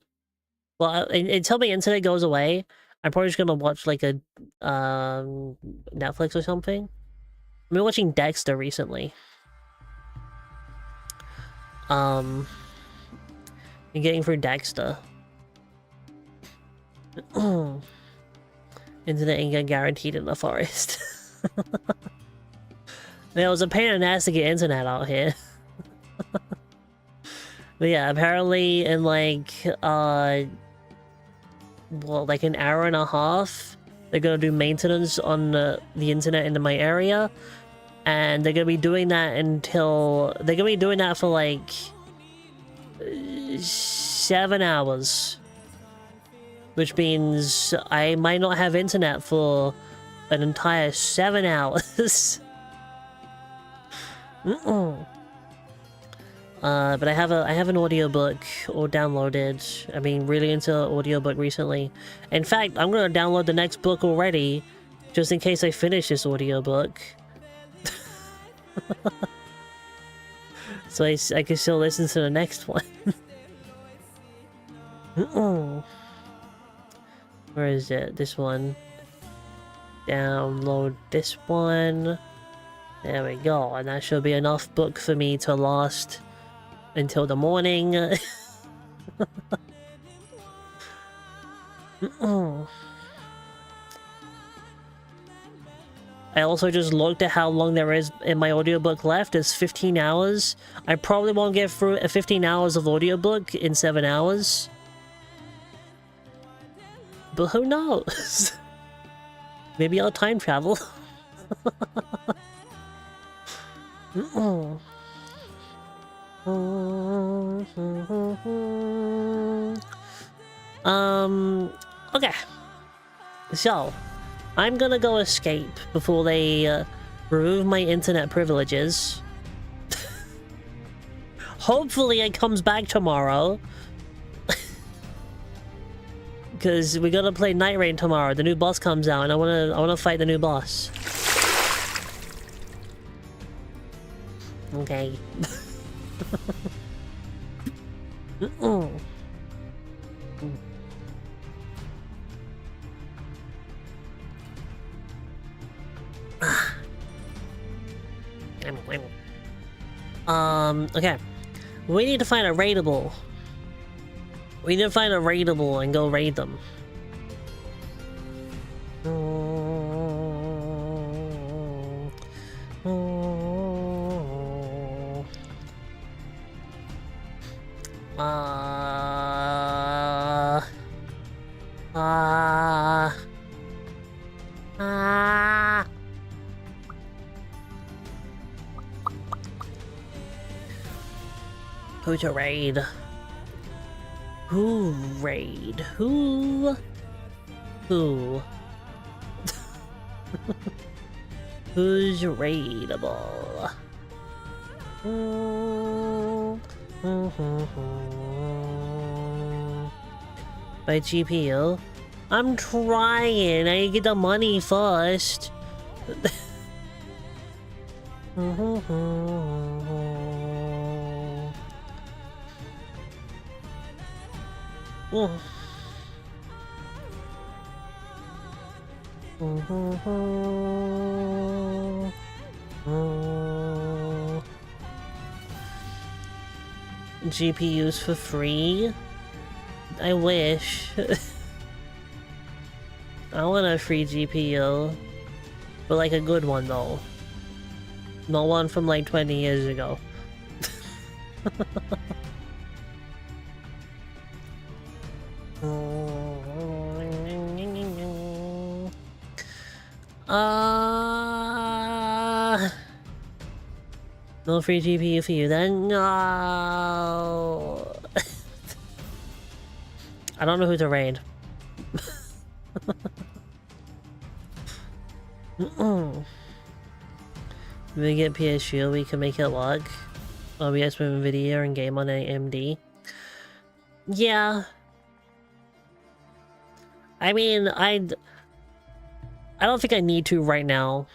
Well, until my internet goes away, I'm probably just gonna watch like a Netflix or something. I've been watching Dexter recently. I'm getting through Dexter. Internet ain't gonna guaranteed in the forest. It was a pain in the ass to get internet out here. But yeah, apparently in like well, like an hour and a half, they're gonna do maintenance on the internet in my area, and they're gonna be doing that for like 7 hours, which means I might not have internet for an entire 7 hours. But I have an audiobook or downloaded. I mean, really into audiobook recently. In fact, I'm gonna download the next book already, just in case I finish this audiobook. So I can still listen to the next one. Where is it? This one. Download this one. There we go. And that should be enough book for me to last until the morning. I also just looked at how long there is in my audiobook left. It's 15 hours. I probably won't get through 15 hours of audiobook in 7 hours. But who knows? Maybe I'll time travel. Okay. So, I'm gonna go escape before they remove my internet privileges. Hopefully it comes back tomorrow. Because we gotta play Night Rain tomorrow. The new boss comes out and I wanna fight the new boss. Okay. Okay. We need to find a raidable. We need to find a raidable and go raid them. Who to raid? Who raid? Who? Who's raidable? By GPU? I'm trying. I get the money first. GPUs for free? I wish. I want a free GPU. But like a good one though. Not one from like 20 years ago. No free GPU for you then? No. I don't know who to raid. When we get PSU, we can make it work. OBS with NVIDIA and game on AMD. Yeah. I mean, I don't think I need to right now.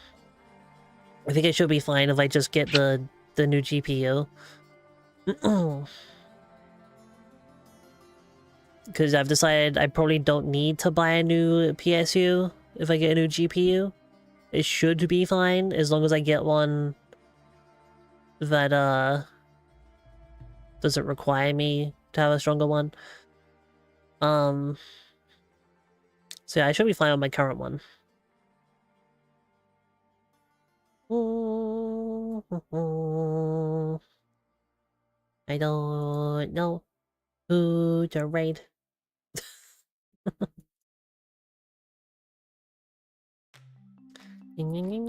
I think I should be fine if I just get the new GPU. Because I've decided I probably don't need to buy a new PSU if I get a new GPU. It should be fine as long as I get one that doesn't require me to have a stronger one. So yeah, I should be fine with my current one. I don't know who to raid. Yum yum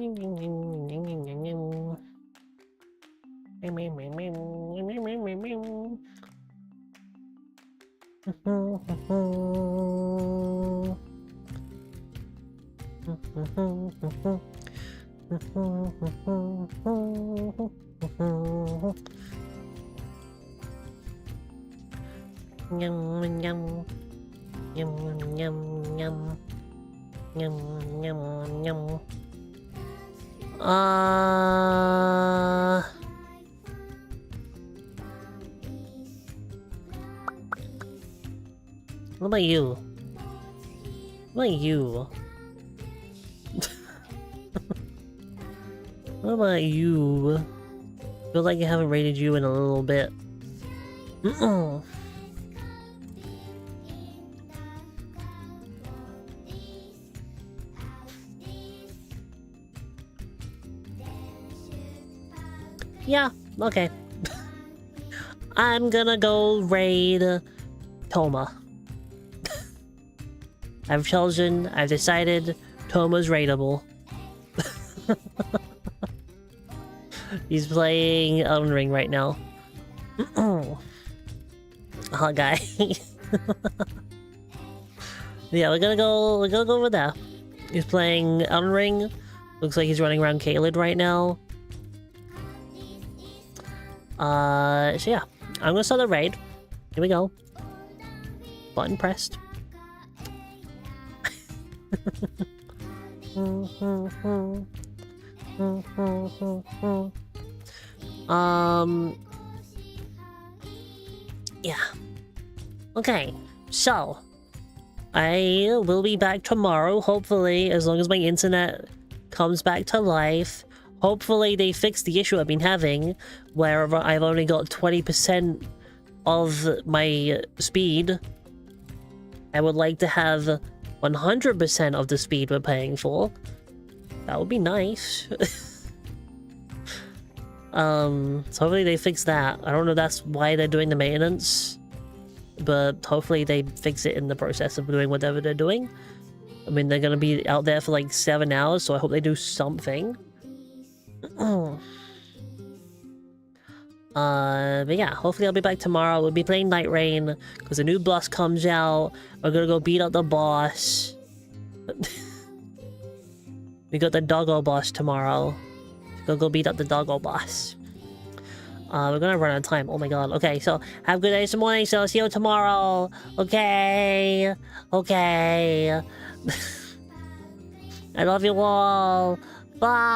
yum yum yum yum yum yum. What about you? What about you? What about you? Feel like I haven't rated you in a little bit. Yeah, okay. I'm gonna go raid Thoma. I've decided Thoma's raidable. He's playing Elden Ring right now. Hot guy. Yeah, we're gonna go over there. He's playing Elden Ring. Looks like he's running around Caelid right now. So yeah, I'm gonna start the raid. Here we go. Button pressed. Yeah. Okay, so I will be back tomorrow, hopefully, as long as my internet comes back to life. Hopefully they fix the issue I've been having, where I've only got 20% of my speed. I would like to have 100% of the speed we're paying for. That would be nice. So hopefully they fix that. I don't know if that's why they're doing the maintenance, but hopefully they fix it in the process of doing whatever they're doing. I mean, they're gonna be out there for like 7 hours, so I hope they do something. But yeah, hopefully I'll be back tomorrow. We'll be playing Night Rain because the new boss comes out. We're gonna go beat up the boss. We got the doggo boss tomorrow. Go beat up the doggo boss. We're gonna run out of time. Oh my god. Okay, so have a good day this morning. So I'll see you tomorrow. Okay. Okay. I love you all. Bye.